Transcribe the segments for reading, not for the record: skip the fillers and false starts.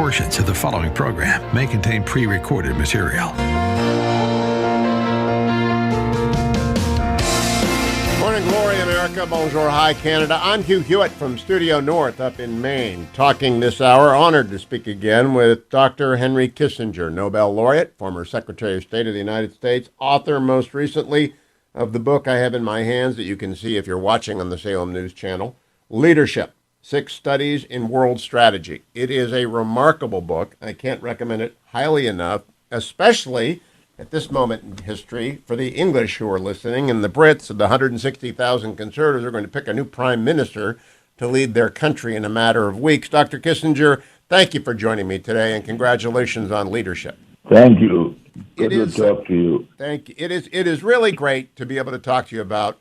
Portions of the following program may contain pre-recorded material. Morning glory, America. Bonjour, hi, Canada. I'm Hugh Hewitt from Studio North up in Maine, talking this hour. Honored to speak again with Dr. Henry Kissinger, Nobel laureate, former Secretary of State of the United States, author most recently of the book I have in my hands that you can see if you're watching on the Salem News Channel, Leadership, 6 Studies in World Strategy. It is a remarkable book. I can't recommend it highly enough, especially at this moment in history for the English who are listening, and the Brits, the 160,000 conservatives, are going to pick a new prime minister to lead their country in a matter of weeks. Dr. Kissinger, thank you for joining me today, and congratulations on leadership. Thank you. Good to talk to you. Thank you. It is really great to be able to talk to you about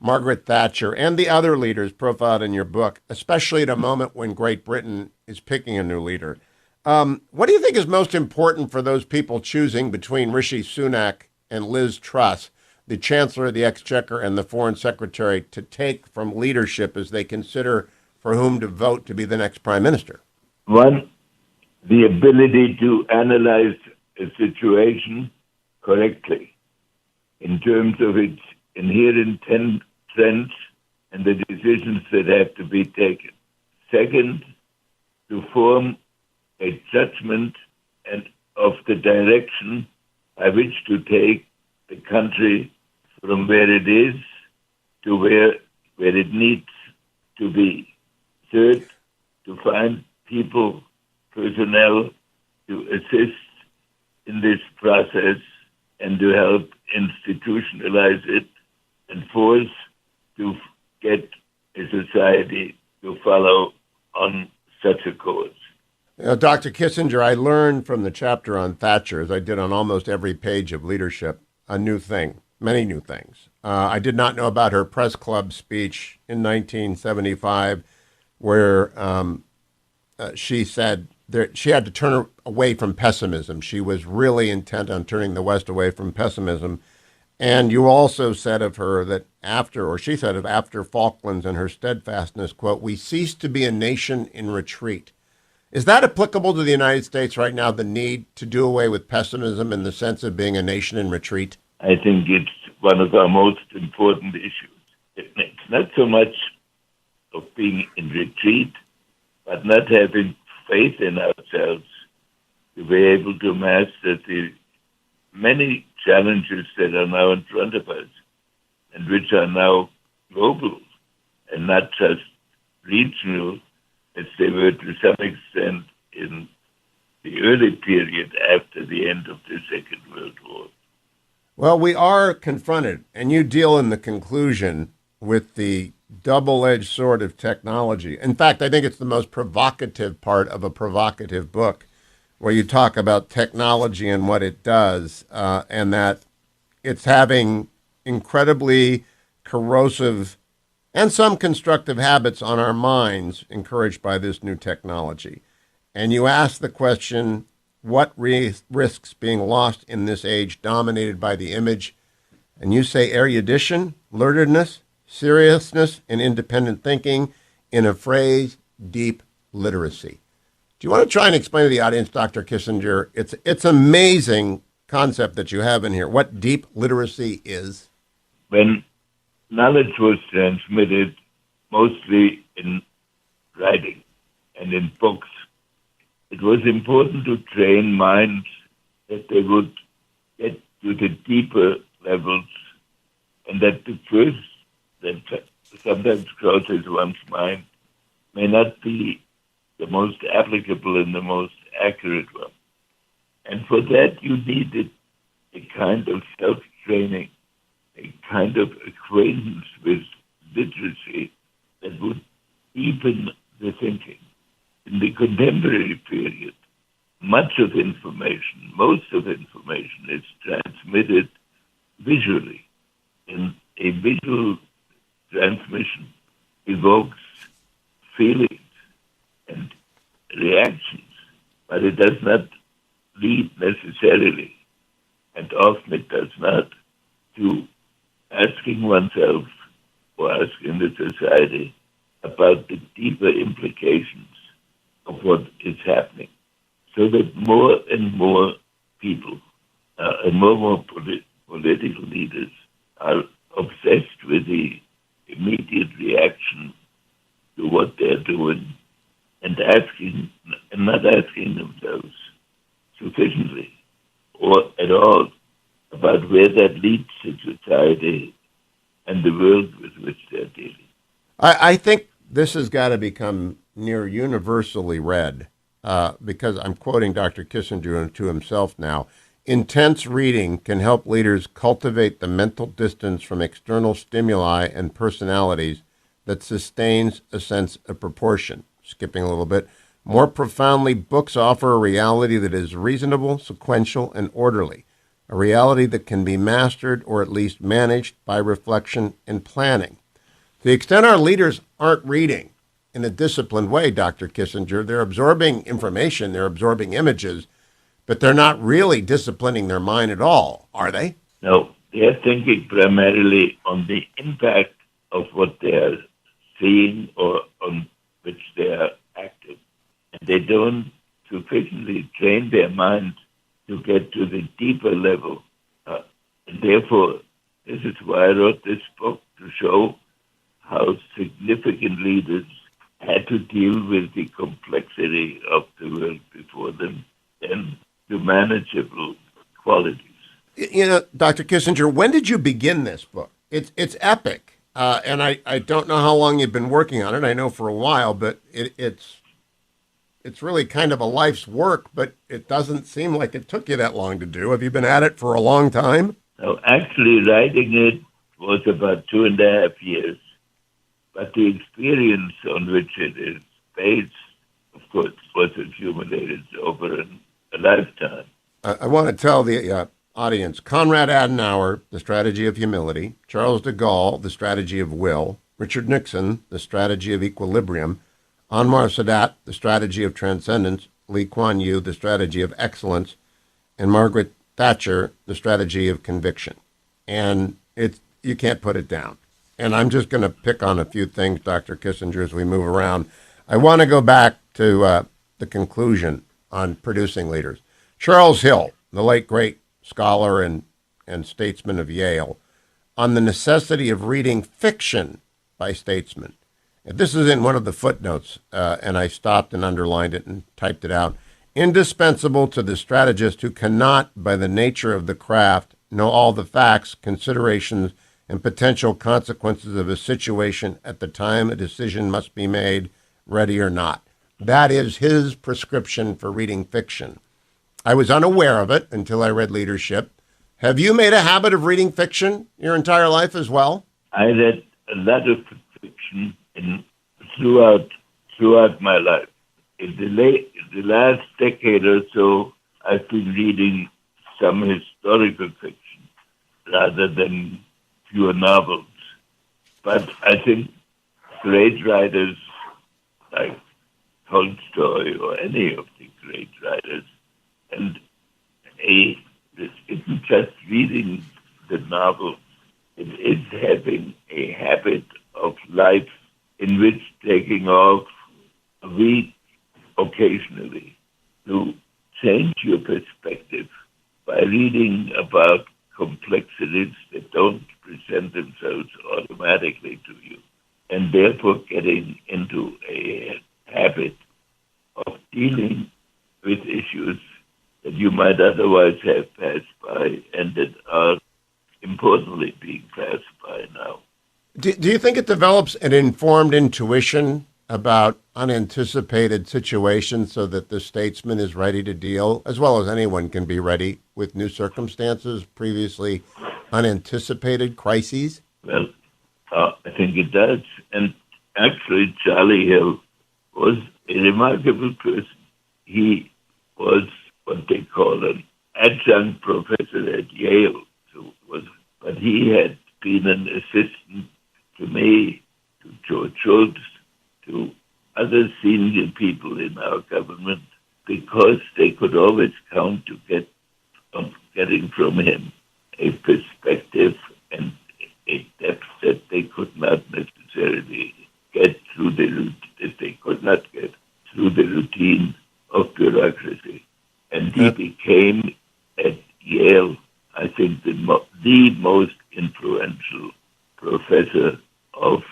Margaret Thatcher and the other leaders profiled in your book, especially at a moment when Great Britain is picking a new leader. What do you think is most important for those people choosing between Rishi Sunak and Liz Truss, the Chancellor of the Exchequer and the Foreign Secretary, to take from leadership as they consider for whom to vote to be the next Prime Minister? One, the ability to analyze a situation correctly in terms of its inherent trends and the decisions that have to be taken. Second, to form a judgment and of the direction by which to take the country from where it is to where it needs to be. Third, to find people, personnel to assist in this process and to help institutionalize it. And fourth, to get a society to follow on such a course. Dr. Kissinger, I learned from the chapter on Thatcher, as I did on almost every page of Leadership, a new thing, many new things. I did not know about her press club speech in 1975, where she said that she had to turn away from pessimism. She was really intent on turning the West away from pessimism. And you also said of her that after Falklands and her steadfastness, quote, "We ceased to be a nation in retreat." Is that applicable to the United States right now, the need to do away with pessimism in the sense of being a nation in retreat? I think it's one of our most important issues. It's not so much of being in retreat, but not having faith in ourselves to be able to master the many challenges that are now in front of us and which are now global and not just regional as they were to some extent in the early period after the end of the Second World War. Well, we are confronted, and you deal in the conclusion with the double-edged sword of technology. In fact, I think it's the most provocative part of a provocative book, where you talk about technology and what it does, and that it's having incredibly corrosive and some constructive habits on our minds encouraged by this new technology. And you ask the question, what risks being lost in this age dominated by the image? And you say erudition, learnedness, seriousness, and independent thinking, in a phrase, deep literacy. Do you want to try and explain to the audience, Dr. Kissinger, it's amazing concept that you have in here, what deep literacy is? When knowledge was transmitted mostly in writing and in books, it was important to train minds that they would get to the deeper levels, and that the first that sometimes crosses one's mind may not be the most applicable and the most accurate one. And for that, you needed a kind of self-training, a kind of acquaintance with literacy that would deepen the thinking. In the contemporary period, most of information is transmitted visually. And a visual transmission evokes feelings and reactions, but it does not lead necessarily, and often it does not, to asking oneself or asking the society about the deeper implications of what is happening. so that more and more people and more political leaders are obsessed with the immediate reaction to what they're doing and not asking themselves sufficiently or at all about where that leads to society and the world with which they're dealing. I think this has got to become near universally read because I'm quoting Dr. Kissinger to himself now. Intense reading can help leaders cultivate the mental distance from external stimuli and personalities that sustains a sense of proportion. Skipping a little bit. More profoundly, books offer a reality that is reasonable, sequential, and orderly, a reality that can be mastered or at least managed by reflection and planning. To the extent our leaders aren't reading in a disciplined way, Dr. Kissinger, they're absorbing information, they're absorbing images, but they're not really disciplining their mind at all, are they? No, they're thinking primarily on the impact of what they're seeing or on which they are active. And they don't sufficiently train their mind to get to the deeper level. And therefore, this is why I wrote this book, to show how significant leaders had to deal with the complexity of the world before them and the manageable qualities. You know, Dr. Kissinger, when did you begin this book? It's epic. And I don't know how long you've been working on it. I know for a while, but it's really kind of a life's work, but it doesn't seem like it took you that long to do. Have you been at it for a long time? No, actually, writing it was about 2.5 years. But the experience on which it is based, of course, was accumulated over a lifetime. I want to tell the audience, Konrad Adenauer, The Strategy of Humility, Charles de Gaulle, The Strategy of Will, Richard Nixon, The Strategy of Equilibrium, Anwar Sadat, The Strategy of Transcendence, Lee Kuan Yew, The Strategy of Excellence, and Margaret Thatcher, The Strategy of Conviction. And you can't put it down. And I'm just going to pick on a few things, Dr. Kissinger, as we move around. I want to go back to the conclusion on producing leaders. Charles Hill, the late great scholar and statesman of Yale, on the necessity of reading fiction by statesmen. And this is in one of the footnotes, and I stopped and underlined it and typed it out. Indispensable to the strategist who cannot, by the nature of the craft, know all the facts, considerations, and potential consequences of a situation at the time a decision must be made, ready or not. That is his prescription for reading fiction. I was unaware of it until I read Leadership. Have you made a habit of reading fiction your entire life as well? I read a lot of fiction throughout my life. In the last decade or so, I've been reading some historical fiction rather than pure novels. But I think great writers like Tolstoy or any of the great writers, and it isn't just reading the novel, it is having a habit of life in which taking off a week occasionally to change your perspective by reading about complexities that don't present themselves automatically to you, and therefore getting into a habit of dealing with issues that you might otherwise have passed by and that are importantly being passed by now. Do you think it develops an informed intuition about unanticipated situations so that the statesman is ready to deal, as well as anyone can be ready, with new circumstances, previously unanticipated crises? Well, I think it does. And actually, Charlie Hill was a remarkable person. He was what they call an adjunct professor at Yale, but he had been an assistant to me, to George Shultz, to other senior people in our government, because they could always count to getting from him a perspective and a depth that they could not necessarily get through the routine of bureaucracy. the most influential professor of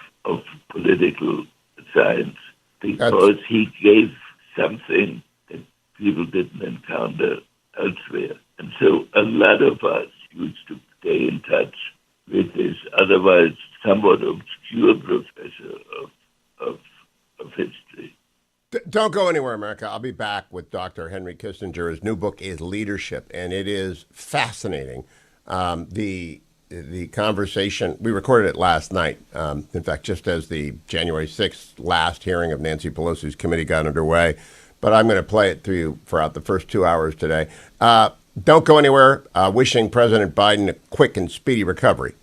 political science because he gave something that people didn't encounter elsewhere. And so a lot of us used to stay in touch with this otherwise somewhat obscure professor of history. Don't go anywhere, America. I'll be back with Dr. Henry Kissinger. His new book is Leadership, and it is fascinating. The conversation, we recorded it last night, in fact, just as the January 6th last hearing of Nancy Pelosi's committee got underway. But I'm going to play it through throughout the first 2 hours today. Don't go anywhere. Wishing President Biden a quick and speedy recovery.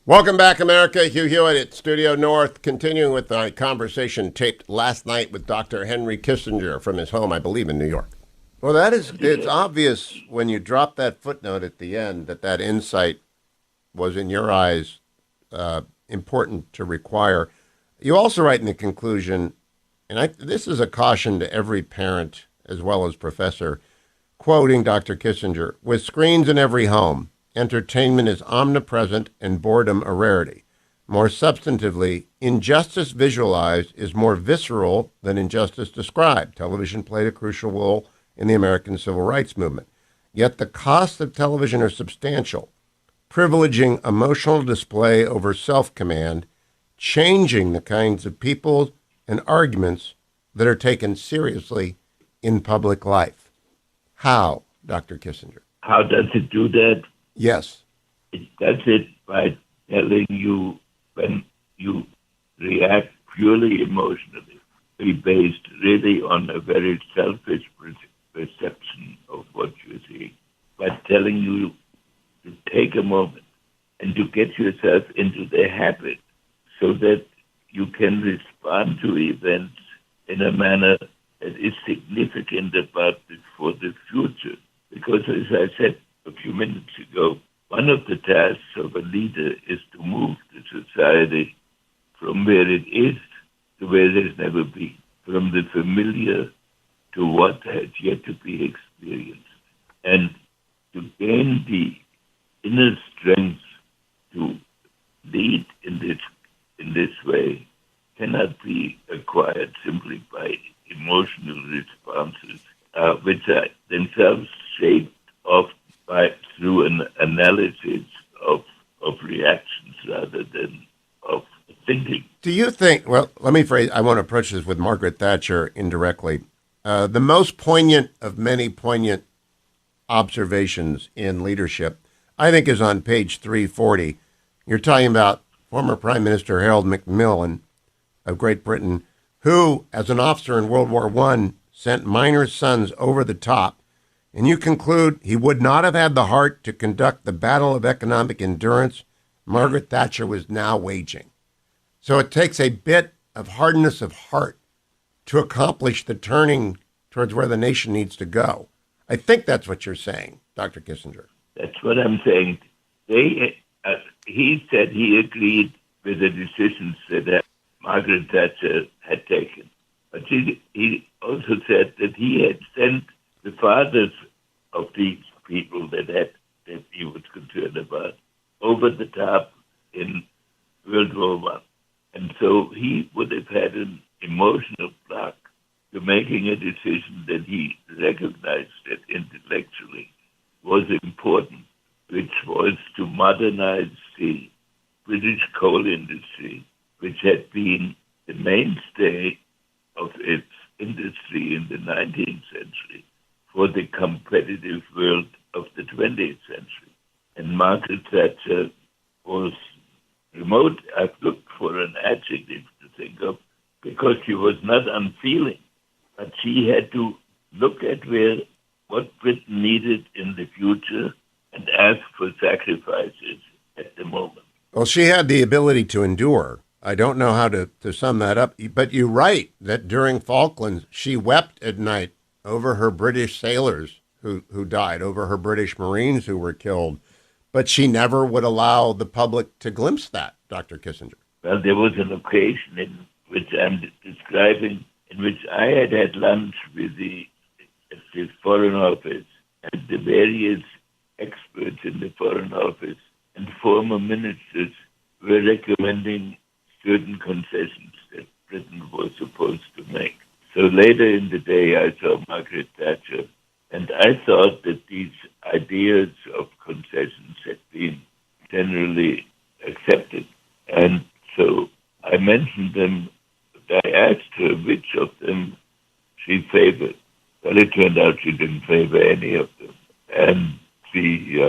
Welcome back, America. Hugh Hewitt at Studio North, continuing with my conversation taped last night with Dr. Henry Kissinger from his home, I believe, in New York. Well, it's obvious when you drop that footnote at the end that insight was, in your eyes, important to require. You also write in the conclusion, and this is a caution to every parent as well as professor, quoting Dr. Kissinger, with screens in every home, entertainment is omnipresent and boredom a rarity. More substantively, injustice visualized is more visceral than injustice described. Television played a crucial role in the American civil rights movement. Yet the costs of television are substantial, privileging emotional display over self-command, changing the kinds of people and arguments that are taken seriously in public life. How, Dr. Kissinger? How does it do that? Yes. It does it by telling you when you react purely emotionally, based really on a very selfish perception of what you see, by telling you to take a moment and to get yourself into the habit so that you can respond to events in a manner that is significant about it for the future. Because as I said a few minutes ago, one of the tasks of a leader is to move the society from where it is to where it has never been, from the familiar to what has yet to be experienced. And to gain the inner strength to lead in this way cannot be acquired simply by emotional responses, which are themselves shaped through an analysis of reactions rather than of thinking. Do you think, well, let me phrase, I want to approach this with Margaret Thatcher indirectly. The most poignant of many poignant observations in leadership, I think, is on page 340. You're talking about former Prime Minister Harold Macmillan of Great Britain, who, as an officer in World War I, sent minor sons over the top, and you conclude he would not have had the heart to conduct the battle of economic endurance Margaret Thatcher was now waging. So it takes a bit of hardness of heart to accomplish the turning towards where the nation needs to go. I think that's what you're saying, Dr. Kissinger. That's what I'm saying. He said he agreed with the decisions that Margaret Thatcher had taken. But he also said that he had sent the fathers of these people that he was concerned about over the top in World War I. And so he would have had an emotional block to making a decision that he recognized that intellectually was important, which was to modernize the British coal industry, which had been the mainstay of its industry in the 19th century for the competitive world of the 20th century. And Margaret Thatcher was remote. I've looked for an adjective to think of because she was not unfeeling, but she had to look at what Britain needed in the future and ask for sacrifices at the moment. Well, she had the ability to endure. I don't know how to sum that up, but you write that during Falklands, she wept at night over her British sailors who died, over her British Marines who were killed, but she never would allow the public to glimpse that, Dr. Kissinger. Well, there was an occasion in which I'm describing, in which I had lunch with the Foreign Office and the various experts in the Foreign Office and former ministers were recommending certain concessions that Britain was supposed to make. So later in the day, I saw Margaret Thatcher, and I thought that these ideas of concessions had been generally accepted. And so I mentioned them. I asked her which of them she favored. Well, it turned out she didn't favor any of them. And she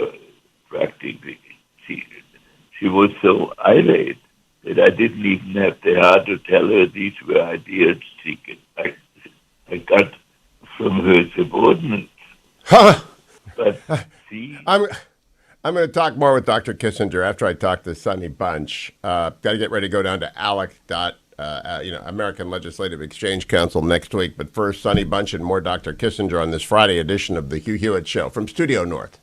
was so irate that I didn't even have the heart to tell her these were ideas I got from her subordinates. Huh. But see, I'm going to talk more with Dr. Kissinger after I talk to Sonny Bunch. Got to get ready to go down to American Legislative Exchange Council next week. But first, Sonny Bunch and more Dr. Kissinger on this Friday edition of the Hugh Hewitt Show from Studio North.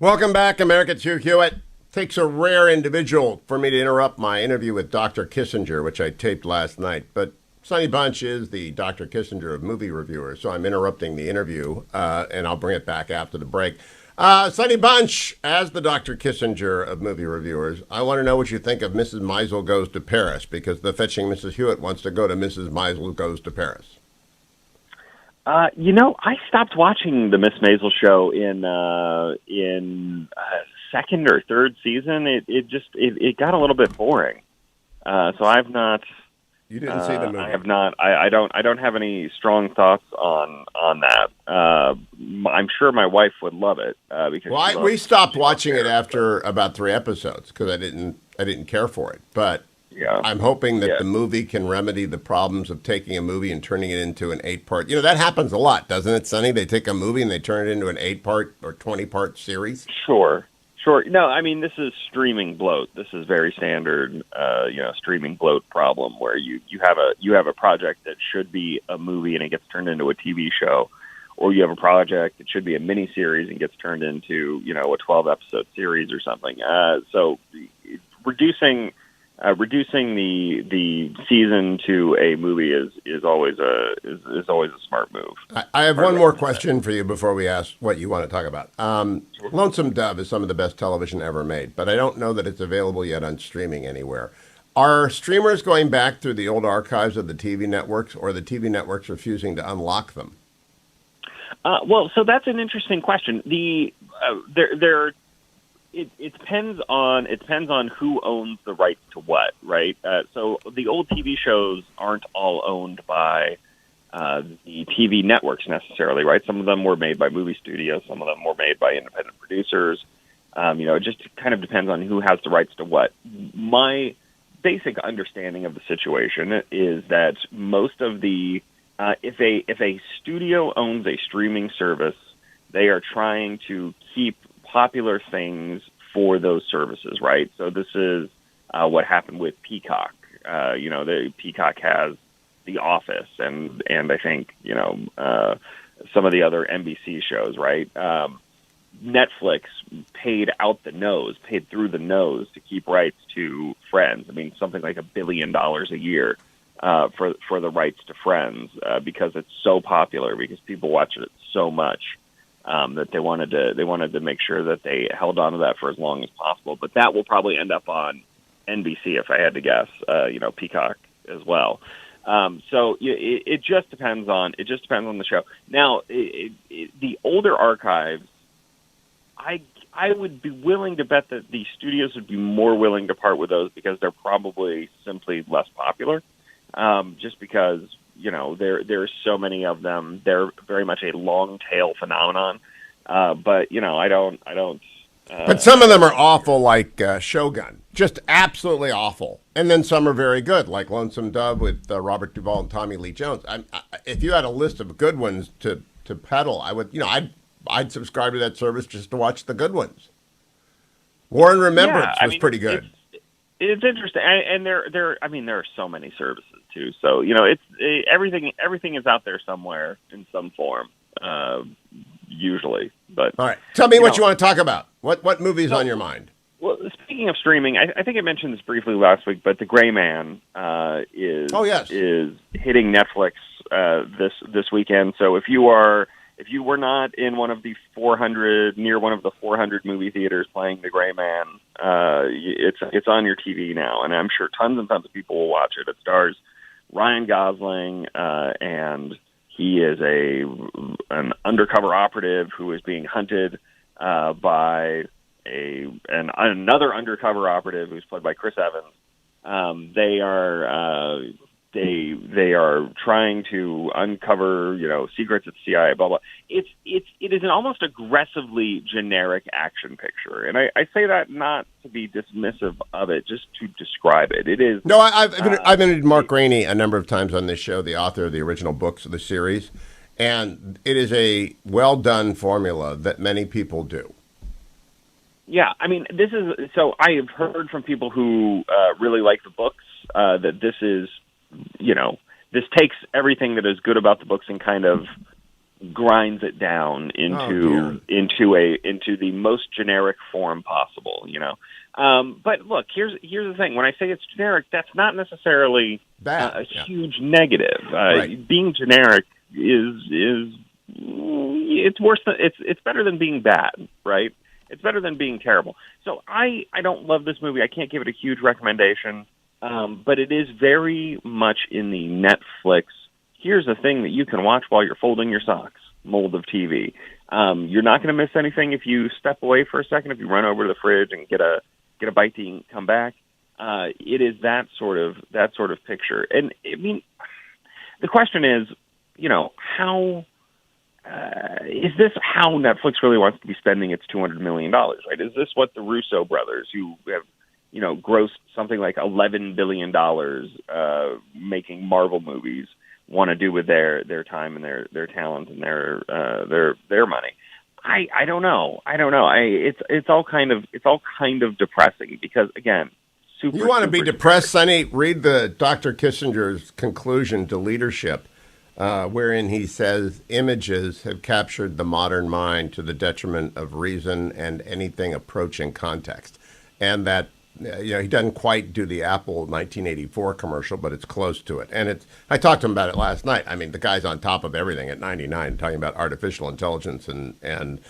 Welcome back, America. It's Hugh Hewitt. Takes a rare individual for me to interrupt my interview with Dr. Kissinger, which I taped last night. But Sonny Bunch is the Dr. Kissinger of movie reviewers, so I'm interrupting the interview, and I'll bring it back after the break. Sonny Bunch, as the Dr. Kissinger of movie reviewers, I want to know what you think of Mrs. Maisel Goes to Paris, because the fetching Mrs. Hewitt wants to go to Mrs. Maisel Goes to Paris. I stopped watching the Miss Maisel show in second or third season. It got a little bit boring. So I've not. You didn't see the movie. I have not. I don't have any strong thoughts on that. I'm sure my wife would love it because. We stopped watching it after about 3 episodes because I didn't care for it. But yeah. I'm hoping that the movie can remedy the problems of taking a movie and turning it into an 8-part. That happens a lot, doesn't it, Sonny? They take a movie and they turn it into an 8-part or 20-part series. Sure. No, I mean, this is streaming bloat. This is very standard, streaming bloat problem where you have a project that should be a movie and it gets turned into a TV show, or you have a project that should be a miniseries and gets turned into a 12-episode series or something. So reducing the season to a movie is always a smart move. I have one more question for you before we ask what you want to talk about. Lonesome Dove is some of the best television ever made, but I don't know that it's available yet on streaming anywhere. Are streamers going back through the old archives of the TV networks, or are the TV networks refusing to unlock them? So that's an interesting question. It depends on who owns the rights to what, right? So the old TV shows aren't all owned by the TV networks necessarily, right? Some of them were made by movie studios, some of them were made by independent producers. It just kind of depends on who has the rights to what. My basic understanding of the situation is that most of the if a studio owns a streaming service, they are trying to keep popular things for those services, right? So this is what happened with Peacock. The Peacock has The Office and I think some of the other NBC shows, right? Netflix paid through the nose to keep rights to Friends. I mean, something like $1 billion a year for the rights to Friends because it's so popular, because people watch it so much. That they wanted to make sure that they held on to that for as long as possible. But that will probably end up on NBC, if I had to guess. Peacock as well. So it just depends on the show. Now, the older archives, I would be willing to bet that the studios would be more willing to part with those because they're probably simply less popular. Just because. There's so many of them. They're very much a long tail phenomenon. But I don't. But some of them are awful, like Shogun, just absolutely awful. And then some are very good, like Lonesome Dove with Robert Duvall and Tommy Lee Jones. If you had a list of good ones to peddle, I would. I'd subscribe to that service just to watch the good ones. War and Remembrance was pretty good. It's interesting, and there are so many services too. So everything is out there somewhere in some form, usually. But all right, tell me what you want to talk about. What movie's on your mind? Well, speaking of streaming, I think I mentioned this briefly last week, but The Gray Man is hitting Netflix this weekend. So if you were not in one of the 400 movie theaters playing The Gray Man, it's on your TV now, and I'm sure tons and tons of people will watch it. It stars Ryan Gosling, and he is an undercover operative who is being hunted by another undercover operative who's played by Chris Evans. They are trying to uncover, secrets at the CIA, blah, blah. It is an almost aggressively generic action picture. And I say that not to be dismissive of it, just to describe it. It is. No, I've interviewed Mark Rainey a number of times on this show, the author of the original books of the series. And it is a well-done formula that many people do. Yeah, I mean, so I have heard from people who really like the books that this is, this takes everything that is good about the books and kind of grinds it down into the most generic form possible, you know. But look, here's the thing. When I say it's generic, that's not necessarily a huge negative. Right. Being generic is it's worse than it's better than being bad, right? It's better than being terrible. So I don't love this movie. I can't give it a huge recommendation, but it is very much in the Netflix. Here's a thing that you can watch while you're folding your socks mold of TV. You're not going to miss anything if you step away for a second, if you run over to the fridge and get a bite to eat and come back. It is that sort of picture. And I mean, the question is, you know, how is this how Netflix really wants to be spending its $200 million, right? Is this what the Russo brothers, who have, you know, grossed something like $11 billion making Marvel movies, want to do with their time and their talent and their money? I don't know. It's all kind of depressing because, again, you want to be depressed, Sonny? Read the Dr. Kissinger's conclusion to leadership, wherein he says images have captured the modern mind to the detriment of reason and anything approaching context, and that. You know, he doesn't quite do the Apple 1984 commercial, but it's close to it. And I talked to him about it last night. I mean, the guy's on top of everything at 99, talking about artificial intelligence and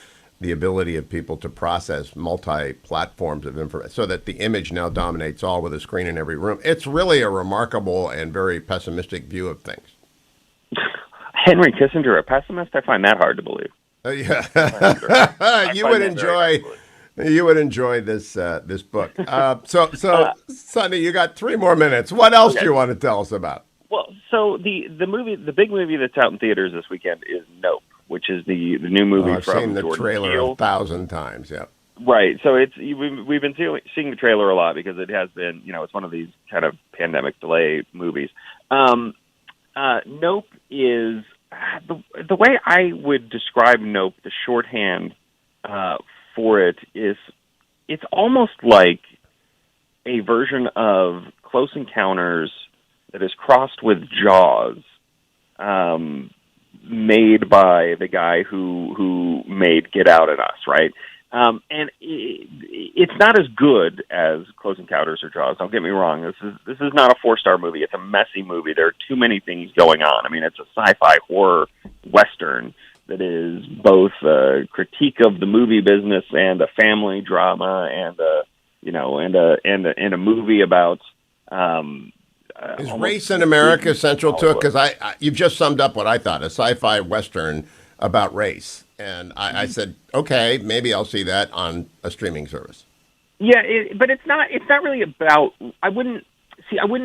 the ability of people to process multi-platforms of information so that the image now dominates all with a screen in every room. It's really a remarkable and very pessimistic view of things. Henry Kissinger, a pessimist? I find that hard to believe. Yeah. You would enjoy this book. So, Sonny, you got 3 more minutes. What else do you want to tell us about? Well, so the big movie that's out in theaters this weekend is Nope, which is the new movie I've from seen the Jordan trailer Peele. 1,000 times. Yeah. Right. So we've been seeing the trailer a lot because it has been, you know, it's one of these kind of pandemic delay movies. Nope is the way I would describe Nope. The shorthand for it is it's almost like a version of Close Encounters that is crossed with Jaws, made by the guy who made Get Out and Us, right? And it's not as good as Close Encounters or Jaws. Don't get me wrong. This is not a 4-star movie. It's a messy movie. There are too many things going on. I mean, it's a sci-fi horror western that is both a critique of the movie business and a family drama and a movie about. Is race in America central to it? Because you've just summed up what I thought, a sci-fi western about race. And I said, okay, maybe I'll see that on a streaming service. Yeah, but it's not really about. I wouldn't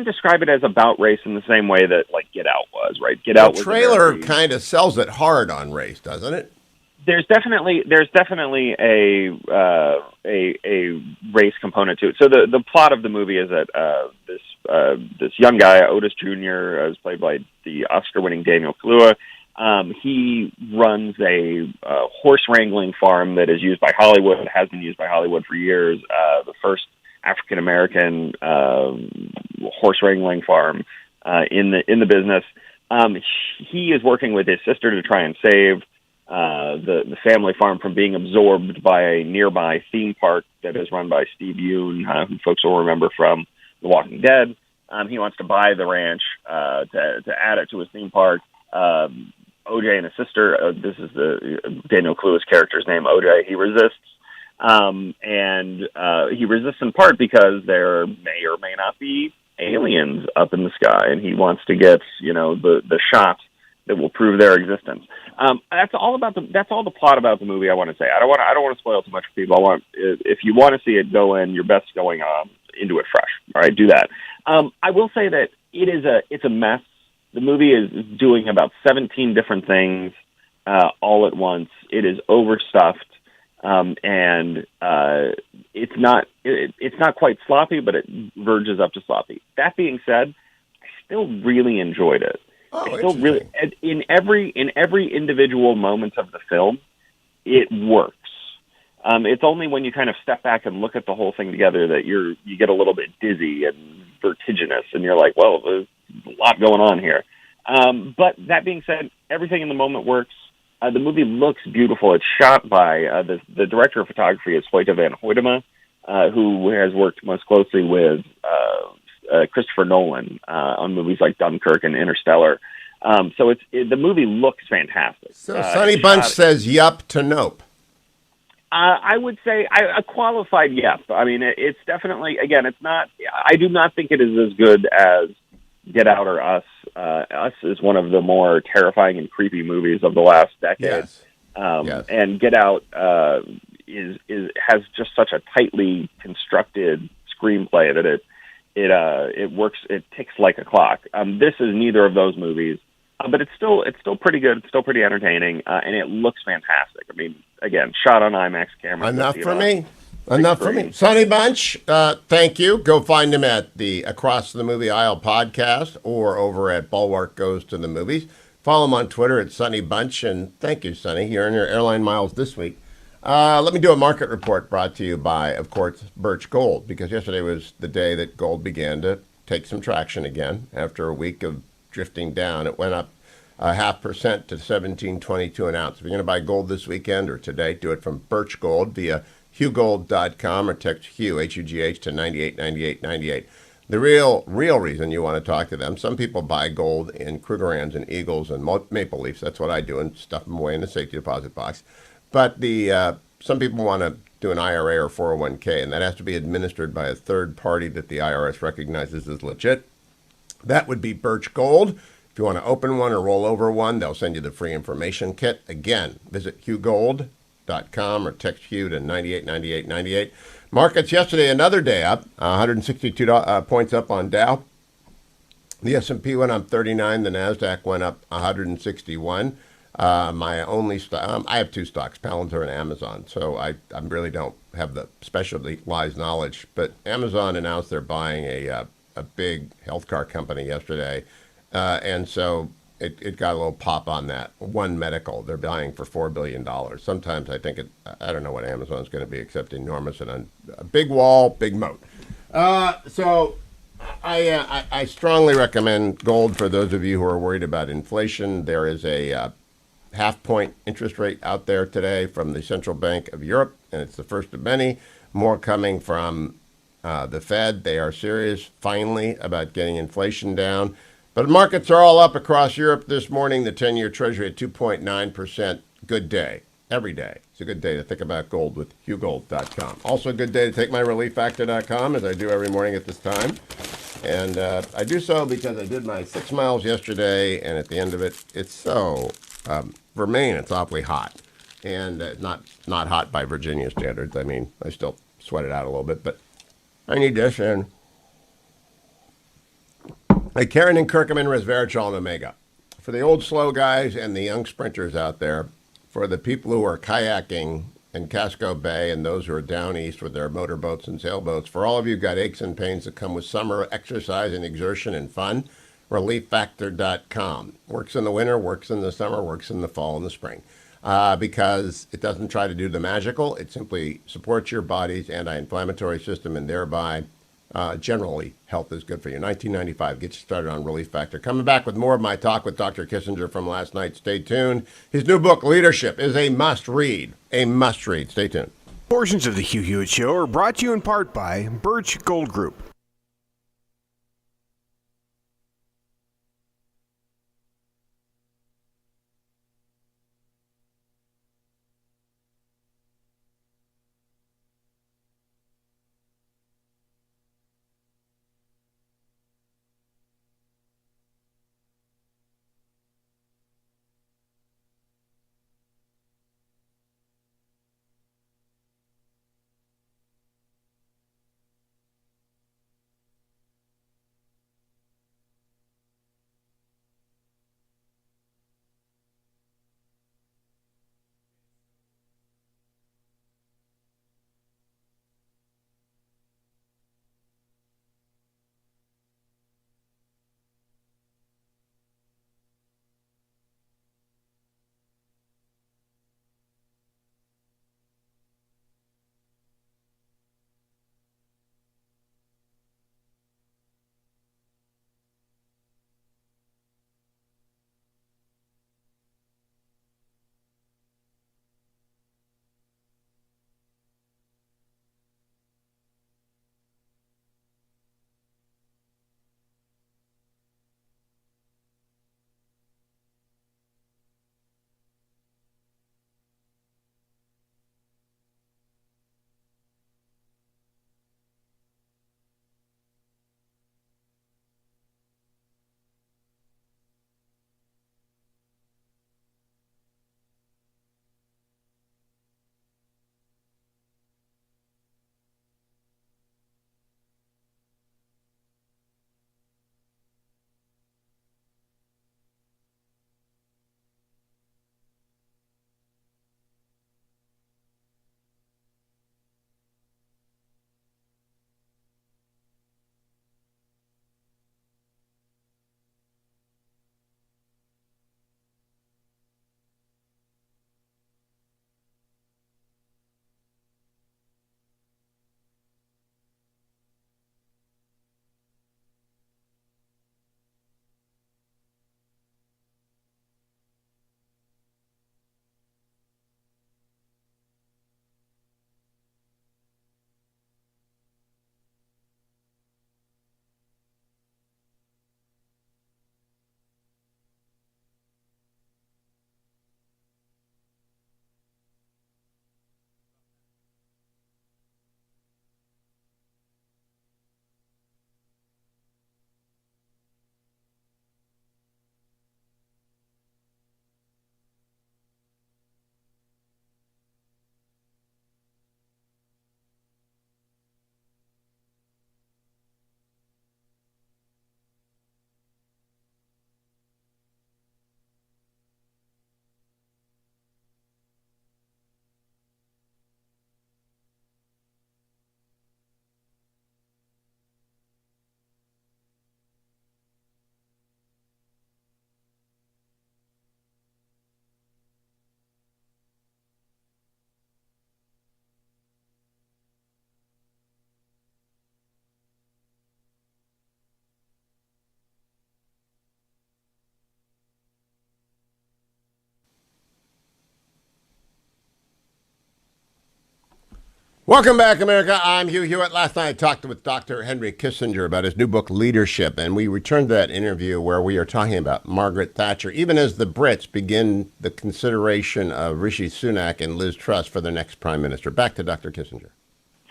describe it as about race in the same way that like Get Out was, right? Get Out. The trailer kind of sells it hard on race, doesn't it? There's definitely a race component to it. So the plot of the movie is that this young guy, Otis Jr., is played by the Oscar-winning Daniel Kaluuya. He runs a horse wrangling farm that is used by Hollywood. It has been used by Hollywood for years. The first African-American horse wrangling farm in the business. He is working with his sister to try and save the family farm from being absorbed by a nearby theme park that is run by Steve Yeun, who folks will remember from The Walking Dead. He wants to buy the ranch to add it to his theme park. OJ and his sister, this is the Daniel Kaluuya's character's name, OJ, he resists. And he resists in part because there may or may not be aliens up in the sky, and he wants to get, the shot that will prove their existence. That's all the plot about the movie I want to say. I don't want to spoil too much for people. If you want to see it, go in your best going into it fresh. All right, do that. I will say that it's a mess. The movie is doing about 17 different things all at once. It is overstuffed, and it's not quite sloppy, but it verges up to sloppy. That being said, I still really enjoyed it. Oh, I still really in every individual moment of the film, it works. It's only when you kind of step back and look at the whole thing together that you get a little bit dizzy and vertiginous, and you're like, well, there's a lot going on here. But that being said, everything in the moment works. The movie looks beautiful. It's shot by the director of photography is Hoyte van Hoytema, who has worked most closely with Christopher Nolan on movies like Dunkirk and Interstellar. So the movie looks fantastic. So Sonny Bunch says yup to nope. I would say a qualified yes. I mean, it's definitely, again, it's not, I do not think it is as good as Get Out or Us. Us is one of the more terrifying and creepy movies of the last decade. Yes. And Get Out has just such a tightly constructed screenplay that it works, it ticks like a clock. This is neither of those movies. But it's still pretty good. It's still pretty entertaining, and it looks fantastic. I mean, again, shot on IMAX camera. Enough for me. Enough for me. Sonny Bunch, thank you. Go find him at the Across the Movie Aisle podcast or over at Bulwark Goes to the Movies. Follow him on Twitter at Sonny Bunch, and thank you, Sonny. You earned your airline miles this week. Let me do a market report brought to you by, of course, Birch Gold, because yesterday was the day that gold began to take some traction again after a week of drifting down. It went up 0.5% to $17.22 an ounce. If you're going to buy gold this weekend or today, do it from Birch Gold via HughGold.com or text Hugh, H-U-G-H, to 989898. The real reason you want to talk to them, some people buy gold in Krugerrands and Eagles and Maple Leafs. That's what I do, and stuff them away in the safety deposit box. But some people want to do an IRA or 401k, and that has to be administered by a third party that the IRS recognizes as legit. That would be Birch Gold. If you want to open one or roll over one, they'll send you the free information kit. Again, visit HughGold.com or text Hugh to 989898. Markets yesterday, another day up, 162 points up on Dow. The S&P went up 39. The NASDAQ went up 161. My only stock, I have two stocks, Palantir and Amazon, so I really don't have the specialized knowledge. But Amazon announced they're buying a big healthcare company yesterday. And so it got a little pop on that. One Medical, they're buying for $4 billion. Sometimes I think I don't know what Amazon's going to be, except enormous and a big wall, big moat. So I strongly recommend gold for those of you who are worried about inflation. There is a half-point interest rate out there today from the Central Bank of Europe, and it's the first of many. More coming from the Fed. They are serious, finally, about getting inflation down. But markets are all up across Europe this morning. The 10-year Treasury at 2.9%. Good day. Every day. It's a good day to think about gold with HughGold.com. Also a good day to take my ReliefFactor.com, as I do every morning at this time. And I do so because I did my 6 miles yesterday, and at the end of it, it's so, for Maine, it's awfully hot. And not hot by Virginia standards. I mean, I still sweat it out a little bit, but I need this, and like Karen and Kirkman, resveratrol, and omega. For the old slow guys and the young sprinters out there, for the people who are kayaking in Casco Bay and those who are down east with their motorboats and sailboats, for all of you who got aches and pains that come with summer exercise and exertion and fun, ReliefFactor.com. Works in the winter, works in the summer, works in the fall and the spring. Because it doesn't try to do the magical. It simply supports your body's anti-inflammatory system, and thereby generally, health is good for you. 1995, get you started on Relief Factor. Coming back with more of my talk with Dr. Kissinger from last night. Stay tuned. His new book, Leadership, is a must-read. A must-read. Stay tuned. Portions of the Hugh Hewitt Show are brought to you in part by Birch Gold Group. Welcome back, America. I'm Hugh Hewitt. Last night I talked with Dr. Henry Kissinger about his new book, Leadership, and we returned to that interview where we are talking about Margaret Thatcher, even as the Brits begin the consideration of Rishi Sunak and Liz Truss for their next prime minister. Back to Dr. Kissinger.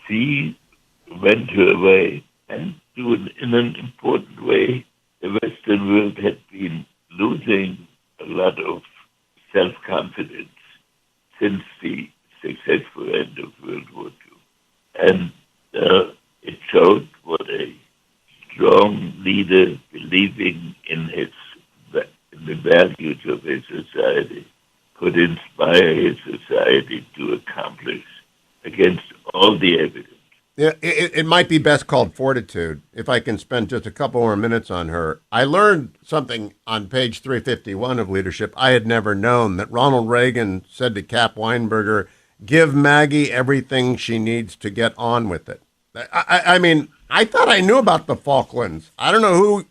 She went her way, and in an important way, the Western world had been losing a lot of self-confidence since the successful end of World War II. And it showed what a strong leader believing in the values of his society could inspire his society to accomplish against all the evidence. Yeah, it might be best called fortitude, if I can spend just a couple more minutes on her. I learned something on page 351 of Leadership I had never known, that Ronald Reagan said to Cap Weinberger, "Give Maggie everything she needs to get on with it." I mean, I thought I knew about the Falklands. I don't know who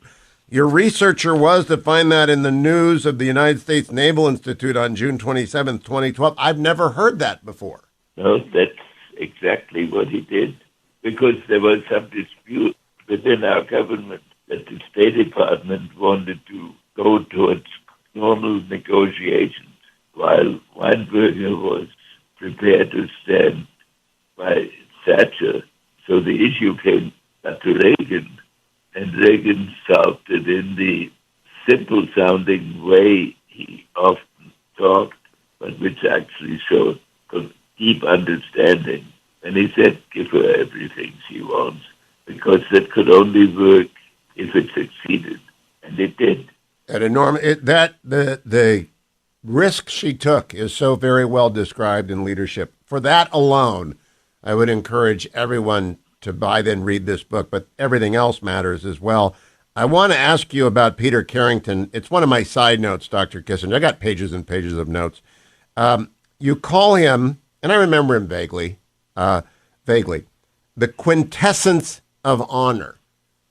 your researcher was to find that in the news of the United States Naval Institute on June 27th, 2012. I've never heard that before. No, that's exactly what he did, because there was some dispute within our government that the State Department wanted to go towards normal negotiations, while Weinberger was prepared to stand by Thatcher. So the issue came back to Reagan, and Reagan solved it in the simple-sounding way he often talked, but which actually showed deep understanding. And he said, give her everything she wants, because that could only work if it succeeded. And it did. The risk she took is so very well described in Leadership. For that alone, I would encourage everyone to buy then read this book, but everything else matters as well. I want to ask you about Peter Carrington. It's one of my side notes, Dr. Kissinger. I got pages and pages of notes. You call him, and I remember him vaguely, the quintessence of honor.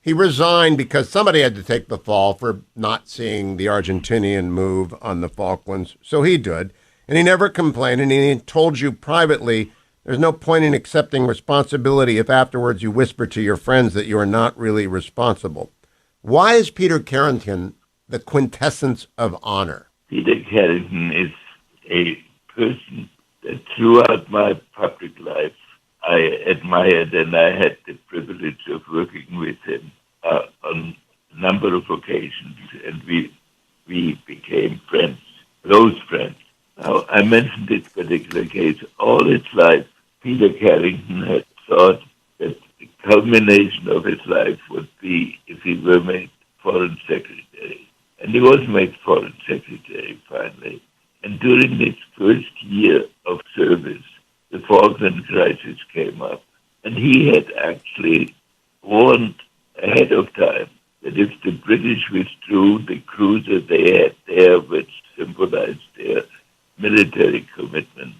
He resigned because somebody had to take the fall for not seeing the Argentinian move on the Falklands. So he did. And he never complained. And he told you privately, there's no point in accepting responsibility if afterwards you whisper to your friends that you are not really responsible. Why is Peter Carrington the quintessence of honor? Peter Carrington is a person that throughout my public life I admired, and I had the privilege of working with him on a number of occasions, and we became friends, close friends. Now, I mentioned this particular case. All his life, Peter Carrington had thought that the culmination of his life would be if he were made Foreign Secretary. And he was made Foreign Secretary finally. And during his first year of service, the Falkland crisis came up, and he had actually warned ahead of time that if the British withdrew the cruiser they had there, which symbolized their military commitment,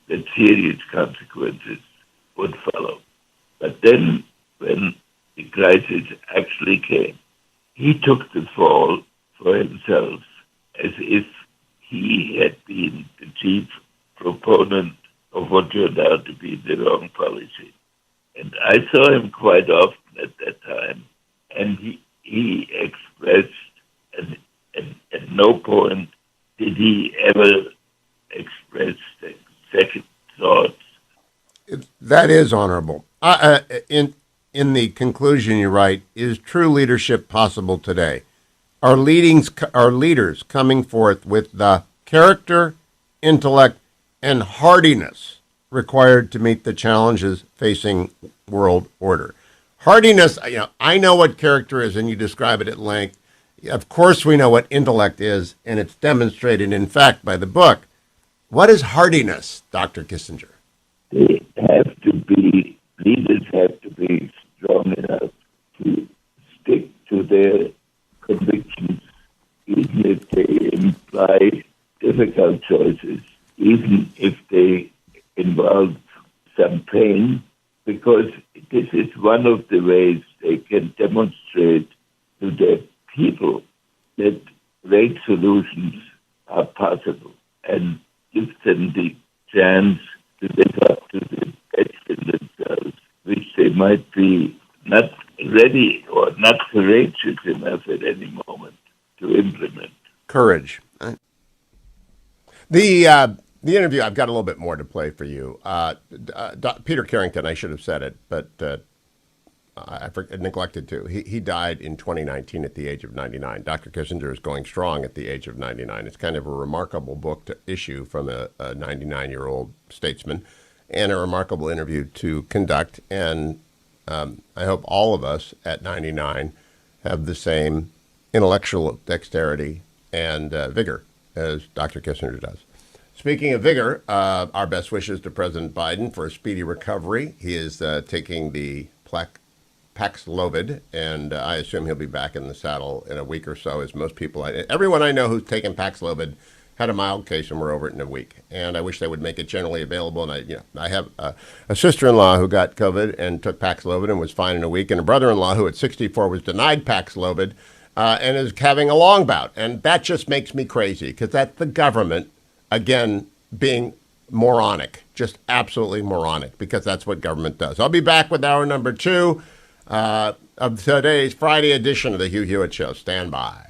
that serious consequences would follow. But then, when the crisis actually came, he took the fall for himself as if he had been the chief proponent of what turned out to be the wrong policy. And I saw him quite often at that time, and he expressed, and at no point did he ever express second thoughts. That is honorable. In the conclusion you write, is true leadership possible today? Are leaders coming forth with the character, intellect, and hardiness required to meet the challenges facing world order? Hardiness, I know what character is, and you describe it at length. Of course, we know what intellect is, and it's demonstrated, in fact, by the book. What is hardiness, Dr. Kissinger? Leaders have to be strong enough to stick to their convictions, even if they imply difficult choices, even if they involve some pain, because this is one of the ways they can demonstrate to their people that great solutions are possible and give them the chance to live up to the best in might be not ready or not courageous enough at any moment to implement. Courage. The interview, I've got a little bit more to play for you. Peter Carrington, I should have said it, but I neglected to. He died in 2019 at the age of 99. Dr. Kissinger is going strong at the age of 99. It's kind of a remarkable book to issue from a 99-year-old statesman, and a remarkable interview to conduct. And I hope all of us at 99 have the same intellectual dexterity and vigor as Dr. Kissinger does. Speaking of vigor, our best wishes to President Biden for a speedy recovery. He is taking the Paxlovid, and I assume he'll be back in the saddle in a week or so, as most people. Everyone I know who's taken Paxlovid had a mild case and we're over it in a week. And I wish they would make it generally available. And I have a sister-in-law who got COVID and took Paxlovid and was fine in a week, and a brother-in-law who at 64 was denied Paxlovid and is having a long bout. And that just makes me crazy, because that's the government, again, being moronic, just absolutely moronic, because that's what government does. I'll be back with hour number 2 of today's Friday edition of the Hugh Hewitt Show. Stand by.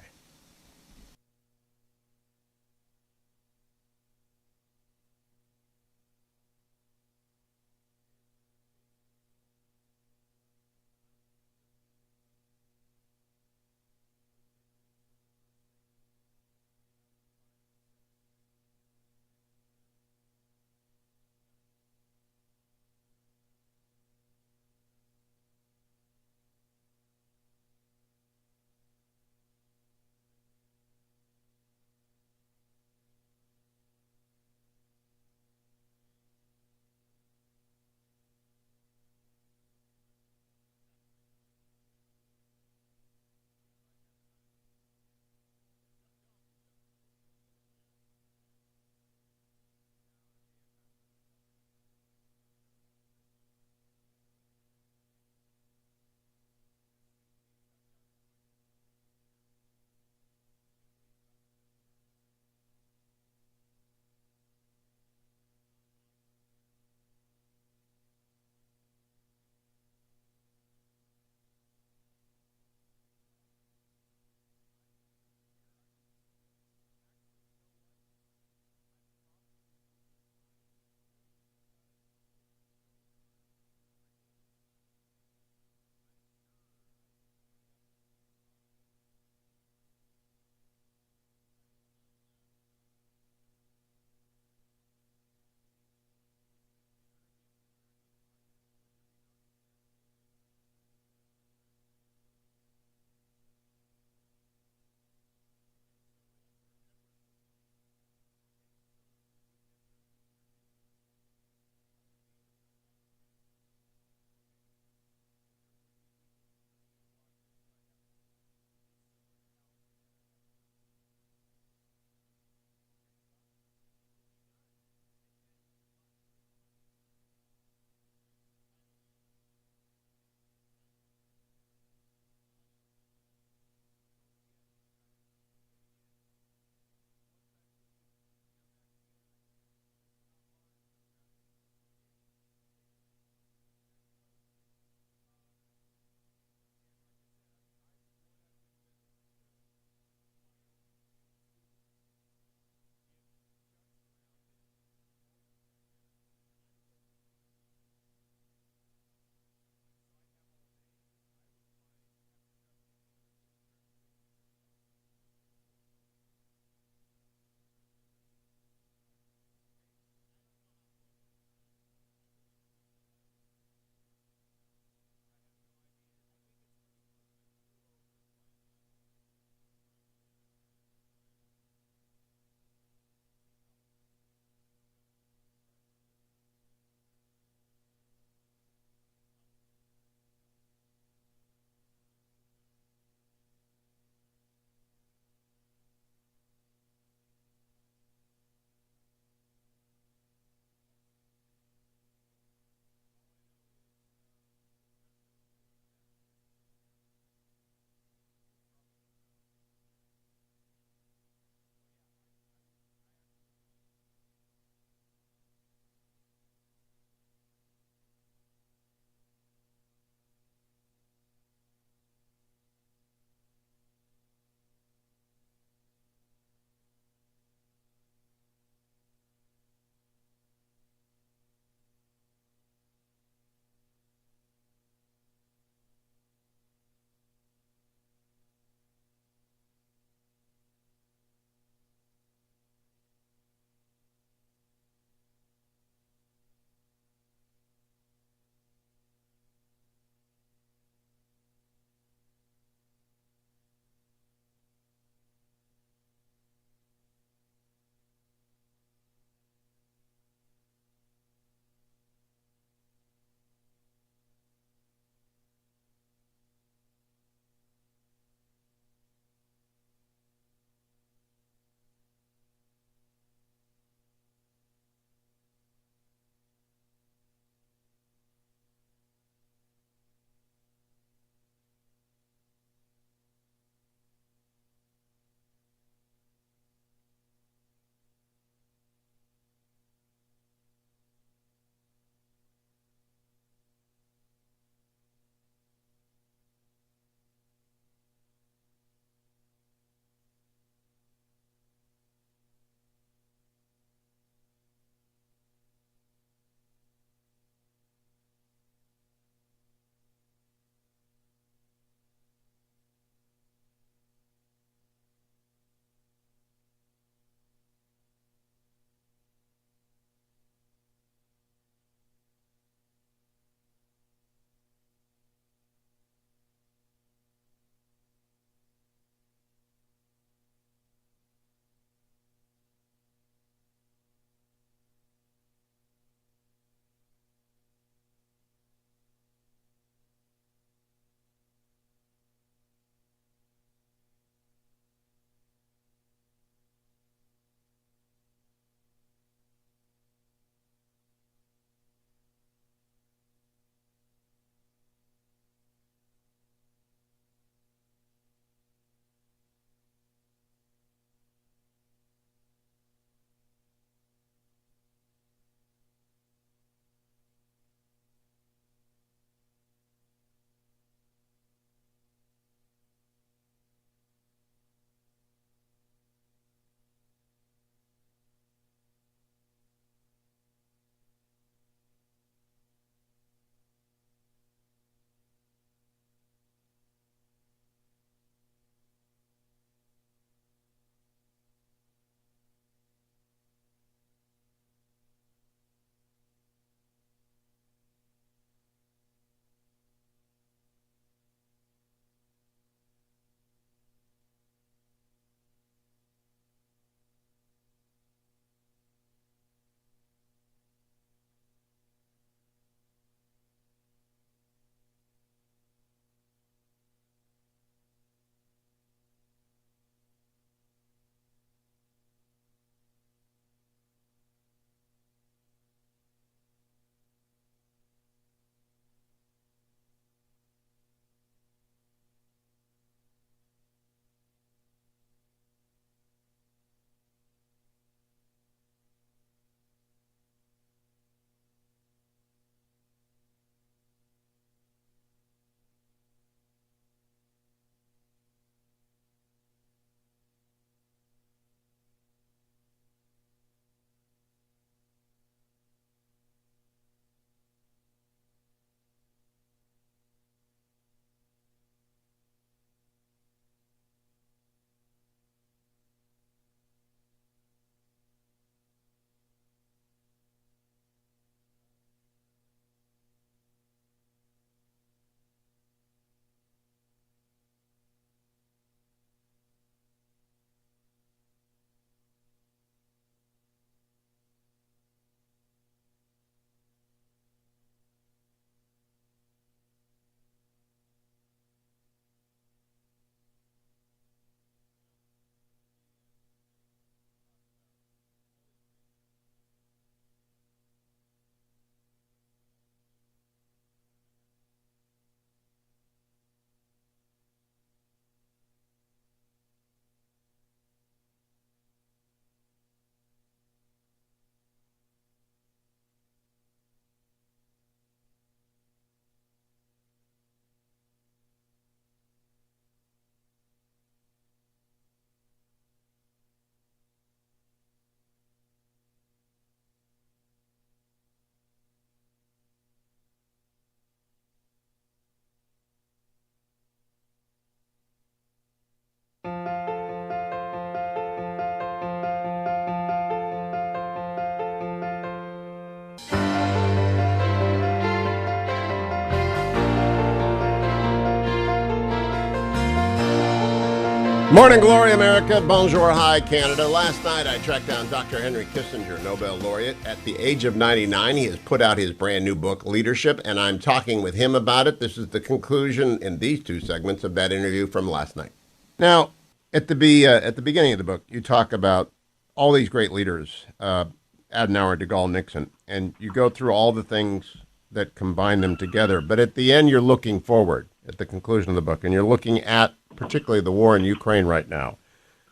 Morning glory, America. Bonjour, hi, Canada. Last night, I tracked down Dr. Henry Kissinger, Nobel laureate. At the age of 99, he has put out his brand new book, Leadership, and I'm talking with him about it. This is the conclusion in these two segments of that interview from last night. Now, at the beginning of the book, you talk about all these great leaders, Adenauer, de Gaulle, Nixon, and you go through all the things that combine them together. But at the end, you're looking forward at the conclusion of the book, and you're looking at particularly the war in Ukraine right now.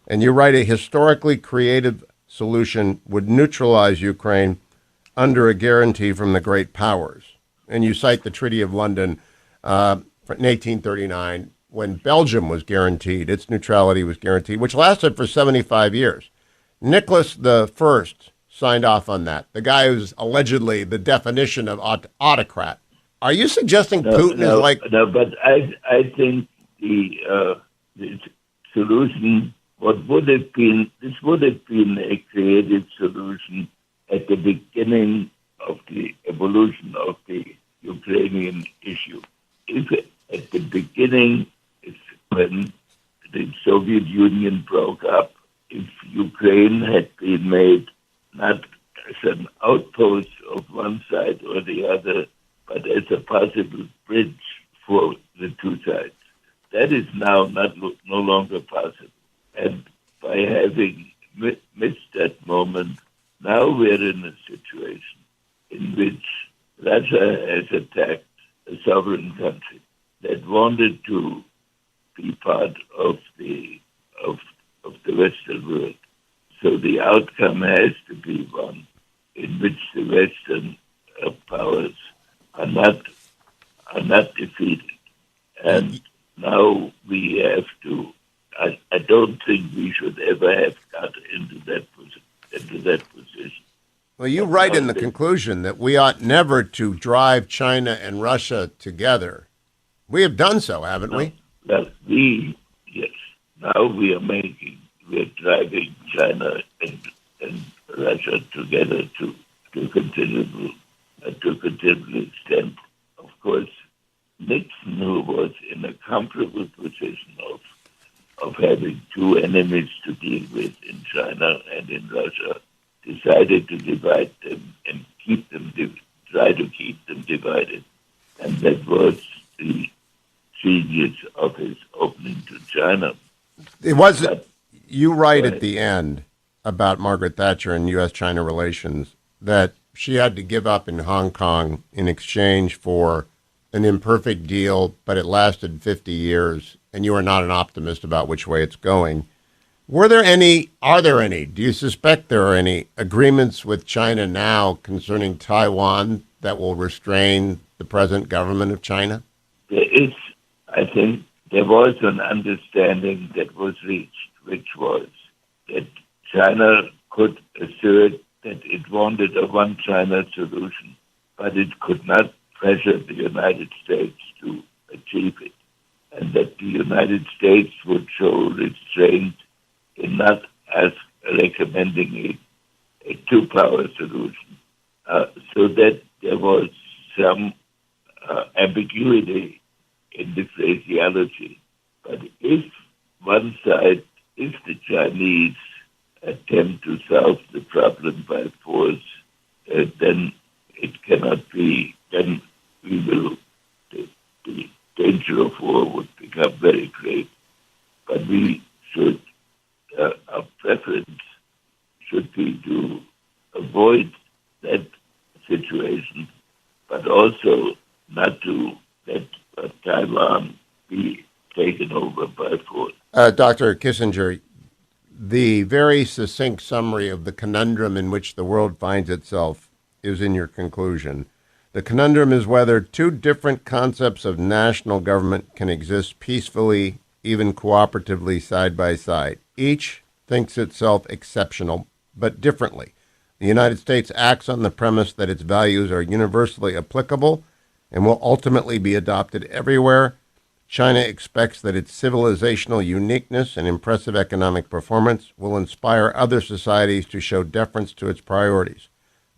And you write a historically creative solution would neutralize Ukraine under a guarantee from the great powers. And you cite the Treaty of London in 1839, when Belgium was guaranteed, its neutrality was guaranteed, which lasted for 75 years. Nicholas I signed off on that, the guy who's allegedly the definition of autocrat. Are you suggesting Putin is like... No, but I think the solution, this would have been a creative solution at the beginning of the evolution of the Ukrainian issue. If at the beginning, when the Soviet Union broke up, if Ukraine had been made not as an outpost of one side or the other, but as a possible bridge for the two sides. That is now no longer possible. And by having missed that moment, now we're in a situation in which Russia has attacked a sovereign country that wanted to be part of the Western world. So the outcome has to be one in which the Western powers are not defeated. And now we have to. I don't think we should ever have got into that position. Well, you write in the conclusion that we ought never to drive China and Russia together. We have done so, haven't we? Well, yes. Now we are driving China and Russia together to considerable extent. Of course, Nixon, who was in a comfortable position of having two enemies to deal with in China and in Russia, decided to divide them and try to keep them divided. And that was the genius of his opening to China. It was. You write at the end about Margaret Thatcher and U.S.-China relations that she had to give up in Hong Kong in exchange for an imperfect deal, but it lasted 50 years, and you are not an optimist about which way it's going. Are there any, do you suspect there are any agreements with China now concerning Taiwan that will restrain the present government of China? I think there was an understanding that was reached, which was that China could assert that it wanted a one-China solution, but it could not pressure the United States to achieve it, and that the United States would show restraint in not recommending a two-power solution, so that there was some ambiguity in the phraseology. But if the Chinese attempt to solve the problem by force, then it cannot be, then the danger of war would become very great. But we should, our preference should be to avoid that situation, but also not to let Taiwan be taken over by force. Dr. Kissinger, the very succinct summary of the conundrum in which the world finds itself is in your conclusion. The conundrum is whether two different concepts of national government can exist peacefully, even cooperatively, side by side. Each thinks itself exceptional, but differently. The United States acts on the premise that its values are universally applicable and will ultimately be adopted everywhere. China expects that its civilizational uniqueness and impressive economic performance will inspire other societies to show deference to its priorities.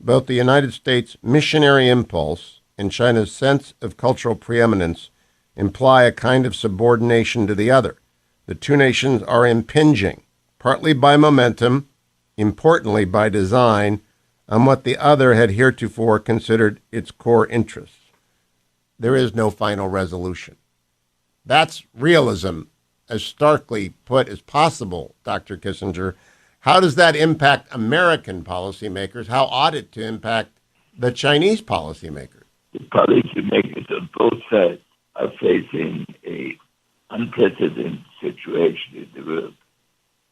Both the United States' missionary impulse and China's sense of cultural preeminence imply a kind of subordination to the other. The two nations are impinging, partly by momentum, importantly by design, on what the other had heretofore considered its core interests. There is no final resolution. That's realism, as starkly put as possible, Dr. Kissinger. How does that impact American policymakers? How ought it to impact the Chinese policymakers? The policymakers on both sides are facing an unprecedented situation in the world.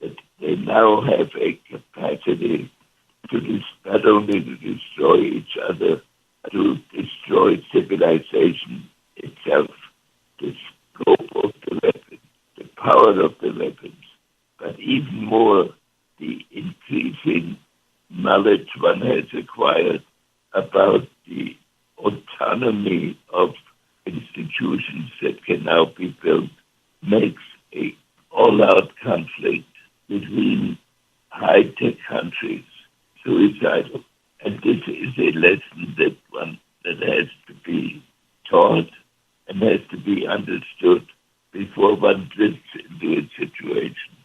That they now have a capacity to not only to destroy each other, to destroy civilization itself, the scope of the weapons, the power of the weapons, but even more the increasing knowledge one has acquired about the autonomy of institutions that can now be built makes a all-out conflict between high-tech countries suicidal. And this is a lesson that has to be taught and has to be understood before one drifts into a situation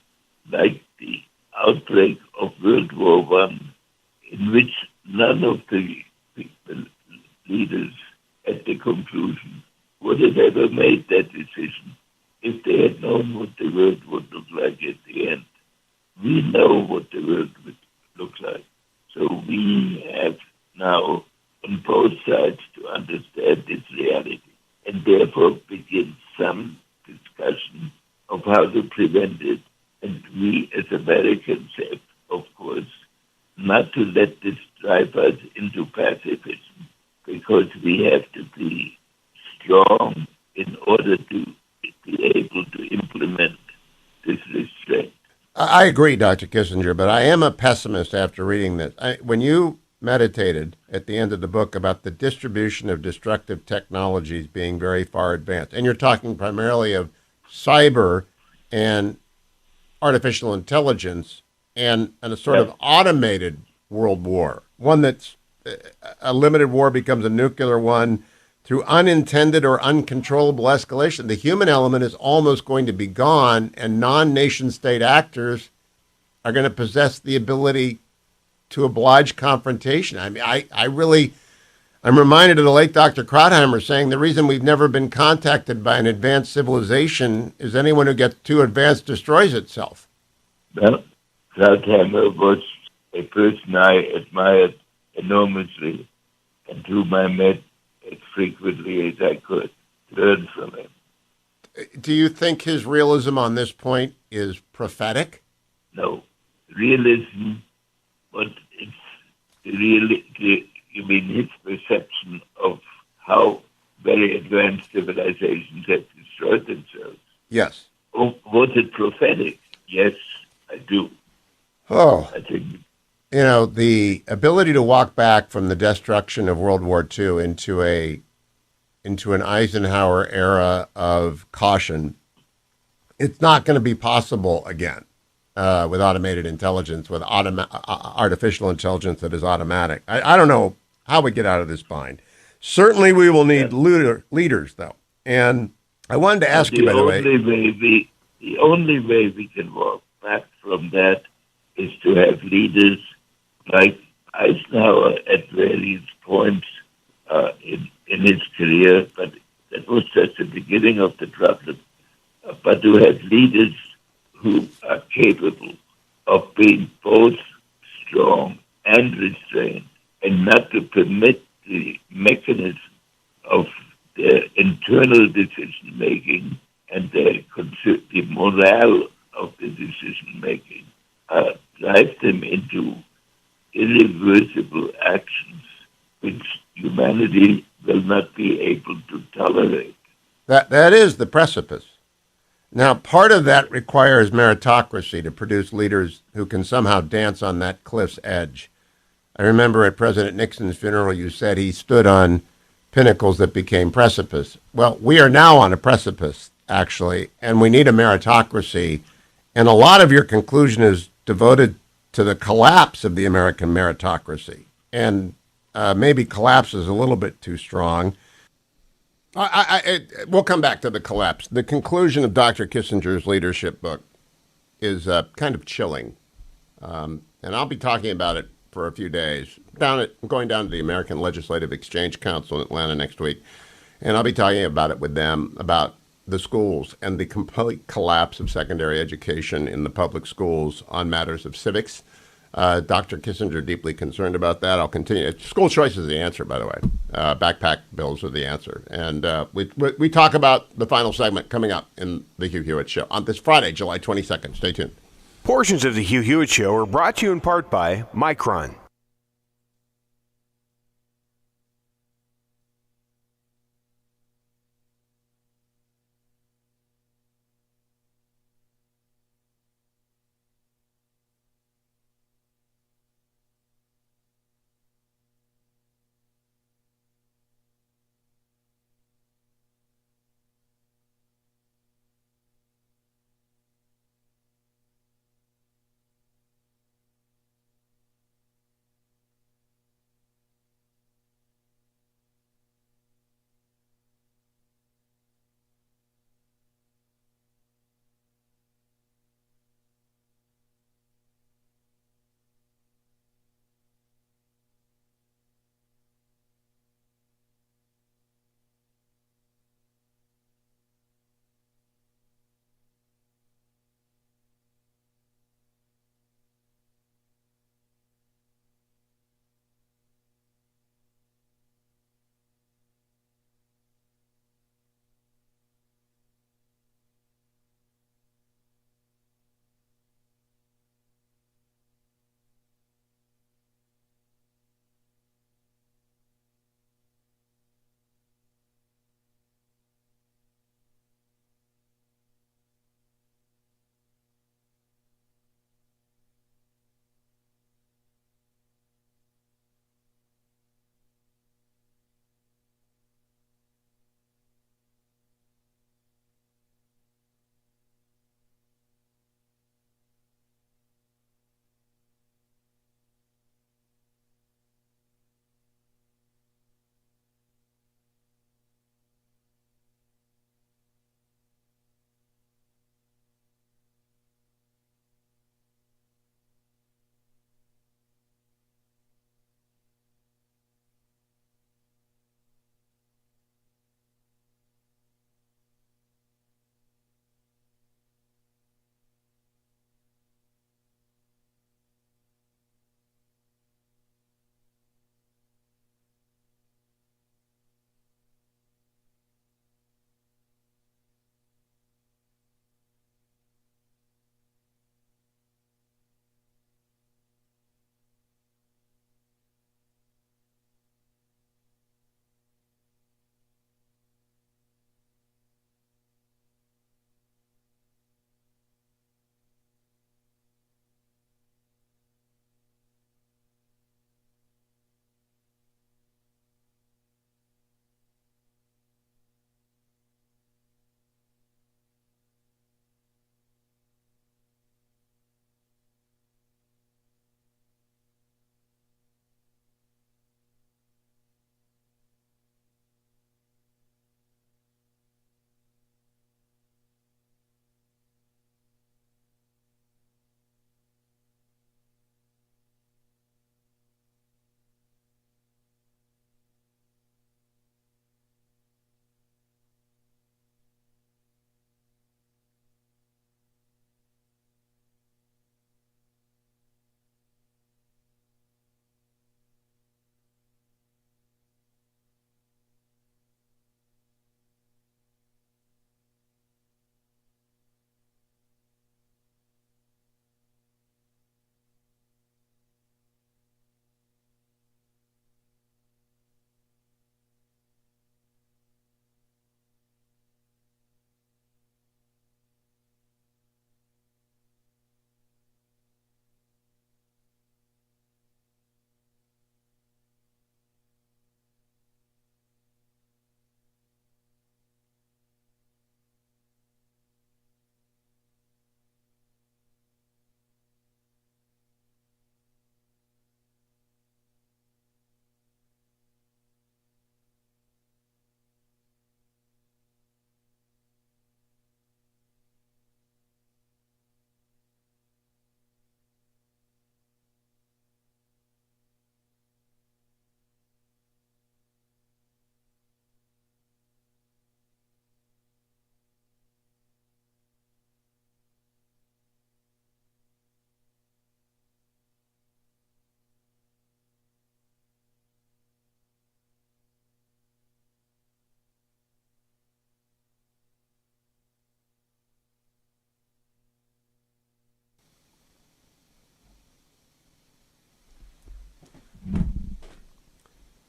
like the outbreak of World War I, in which none of the leaders at the conclusion would have ever made that decision if they had known what the world would look like at the end. We know what the world would look like. So we have now on both sides to understand this reality and therefore begin some discussion of how to prevent it. And we as Americans have, of course, not to let this drive us into pacifism, because we have to be strong in order to be able to implement this restraint. I agree, Dr. Kissinger, but I am a pessimist after reading this. When you meditated at the end of the book about the distribution of destructive technologies being very far advanced, and you're talking primarily of cyber and artificial intelligence and a sort of automated world war, one that's a limited war becomes a nuclear one through unintended or uncontrollable escalation. The human element is almost going to be gone, and non-nation state actors are going to possess the ability to oblige confrontation. I mean, I'm reminded of the late Dr. Krautheimer saying the reason we've never been contacted by an advanced civilization is anyone who gets too advanced destroys itself. Well, Krautheimer was a person I admired enormously and whom I met as frequently as I could learn from him. Do you think his realism on this point is prophetic? No. Realism, but it's you mean his perception of how very advanced civilizations have destroyed themselves? Yes. Oh, was it prophetic? Yes, I do. Oh. I think. You know, the ability to walk back from the destruction of World War II into an Eisenhower era of caution, it's not going to be possible again with automated intelligence, with artificial intelligence that is automatic. I don't know how we get out of this bind. Certainly we will need leaders, though. And I wanted to ask you, by the way. The only way we can walk back from that is to have leaders like Eisenhower at various points in his career, but that was just the beginning of the problem. But to have leaders who are capable of being both strong and restrained, and not to permit the mechanism of their internal decision-making and the morale of the decision-making, drive them into irreversible actions which humanity will not be able to tolerate. That is the precipice. Now, part of that requires meritocracy to produce leaders who can somehow dance on that cliff's edge. I remember at President Nixon's funeral, you said he stood on pinnacles that became precipice. Well, we are now on a precipice, actually, and we need a meritocracy. And a lot of your conclusion is devoted to the collapse of the American meritocracy. And maybe collapse is a little bit too strong. We'll come back to the collapse. The conclusion of Dr. Kissinger's leadership book is kind of chilling, and I'll be talking about it for a few days. I'm going down to the American Legislative Exchange Council in Atlanta next week, and I'll be talking about it with them about the schools and the complete collapse of secondary education in the public schools on matters of civics. Dr. Kissinger deeply concerned about that. I'll continue. School choice is the answer, by the way. Backpack bills are the answer. And we talk about the final segment coming up in the Hugh Hewitt Show on this Friday, July 22nd. Stay tuned. Portions of the Hugh Hewitt Show are brought to you in part by Micron.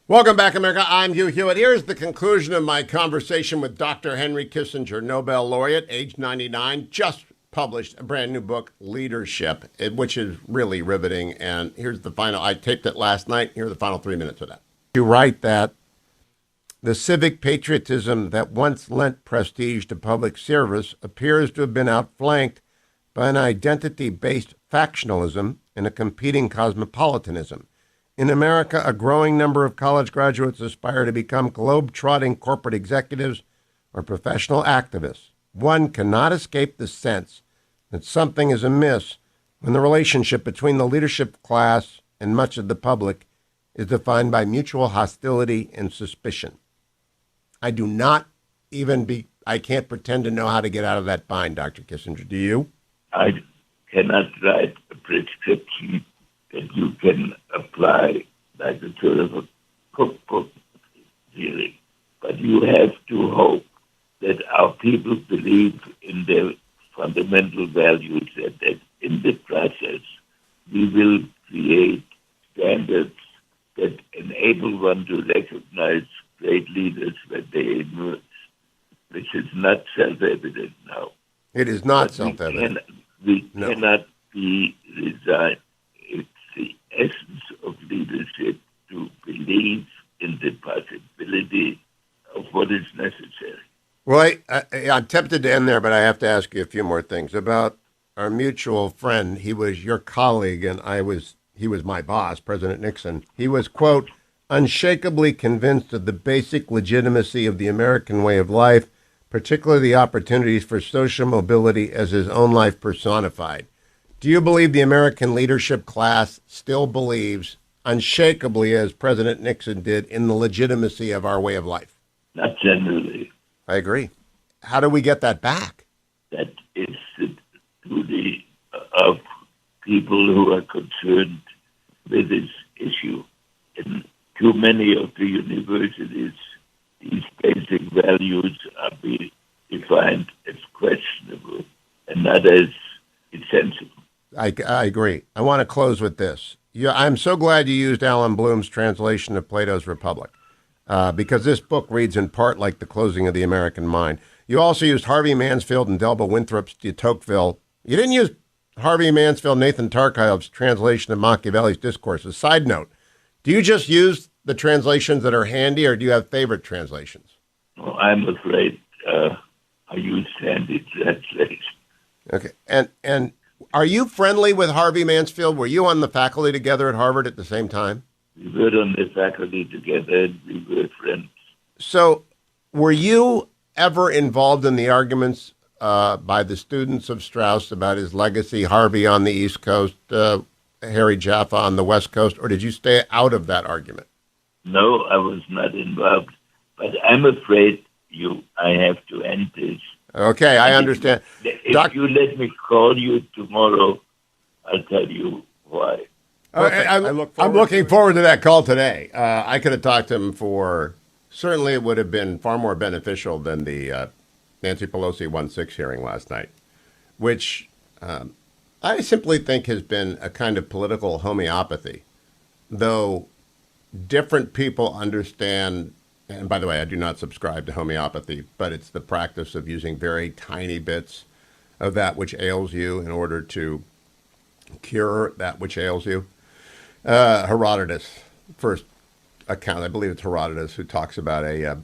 Welcome back, America. I'm Hugh Hewitt. Here's the conclusion of my conversation with Dr. Henry Kissinger, Nobel laureate, age 99, just published a brand new book, Leadership, which is really riveting. And here's the final. I taped it last night. Here are the final 3 minutes of that. You write that the civic patriotism that once lent prestige to public service appears to have been outflanked by an identity-based factionalism and a competing cosmopolitanism. In America, a growing number of college graduates aspire to become globe-trotting corporate executives or professional activists. One cannot escape the sense that something is amiss when the relationship between the leadership class and much of the public is defined by mutual hostility and suspicion. I can't pretend to know how to get out of that bind, Dr. Kissinger. Do you? I cannot write a prescription that you can apply like a sort of a cookbook theory. But you have to hope that our people believe in their fundamental values and that in the process we will create standards that enable one to recognize great leaders when they emerge, which is not self-evident now. It is not self-evident. We cannot be resigned. It's the essence of leadership to believe in the possibility of what is necessary. Well, I'm tempted to end there, but I have to ask you a few more things about our mutual friend. He was your colleague, and he was my boss, President Nixon. He was, quote, unshakably convinced of the basic legitimacy of the American way of life, particularly the opportunities for social mobility as his own life personified. Do you believe the American leadership class still believes, unshakably as President Nixon did, in the legitimacy of our way of life? Not generally. I agree. How do we get that back? That is the duty of people who are concerned with this issue. In too many of the universities, these basic values are being defined as questionable and not as essential. I agree. I want to close with this. I'm so glad you used Alan Bloom's translation of Plato's Republic, because this book reads in part like The Closing of the American Mind. You also used Harvey Mansfield and Delba Winthrop's de Tocqueville. You didn't use Harvey Mansfield, Nathan Tarkow's translation of Machiavelli's Discourses. Side note, do you just use the translations that are handy, or do you have favorite translations? Well, I'm afraid I use handy translations. Okay. And are you friendly with Harvey Mansfield? Were you on the faculty together at Harvard at the same time? We were on the faculty together, and we were friends. So were you ever involved in the arguments by the students of Strauss about his legacy, Harvey on the East Coast, Harry Jaffa on the West Coast, or did you stay out of that argument? No, I was not involved, but I'm afraid I have to end this. Okay, I understand. If you let me call you tomorrow, I'll tell you why. I'm looking forward to that call today. I could have talked to him certainly it would have been far more beneficial than the Nancy Pelosi 1-6 hearing last night, which I simply think has been a kind of political homeopathy, though different people understand. And by the way, I do not subscribe to homeopathy, but it's the practice of using very tiny bits of that which ails you in order to cure that which ails you. Herodotus, first account, I believe it's Herodotus, who talks about a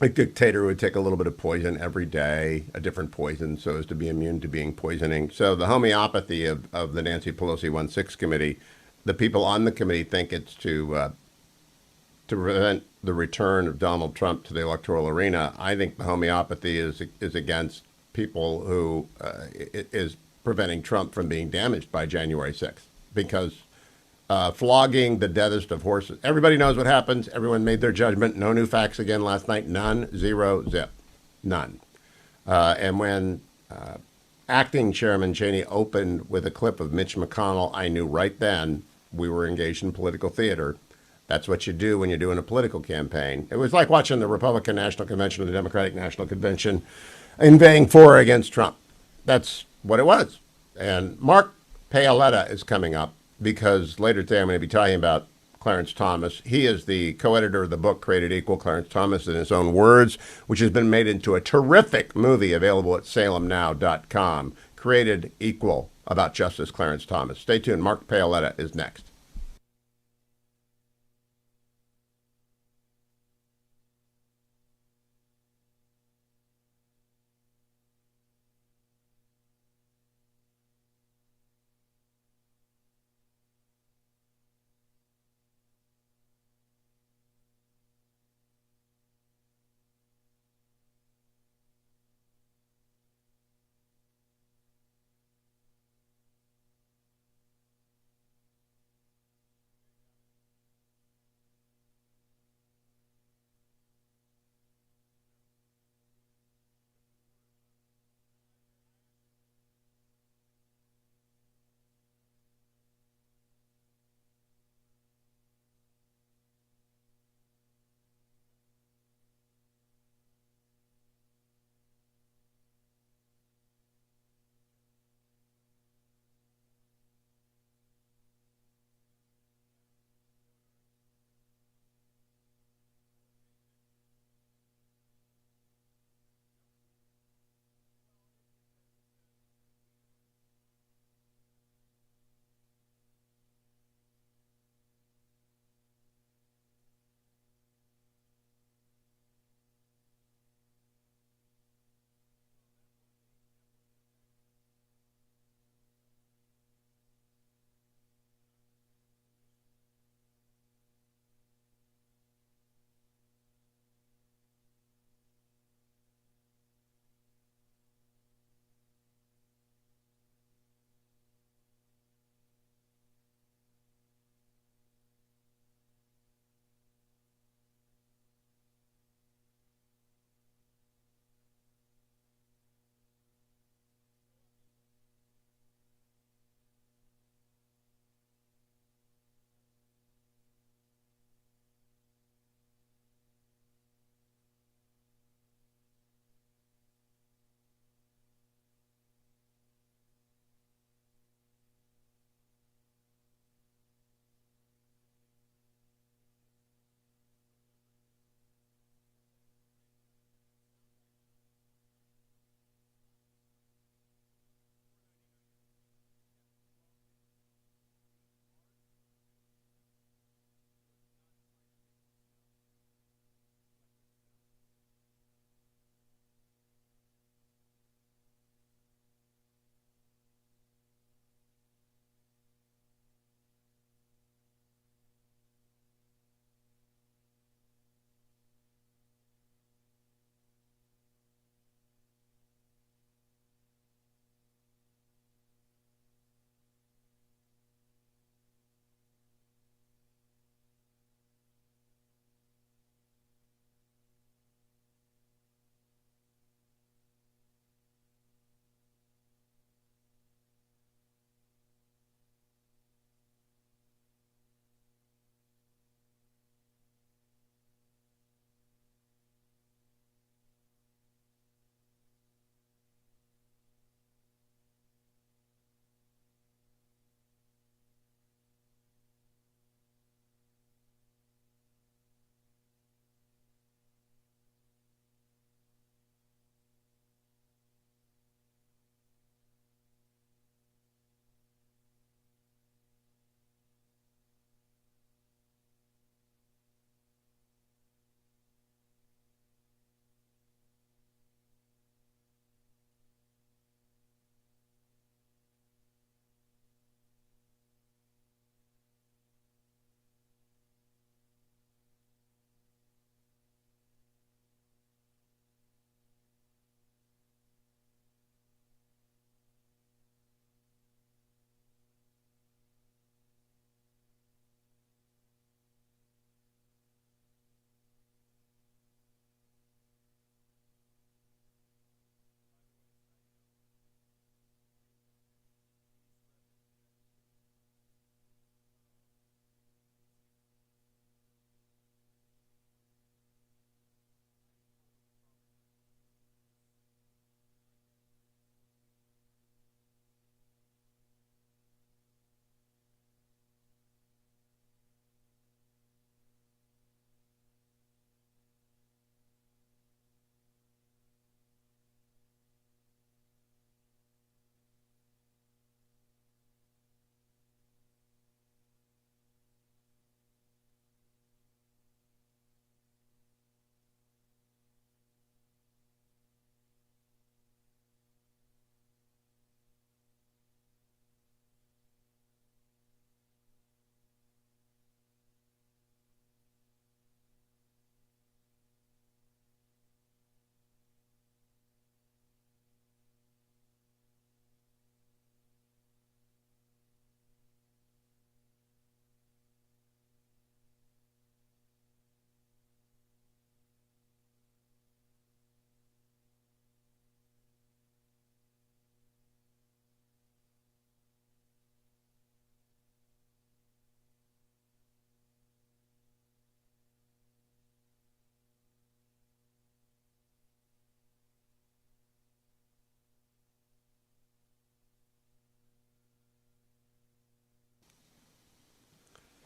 dictator who would take a little bit of poison every day, a different poison, so as to be immune to being poisoning. So the homeopathy of the Nancy Pelosi 1-6 committee, the people on the committee think it's to prevent the return of Donald Trump to the electoral arena. I think the homeopathy is against people who is preventing Trump from being damaged by January 6th, because flogging the deadest of horses. Everybody knows what happens. Everyone made their judgment. No new facts again last night. None. Zero. Zip. None. And when acting Chairman Cheney opened with a clip of Mitch McConnell, I knew right then we were engaged in political theater. That's what you do when you're doing a political campaign. It was like watching the Republican National Convention or the Democratic National Convention inveighing for or against Trump. That's what it was. And Mark Paoletta is coming up, because later today I'm going to be talking about Clarence Thomas. He is the co-editor of the book Created Equal, Clarence Thomas in his own words, which has been made into a terrific movie available at salemnow.com. Created Equal, about Justice Clarence Thomas. Stay tuned. Mark Paoletta is next.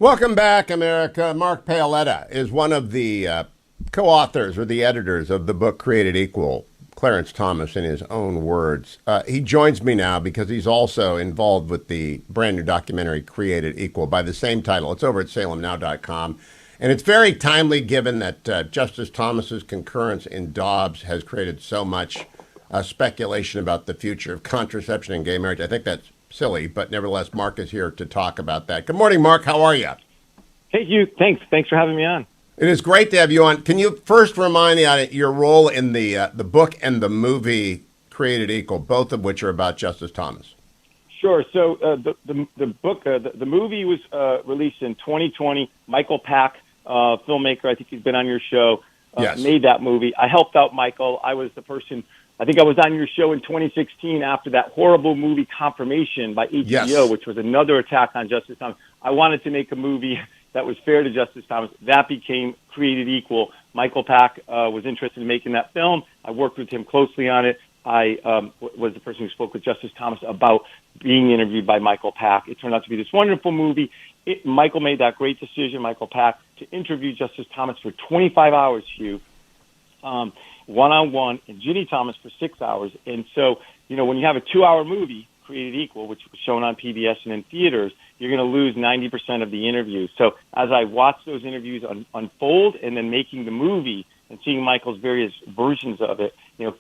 Welcome back, America. Mark Paoletta is one of the co-authors or the editors of the book Created Equal, Clarence Thomas in his own words. He joins me now because he's also involved with the brand new documentary Created Equal by the same title. It's over at salemnow.com. And it's very timely given that Justice Thomas's concurrence in Dobbs has created so much speculation about the future of contraception and gay marriage. I think that's silly, but nevertheless, Mark is here to talk about that. Good morning, Mark. How are you? Hey, Hugh. Thanks for having me on. It is great to have you on. Can you first remind the audience your role in the book and the movie Created Equal, both of which are about Justice Thomas? Sure. So the book, the movie was released in 2020. Michael Pack, filmmaker, I think he's been on your show, yes, made that movie. I helped out Michael. I was the person. I think I was on your show in 2016 after that horrible movie Confirmation by HBO, yes, which was another attack on Justice Thomas. I wanted to make a movie that was fair to Justice Thomas. That became Created Equal. Michael Pack was interested in making that film. I worked with him closely on it. I was the person who spoke with Justice Thomas about being interviewed by Michael Pack. It turned out to be this wonderful movie. Michael made that great decision, Michael Pack, to interview Justice Thomas for 25 hours, Hugh. One-on-one, and Ginny Thomas for 6 hours. And so, when you have a 2-hour movie, Created Equal, which was shown on PBS and in theaters, you're going to lose 90% of the interviews. So as I watched those interviews unfold and then making the movie and seeing Michael's various versions of it,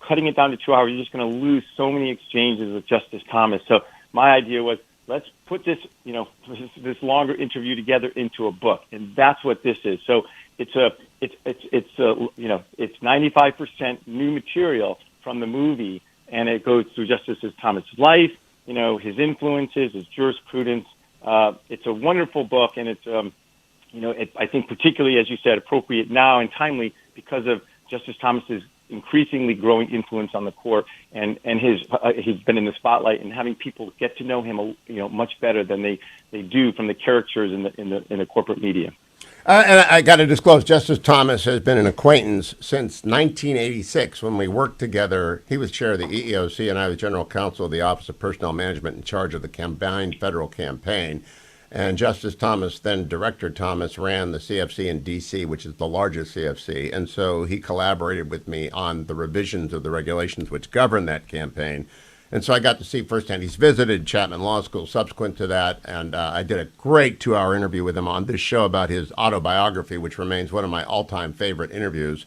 cutting it down to 2 hours, you're just going to lose so many exchanges with Justice Thomas. So my idea was, let's put this, this longer interview together into a book. And that's what this is. So it's 95% new material from the movie, and it goes through Justice Thomas's life, his influences, his jurisprudence. It's a wonderful book, and it's, I think particularly, as you said, appropriate now and timely because of Justice Thomas's increasingly growing influence on the court, and he's been in the spotlight, and having people get to know him, much better than they do from the characters in the corporate media. And I got to disclose, Justice Thomas has been an acquaintance since 1986 when we worked together. He was chair of the EEOC and I was general counsel of the Office of Personnel Management in charge of the combined federal campaign. And Justice Thomas, then Director Thomas, ran the CFC in D.C., which is the largest CFC. And so he collaborated with me on the revisions of the regulations which govern that campaign. And so I got to see firsthand. He's visited Chapman Law School subsequent to that, and I did a great 2-hour interview with him on this show about his autobiography, which remains one of my all-time favorite interviews.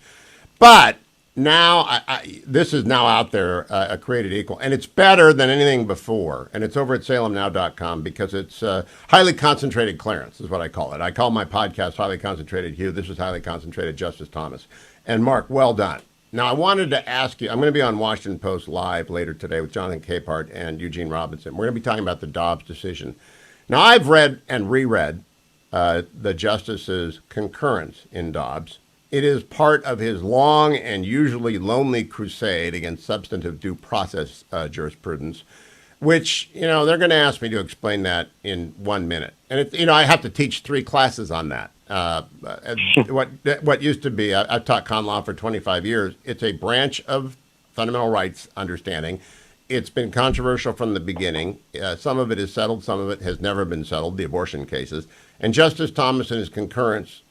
But now, this is now out there, Created Equal, and it's better than anything before. And it's over at salemnow.com because it's highly concentrated Clarence, is what I call it. I call my podcast Highly Concentrated Hugh. This is Highly Concentrated Justice Thomas. And Mark, well done. Now, I wanted to ask you, I'm going to be on Washington Post Live later today with Jonathan Capehart and Eugene Robinson. We're going to be talking about the Dobbs decision. Now, I've read and reread the justice's concurrence in Dobbs. It is part of his long and usually lonely crusade against substantive due process jurisprudence, which, they're going to ask me to explain that in 1 minute. And, I have to teach 3 classes on that. What used to be, I've taught con law for 25 years. It's a branch of fundamental rights understanding. It's been controversial from the beginning. Some of it is settled. Some of it has never been settled, the abortion cases. And Justice Thomas in his concurrence,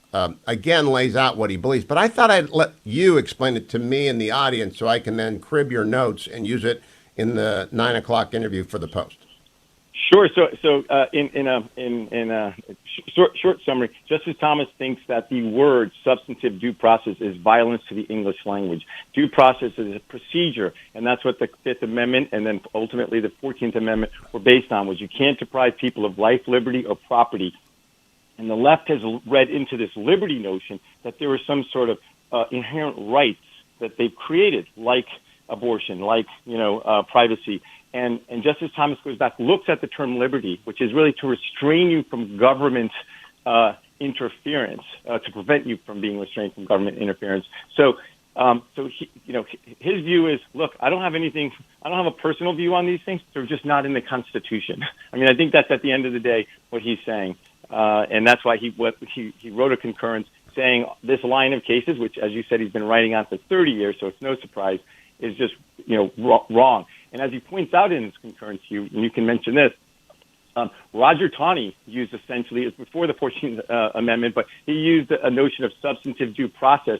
again, lays out what he believes. But I thought I'd let you explain it to me and the audience so I can then crib your notes and use it in the 9 o'clock interview for the Post. Sure. So in a short summary, Justice Thomas thinks that the word substantive due process is violence to the English language. Due process is a procedure, and that's what the Fifth Amendment and then ultimately the 14th Amendment were based on, was you can't deprive people of life, liberty, or property. And the left has read into this liberty notion that there are some sort of inherent rights that they've created, like abortion, like privacy. And Justice Thomas goes back, looks at the term liberty, which is really to restrain you from government interference, to prevent you from being restrained from government interference. So he, his view is, look, I don't have a personal view on these things. They're just not in the Constitution. I mean, I think that's at the end of the day what he's saying. And that's why he wrote a concurrence saying this line of cases, which, as you said, he's been writing on for 30 years, so it's no surprise, is just, wrong. And as he points out in his concurrence, you can mention this, Roger Taney used essentially, it was before the 14th Amendment, but he used a notion of substantive due process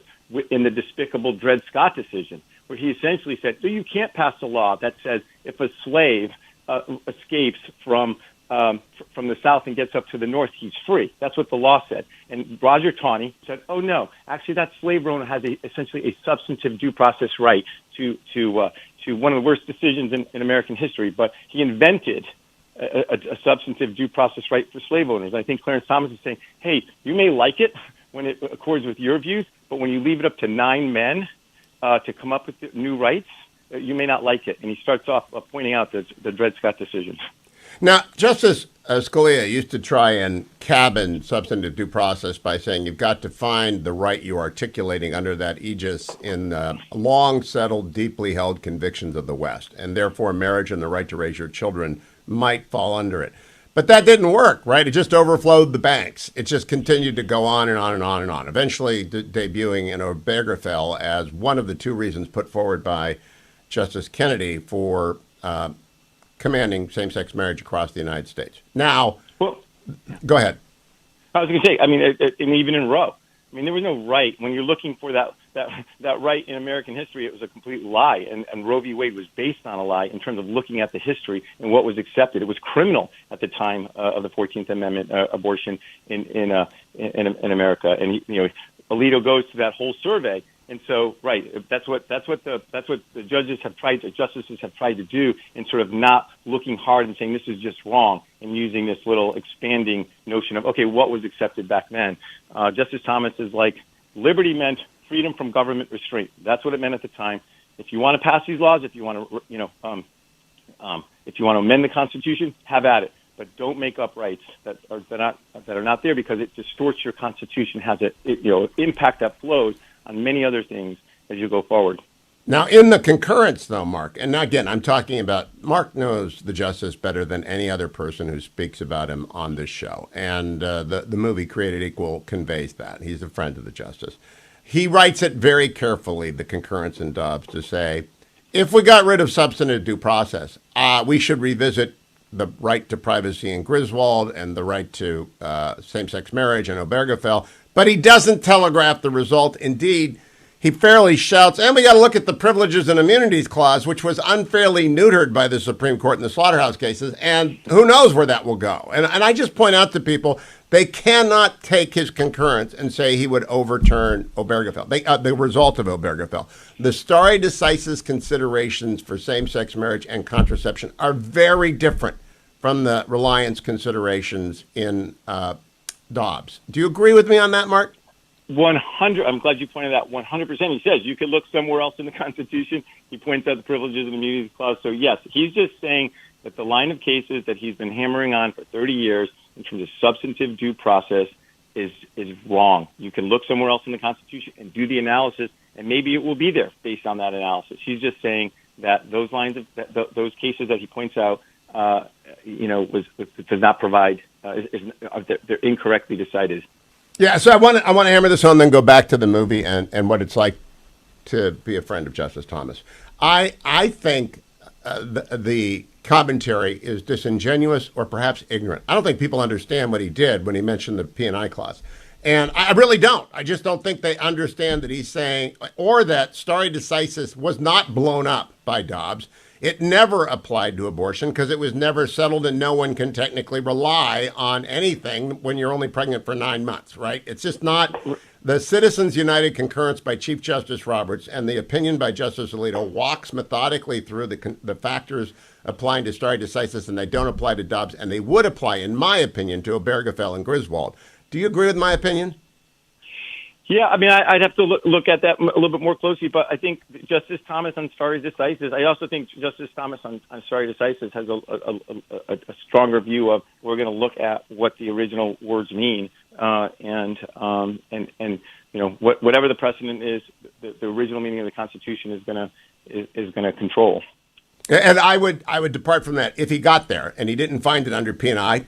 in the despicable Dred Scott decision, where he essentially said, so you can't pass a law that says if a slave escapes from the South and gets up to the North, he's free. That's what the law said. And Roger Taney said, oh, no, actually that slave owner has essentially a substantive due process right to one of the worst decisions in American history. But he invented a substantive due process right for slave owners. I think Clarence Thomas is saying, hey, you may like it when it accords with your views, but when you leave it up to 9 men to come up with new rights, you may not like it. And he starts off pointing out the Dred Scott decision. Now, Justice Scalia used to try and cabin substantive due process by saying you've got to find the right you're articulating under that aegis in long-settled, deeply held convictions of the West, and therefore marriage and the right to raise your children might fall under it. But that didn't work, right? It just overflowed the banks. It just continued to go on and on and on and on, eventually debuting in Obergefell as one of the 2 reasons put forward by Justice Kennedy for commanding same-sex marriage across the United States. Now, well, go ahead. I was going to say, I mean, and even in Roe, I mean, there was no right. When you're looking for that right in American history, it was a complete lie. And Roe v. Wade was based on a lie in terms of looking at the history and what was accepted. It was criminal at the time of the 14th Amendment abortion in America. And Alito goes to that whole survey. And so, right, that's what the justices have tried to do in sort of not looking hard and saying this is just wrong and using this little expanding notion of, okay, what was accepted back then? Justice Thomas is like, liberty meant freedom from government restraint. That's what it meant at the time. If you want to pass these laws, if you want to, if you want to amend the Constitution, have at it. But don't make up rights that are not there, because it distorts your Constitution, has impact that flows on many other things as you go forward. Now, in the concurrence, though, Mark, and again, I'm talking about, Mark knows the justice better than any other person who speaks about him on this show. And the movie Created Equal conveys that. He's a friend of the justice. He writes it very carefully, the concurrence in Dobbs, to say, if we got rid of substantive due process, we should revisit the right to privacy in Griswold and the right to same-sex marriage in Obergefell. But he doesn't telegraph the result. Indeed, he fairly shouts, and we got to look at the Privileges and Immunities Clause, which was unfairly neutered by the Supreme Court in the slaughterhouse cases, and who knows where that will go. And I just point out to people, they cannot take his concurrence and say he would overturn Obergefell, the result of Obergefell. The stare decisis considerations for same-sex marriage and contraception are very different from the reliance considerations in Dobbs. Do you agree with me on that, Mark? 100. I'm glad you pointed out 100%. He says you could look somewhere else in the Constitution. He points out the Privileges and Immunities Clause. So, yes, he's just saying that the line of cases that he's been hammering on for 30 years in terms of substantive due process is wrong. You can look somewhere else in the Constitution and do the analysis, and maybe it will be there based on that analysis. He's just saying that those lines of those cases that he points out, does not provide. They're incorrectly decided. Yeah, so I want to hammer this home, then go back to the movie and what it's like to be a friend of Justice Thomas. I think the commentary is disingenuous or perhaps ignorant. I don't think people understand what he did when he mentioned the P&I clause. And I really don't. I just don't think they understand that he's saying, or that stare decisis was not blown up by Dobbs. It never applied to abortion because it was never settled, and no one can technically rely on anything when you're only pregnant for 9 months, right? It's just not. The Citizens United concurrence by Chief Justice Roberts and the opinion by Justice Alito walks methodically through the factors applying to stare decisis, and they don't apply to Dobbs, and they would apply, in my opinion, to Obergefell and Griswold. Do you agree with my opinion? Yeah, I mean, I'd have to look at that a little bit more closely, but I think Justice Thomas on stare decisis, I also think Justice Thomas on stare decisis has a stronger view of, we're going to look at what the original words mean, and whatever the precedent is, the original meaning of the Constitution is going to control. And I would depart from that if he got there and he didn't find it under P&I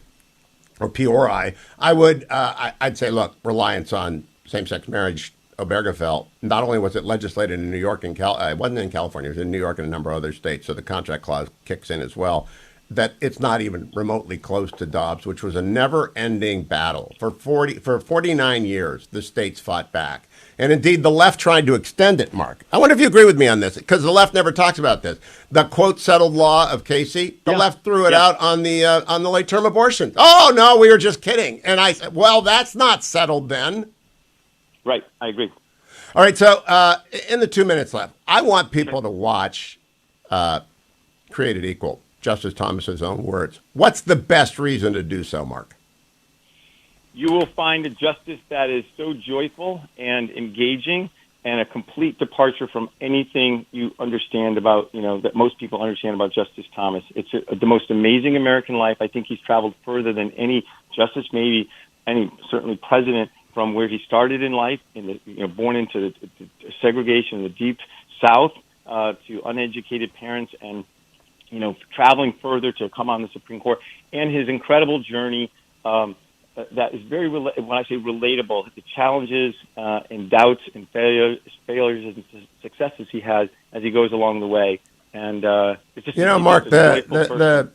or P or I. I'd say, look, reliance on same-sex marriage, Obergefell, not only was it legislated in New York and it wasn't in California, it was in New York and a number of other states, so the contract clause kicks in as well. that it's not even remotely close to Dobbs, which was a never-ending battle. For 49 years, the states fought back. And indeed, the left tried to extend it, Mark. I wonder if you agree with me on this, because the left never talks about this. The, quote, settled law of Casey, the left threw it out on the late-term abortion. Oh, no, we were just kidding. And I said, well, that's not settled then. Right, I agree. All right, so in the 2 minutes left, I want people to watch Created Equal, Justice Thomas's own words. What's the best reason to do so, Mark? You will find a justice that is so joyful and engaging and a complete departure from anything you understand about, that most people understand about Justice Thomas. It's the most amazing American life. I think he's traveled further than any justice, maybe any certainly president, from where he started in life, born into the segregation in the deep South, to uneducated parents, and traveling further to come on the Supreme Court, and his incredible journey that is very, when I say relatable, the challenges and doubts and failures and successes he has as he goes along the way. And it's just, Mark,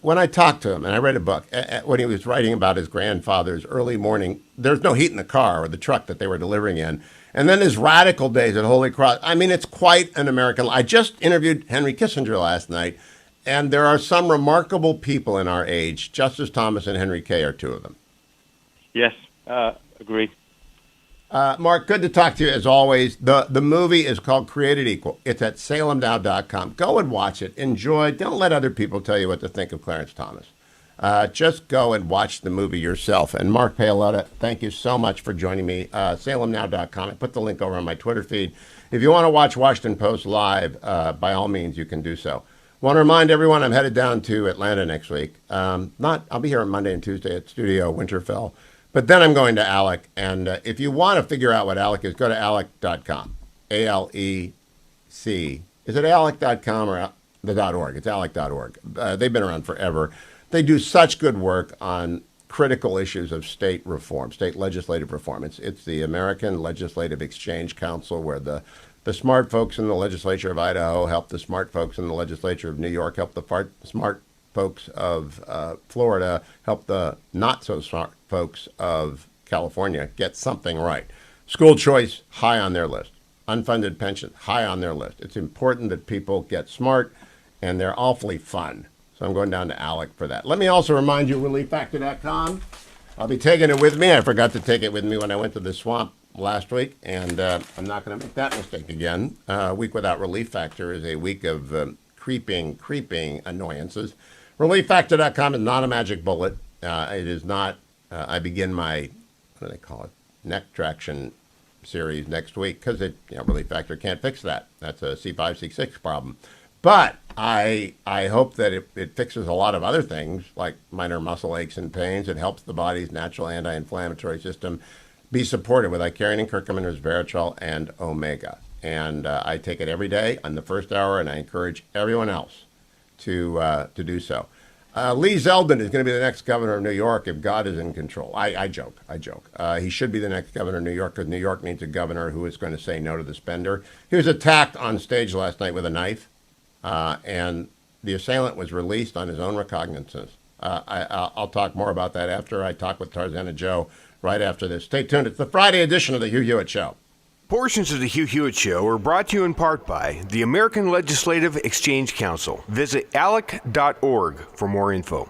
when I talked to him, and I read a book, when he was writing about his grandfather's early morning, there's no heat in the car or the truck that they were delivering in. And then his radical days at Holy Cross. I mean, it's quite an American life. I just interviewed Henry Kissinger last night, and there are some remarkable people in our age. Justice Thomas and Henry Kay are two of them. Yes, agree. Mark, good to talk to you as always. The movie is called Created Equal. It's at salemnow.com. Go and watch it. Enjoy. Don't let other people tell you what to think of Clarence Thomas. Just go and watch the movie yourself. And Mark Paoletta, thank you so much for joining me. Salemnow.com. I put the link over on my Twitter feed. If you want to watch Washington Post live, by all means, you can do so. Want to remind everyone I'm headed down to Atlanta next week. I'll be here on Monday and Tuesday at Studio Winterfell. But then I'm going to ALEC, and if you want to figure out what ALEC is, go to alec.com, A-L-E-C. Is it alec.com or the .org? It's alec.org. They've been around forever. They do such good work on critical issues of state reform, state legislative reform. It's the American Legislative Exchange Council, where the smart folks in the legislature of Idaho help the smart folks in the legislature of New York, help the smart folks of Florida, help the not-so-smart folks of California get something right. School choice, high on their list. Unfunded pension, high on their list. It's important that people get smart, and they're awfully fun. So I'm going down to ALEC for that. Let me also remind you, relieffactor.com. I'll be taking it with me. I forgot to take it with me when I went to the swamp last week, and I'm not going to make that mistake again. A week without Relief Factor is a week of creeping annoyances. ReliefFactor.com is not a magic bullet. It is not. I begin my, what do they call it, neck traction series next week because Relief Factor can't fix that. That's a C5, C6 problem. But I hope that it fixes a lot of other things like minor muscle aches and pains. It helps the body's natural anti-inflammatory system be supported with icarian and curcumin, resveratrol, and omega. And I take it every day on the first hour, and I encourage everyone else to do so. Lee Zeldin is going to be the next governor of New York if God is in control. I joke. He should be the next governor of New York because New York needs a governor who is going to say no to the spender. He was attacked on stage last night with a knife, and the assailant was released on his own recognizance. I'll talk more about that after I talk with Tarzana Joe right after this. Stay tuned. It's the Friday edition of the Hugh Hewitt Show. Portions of the Hugh Hewitt Show are brought to you in part by the American Legislative Exchange Council. Visit alec.org for more info.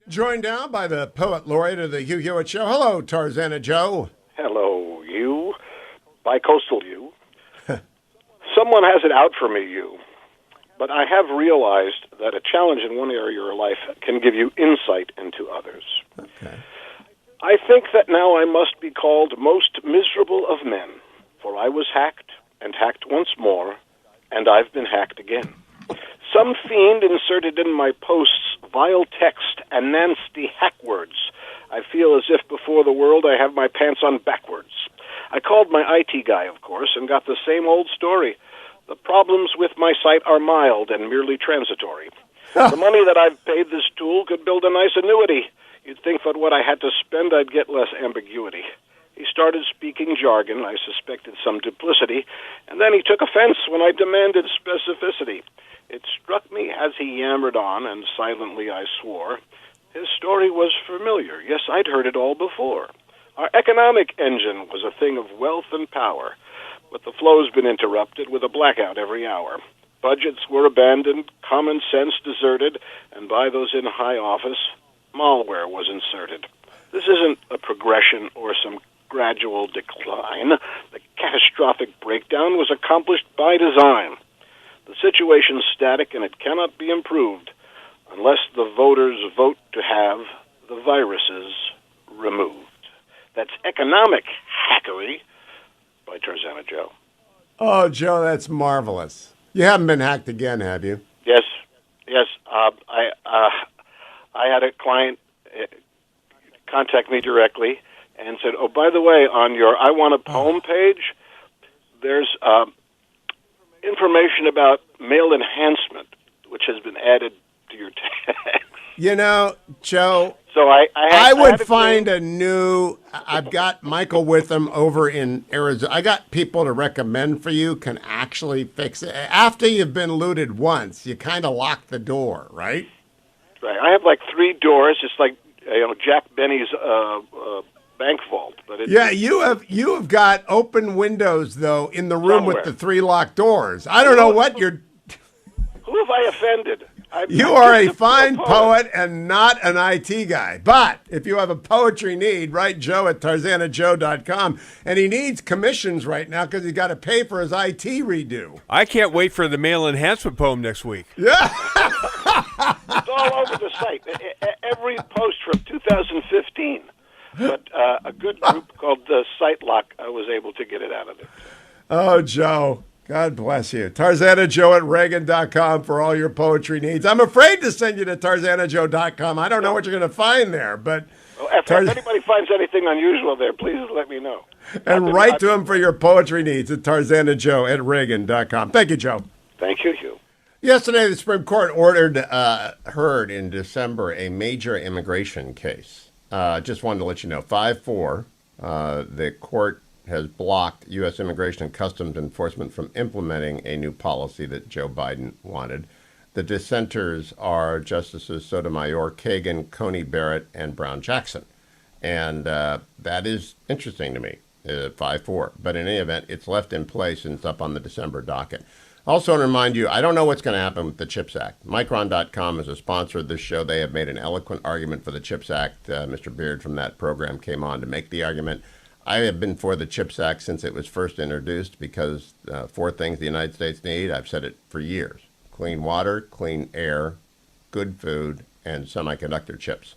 Joined now by the poet laureate of the Hugh Hewitt Show. Hello, Tarzana Joe. Hello, you. Bicoastal you. Someone has it out for me, you. But I have realized that a challenge in one area of your life can give you insight into others. Okay. I think that now I must be called most miserable of men, for I was hacked, and hacked once more, and I've been hacked again. Some fiend inserted in my posts vile text and nasty hack words. I feel as if before the world I have my pants on backwards. I called my IT guy, of course, and got the same old story. The problems with my site are mild and merely transitory. The money that I've paid this tool could build a nice annuity. You'd think that what I had to spend, I'd get less ambiguity. He started speaking jargon. I suspected some duplicity, and then he took offense when I demanded specificity. It struck me as he yammered on, and silently I swore. His story was familiar. Yes, I'd heard it all before. Our economic engine was a thing of wealth and power, but the flow's been interrupted with a blackout every hour. Budgets were abandoned, common sense deserted, and by those in high office, malware was inserted. This isn't a progression or some gradual decline. The catastrophic breakdown was accomplished by design. The situation's static and it cannot be improved unless the voters vote to have the viruses removed. That's economic hackery by Tarzana Joe. Oh, Joe, that's marvelous. You haven't been hacked again, have you? Yes. I had a client contact me directly and said, "Oh, by the way, on your I Want a Poem page, there's information about male enhancement, which has been added to your text." You know, Joe, So I would find a new. I've got Michael Witham over in Arizona. I got people to recommend for you can actually fix it. After you've been looted once, you kind of lock the door, right? Right. I have like 3 doors, just like Jack Benny's bank vault. But Yeah, you have got open windows though in the room Somewhere. with the 3 locked doors. I don't know what you're. who have I offended? You are a fine poet and not an IT guy. But if you have a poetry need, write Joe at TarzanaJoe.com. And he needs commissions right now because he's got to pay for his IT redo. I can't wait for the male enhancement poem next week. Yeah. It's all over the site. Every post from 2015. But a good group called the Site Lock, I was able to get it out of there. Oh, Joe. God bless you. TarzanaJoe at Reagan.com for all your poetry needs. I'm afraid to send you to TarzanaJoe.com. I don't know what you're going to find there, but... Well, if anybody finds anything unusual there, please let me know. And write to him for your poetry needs at TarzanaJoe at Reagan.com. Thank you, Joe. Thank you, Hugh. Yesterday, the Supreme Court heard in December a major immigration case. Just wanted to let you know, 5-4, the court has blocked U.S. Immigration and Customs Enforcement from implementing a new policy that Joe Biden wanted. The dissenters are Justices Sotomayor, Kagan, Coney Barrett, and Brown Jackson. And that is interesting to me, 5-4. But in any event, it's left in place and it's up on the December docket. Also, want to remind you, I don't know what's going to happen with the CHIPS Act. Micron.com is a sponsor of this show. They have made an eloquent argument for the CHIPS Act. Mr. Beard from that program came on to make the argument. I have been for the CHIPS Act since it was first introduced because 4 things the United States need. I've said it for years. Clean water, clean air, good food, and semiconductor chips.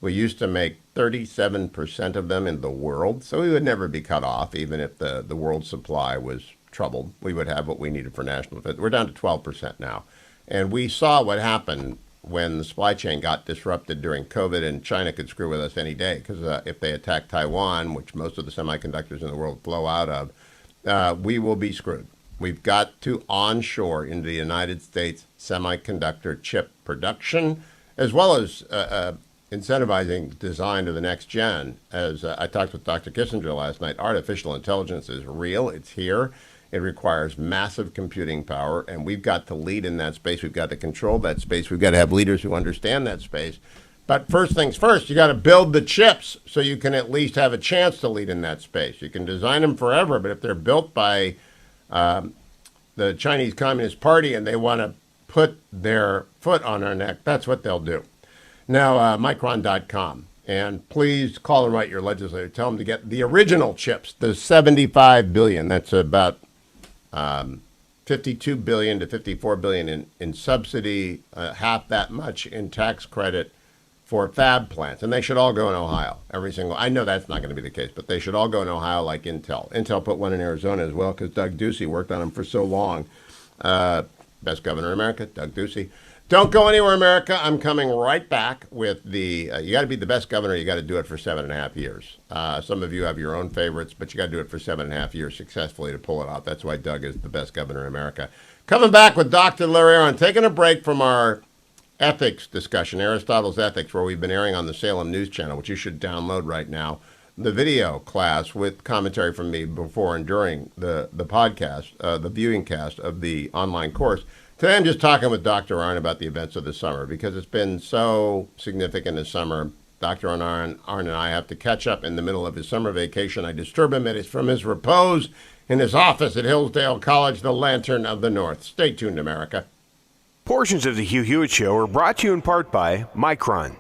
We used to make 37% of them in the world, so we would never be cut off, even if the world supply was troubled. We would have what we needed for national defense. We're down to 12% now. And we saw what happened when the supply chain got disrupted during COVID, and China could screw with us any day because if they attack Taiwan, which most of the semiconductors in the world flow out of, we will be screwed. We've got to onshore into the United States semiconductor chip production, as well as incentivizing design to the next gen. As I talked with Dr. Kissinger last night, artificial intelligence is real. It's here. It requires massive computing power, and we've got to lead in that space. We've got to control that space. We've got to have leaders who understand that space. But first things first, you got to build the chips so you can at least have a chance to lead in that space. You can design them forever, but if they're built by the Chinese Communist Party and they want to put their foot on our neck, that's what they'll do. Now, Micron.com. And please call and write your legislator. Tell them to get the original chips, the 75 billion. That's about 52 billion to 54 billion in subsidy, half that much in tax credit for fab plants. And they should all go in Ohio. Every single. I know that's not going to be the case, but they should all go in Ohio like Intel. Intel put one in Arizona as well because Doug Ducey worked on them for so long. Best governor in America, Doug Ducey. Don't go anywhere, America. I'm coming right back with the, you got to be the best governor. You got to do it for 7.5 years. Some of you have your own favorites, but you got to do it for 7.5 years successfully to pull it off. That's why Doug is the best governor in America. Coming back with Dr. Larry Arnn, taking a break from our ethics discussion, Aristotle's Ethics, where we've been airing on the Salem News Channel, which you should download right now. The video class with commentary from me before and during the podcast, the viewing cast of the online course. Today I'm just talking with Dr. Arnn about the events of the summer because it's been so significant this summer. Dr. Arnn and I have to catch up in the middle of his summer vacation. I disturb him from his repose in his office at Hillsdale College, the Lantern of the North. Stay tuned, America. Portions of the Hugh Hewitt Show are brought to you in part by Micron.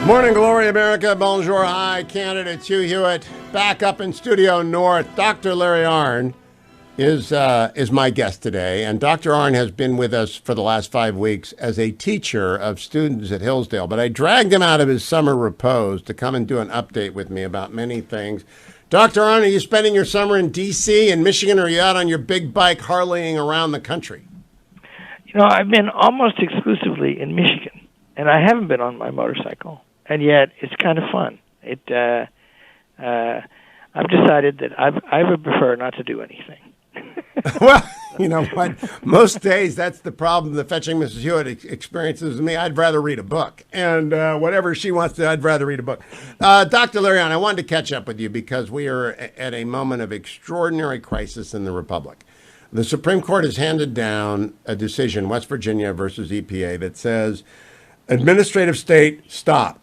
Morning glory, America. Bonjour. Hi, candidates. Hugh Hewitt back up in Studio North. Dr. Larry Arnn is my guest today, and Dr. Arnn has been with us for the last 5 weeks as a teacher of students at Hillsdale. But I dragged him out of his summer repose to come and do an update with me about many things. Dr. Arnn, are you spending your summer in D.C. and Michigan, or are you out on your big bike harleying around the country? You know, I've been almost exclusively in Michigan, and I haven't been on my motorcycle. And yet, it's kind of fun. I've decided that I would prefer not to do anything. Well, you know what? Most days, that's the problem that Fetching Mrs. Hewitt experiences with me. I'd rather read a book. And whatever she wants to, I'd rather read a book. Dr. Larry Arnn, I wanted to catch up with you because we are at a moment of extraordinary crisis in the Republic. The Supreme Court has handed down a decision, West Virginia versus EPA, that says, administrative state, stop.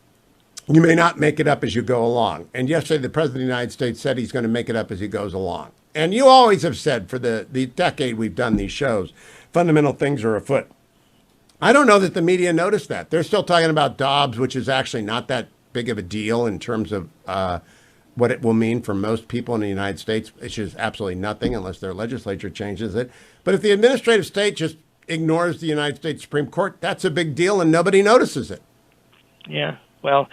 You may not make it up as you go along. And yesterday, the President of the United States said he's going to make it up as he goes along. And you always have said for the decade we've done these shows, fundamental things are afoot. I don't know that the media noticed that. They're still talking about Dobbs, which is actually not that big of a deal in terms of what it will mean for most people in the United States. It's just absolutely nothing unless their legislature changes it. But if the administrative state just ignores the United States Supreme Court, that's a big deal and nobody notices it. Yeah. Well,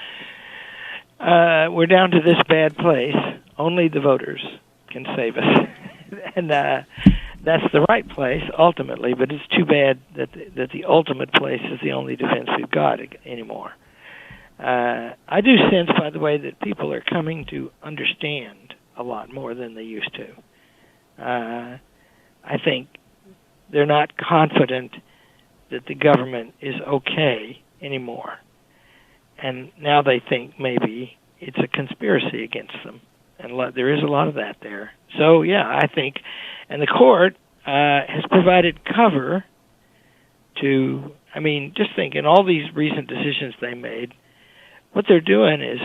we're down to this bad place. Only the voters can save us. And that's the right place, ultimately, but it's too bad that the ultimate place is the only defense we've got anymore. I do sense, by the way, that people are coming to understand a lot more than they used to. I think they're not confident that the government is okay anymore. And now they think maybe it's a conspiracy against them. And there is a lot of that there. So, yeah, I think, and the court has provided cover to, I mean, just think, in all these recent decisions they made, what they're doing is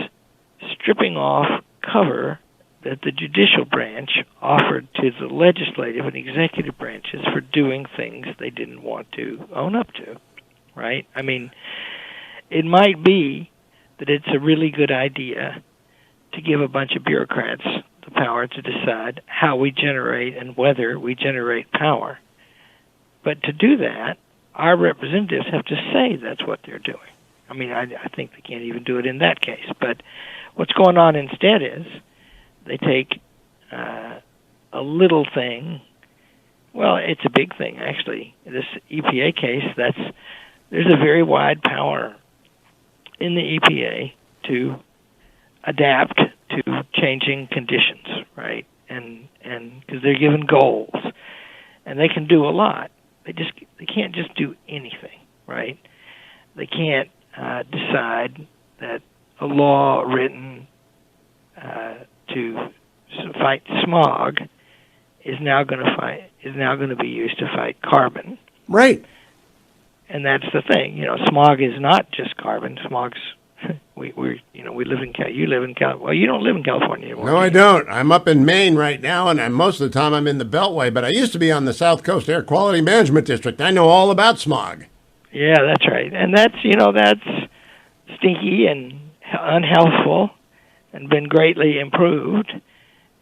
stripping off cover that the judicial branch offered to the legislative and executive branches for doing things they didn't want to own up to, right? I mean, it might be that it's a really good idea to give a bunch of bureaucrats the power to decide how we generate and whether we generate power. But to do that, our representatives have to say that's what they're doing. I mean, I think they can't even do it in that case. But what's going on instead is they take a little thing. Well, it's a big thing, actually. In this EPA case, there's a very wide power in the EPA to adapt to changing conditions, right? And because they're given goals, and they can do a lot. They can't just do anything, right? They can't decide that a law written to fight smog is now going to be used to fight carbon, right? And that's the thing, you know. Smog is not just carbon. Smog's we live in you live in California. Well, you don't live in California anymore. No, I don't. I'm up in Maine right now, and most of the time I'm in the Beltway. But I used to be on the South Coast Air Quality Management District. I know all about smog. Yeah, that's right, and that's stinky and unhealthful, and been greatly improved.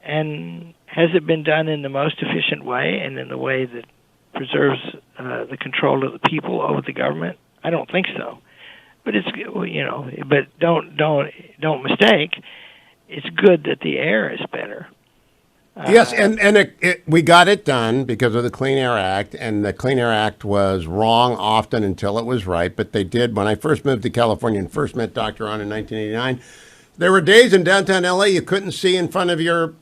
And has it been done in the most efficient way and in the way that preserves the control of the people over the government? I don't think so. But but don't mistake. It's good that the air is better. Yes, and we got it done because of the Clean Air Act, and the Clean Air Act was wrong often until it was right. But they did. When I first moved to California and first met Dr. Arnn in 1989, there were days in downtown LA you couldn't see in front of your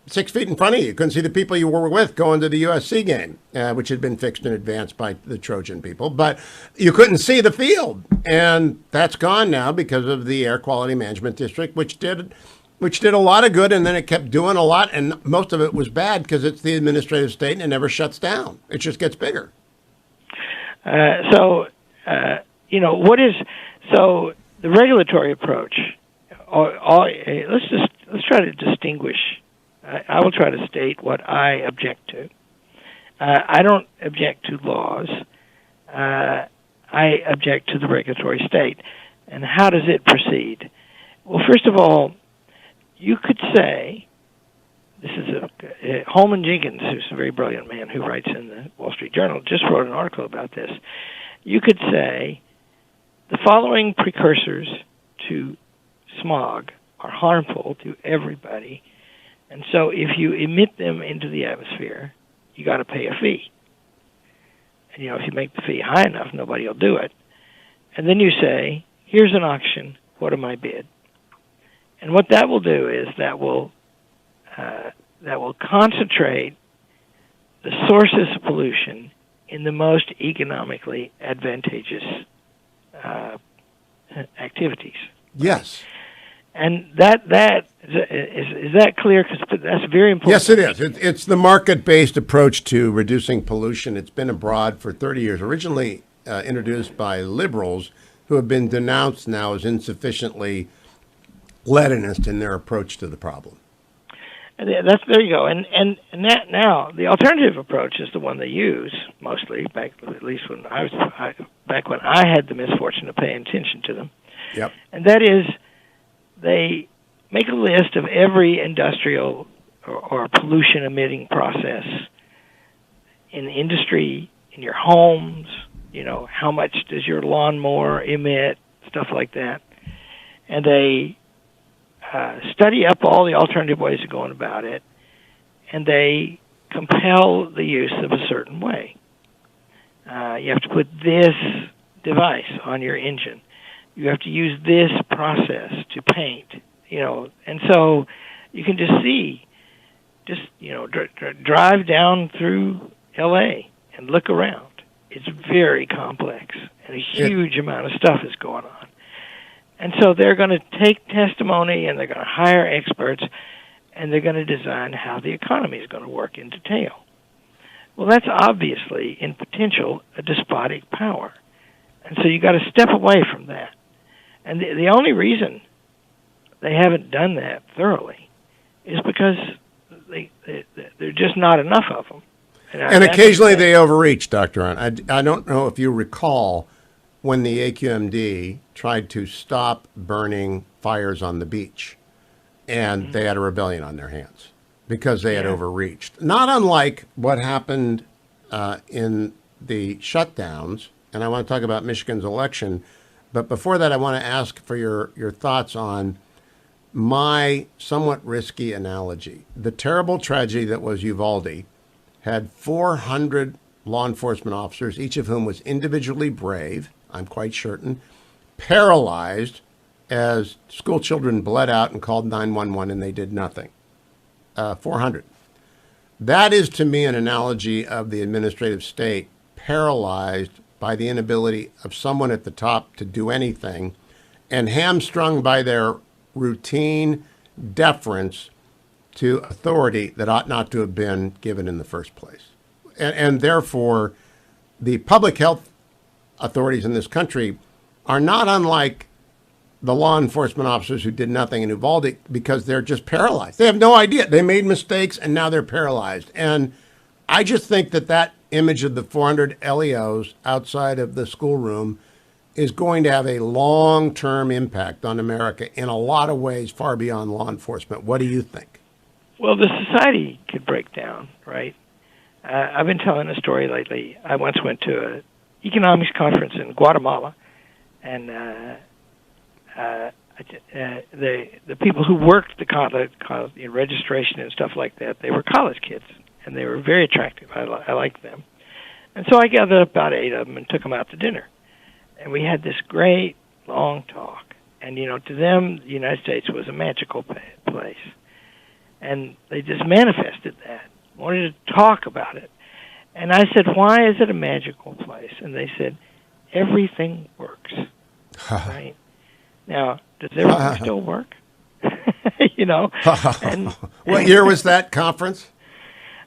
6 feet in front of you. You couldn't see the people you were with going to the USC game, which had been fixed in advance by the Trojan people. But you couldn't see the field. And that's gone now because of the Air Quality Management District, which did which did a lot of good, and then it kept doing a lot, and most of it was bad because it's the administrative state and it never shuts down. It just gets bigger. So the regulatory approach? Let's try to distinguish. I will try to state what I object to. I don't object to laws. I object to the regulatory state. And how does it proceed? Well, first of all, you could say, this is Holman Jenkins, who's a very brilliant man who writes in the Wall Street Journal, just wrote an article about this. You could say the following precursors to smog are harmful to everybody, and so if you emit them into the atmosphere, you got to pay a fee. And if you make the fee high enough, nobody will do it. And then you say, here's an auction, what am I bid? And what that will do is that will concentrate the sources of pollution in the most economically advantageous activities. Yes. And that is that clear? Because that's very important. Yes, it is. It's the market-based approach to reducing pollution. It's been abroad for 30 years, originally introduced by liberals who have been denounced now as insufficiently Leninist in their approach to the problem. And there you go. And that now the alternative approach is the one they use mostly back, at least when back when I had the misfortune of paying attention to them. Yep. And that is, they make a list of every industrial or pollution-emitting process in the industry, in your homes. How much does your lawnmower emit? Stuff like that. And they study up all the alternative ways of going about it, and they compel the use of a certain way. You have to put this device on your engine. You have to use this process to paint, and so you can just see, drive down through L.A. and look around. It's very complex, and a huge amount of stuff is going on. And so they're going to take testimony, and they're going to hire experts, and they're going to design how the economy is going to work in detail. Well, that's obviously, in potential, a despotic power. And so you got to step away from that. And the only reason they haven't done that thoroughly is because there are just not enough of them. And occasionally they overreach, Dr. Arnn. I don't know if you recall when the AQMD tried to stop burning fires on the beach, and they had a rebellion on their hands because they had overreached. Not unlike what happened in the shutdowns, and I want to talk about Michigan's election, but before that I want to ask for your thoughts on my somewhat risky analogy. The terrible tragedy that was Uvalde had 400 law enforcement officers, each of whom was individually brave, I'm quite certain, paralyzed as school children bled out and called 911 and they did nothing. 400. That is to me an analogy of the administrative state paralyzed by the inability of someone at the top to do anything and hamstrung by their routine deference to authority that ought not to have been given in the first place. And therefore, the public health authorities in this country are not unlike the law enforcement officers who did nothing in Uvalde because they're just paralyzed. They have no idea. They made mistakes and now they're paralyzed. And I just think that image of the 400 LEOs outside of the schoolroom is going to have a long-term impact on America in a lot of ways far beyond law enforcement. What do you think? Well, the society could break down, right? I've been telling a story lately. I once went to an economics conference in Guatemala, and the people who worked the registration and stuff like that, they were college kids, and they were very attractive. I liked them. And so I gathered about 8 of them and took them out to dinner. And we had this great, long talk. And, to them, the United States was a magical place. And they just manifested that, wanted to talk about it. And I said, why is it a magical place? And they said, everything works. Right? Now, does everything still work? And What year was that conference?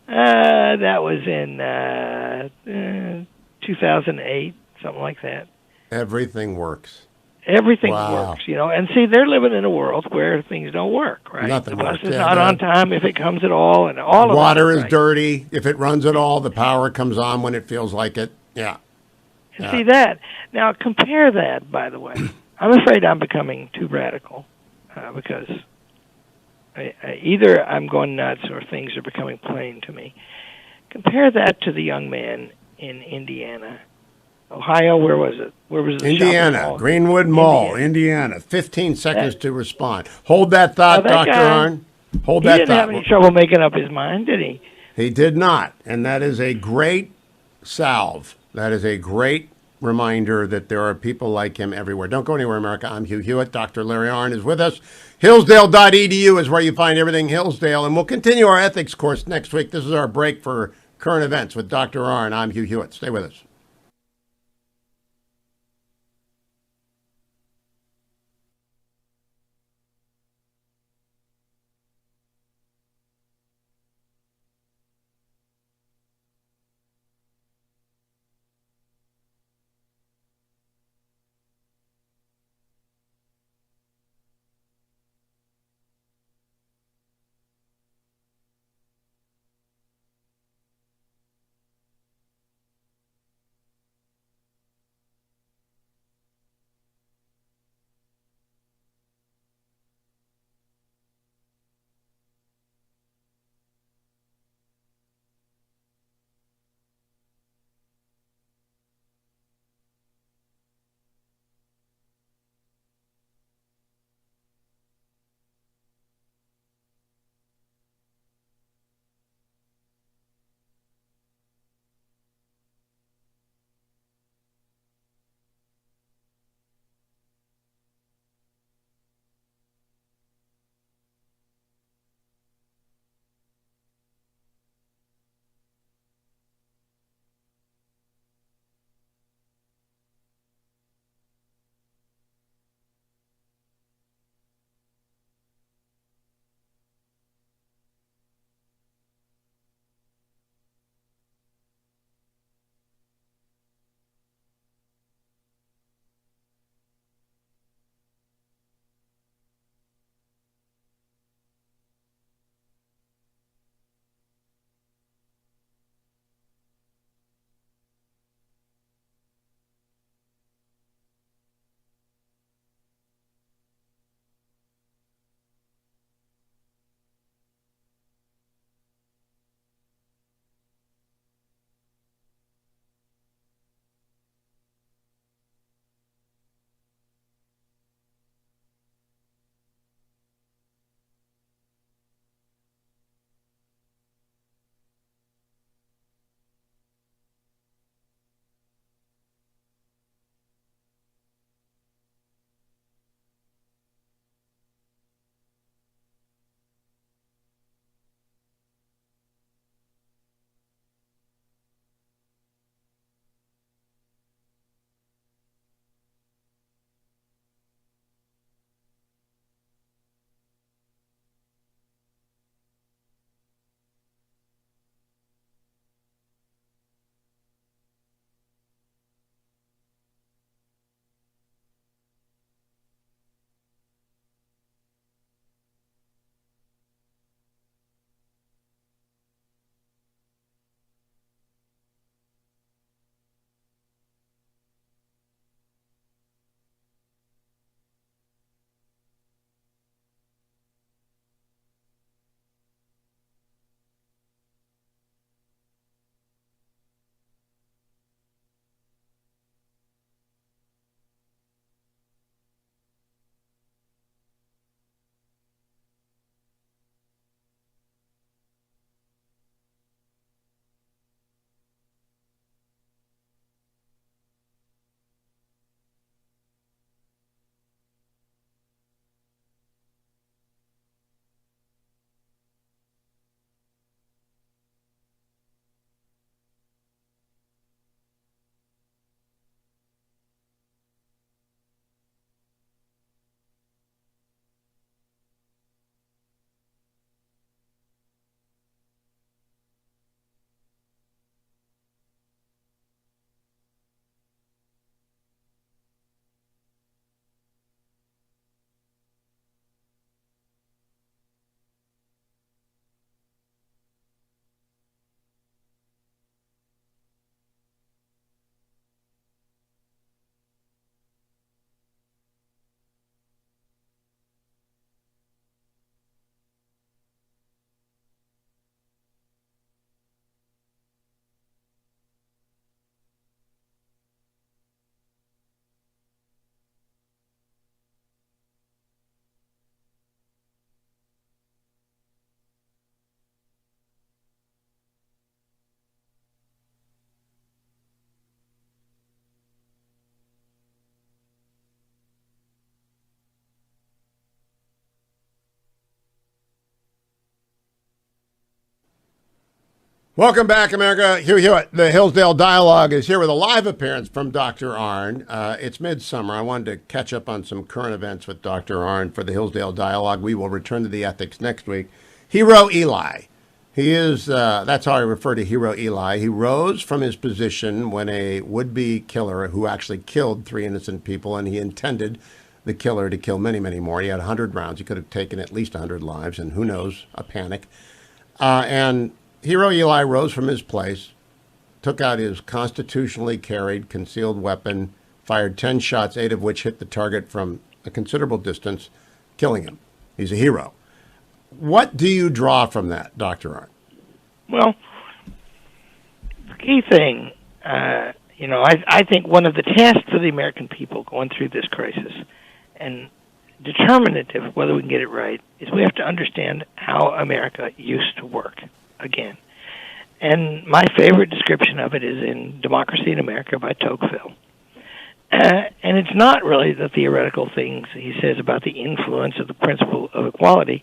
that was in 2008, something like that. Everything works. Everything Wow. works, and see, they're living in a world where things don't work, right? Nothing the bus works. is Yeah, not on time if it comes at all, and all of Water that, is right? dirty. If it runs at all, the power comes on when it feels like it. Yeah. And see that. Now, compare that, by the way. I'm afraid I'm becoming too radical because either I'm going nuts or things are becoming plain to me. Compare that to the young man in Indiana. Ohio, where was it? Where was the shopping Indiana, mall? Greenwood Mall, Indiana. 15 seconds to respond. Hold that thought, that Dr. guy, Arnn. Hold He that didn't thought. have any trouble making up his mind, did he? He did not. And that is a great salve. That is a great reminder that there are people like him everywhere. Don't go anywhere, America. I'm Hugh Hewitt. Dr. Larry Arnn is with us. Hillsdale.edu is where you find everything Hillsdale. And we'll continue our ethics course next week. This is our break for current events with Dr. Arnn. I'm Hugh Hewitt. Stay with us. Welcome back, America. Hugh Hewitt, the Hillsdale Dialogue, is here with a live appearance from Dr. Arnn. It's midsummer. I wanted to catch up on some current events with Dr. Arnn for the Hillsdale Dialogue. We will return to the ethics next week. Hero Eli. He is, that's how I refer to Hero Eli. He rose from his position when a would-be killer who actually killed 3 innocent people, and he intended the killer to kill many, many more. He had 100 rounds. He could have taken at least 100 lives, and who knows, a panic. And Hero Eli rose from his place, took out his constitutionally carried concealed weapon, fired 10 shots, 8 of which hit the target from a considerable distance, killing him. He's a hero. What do you draw from that, Dr. Arnn? Well, the key thing, I think one of the tests for the American people going through this crisis and determinative of whether we can get it right is we have to understand how America used to work again. And my favorite description of it is in Democracy in America by Tocqueville. And it's not really the theoretical things he says about the influence of the principle of equality.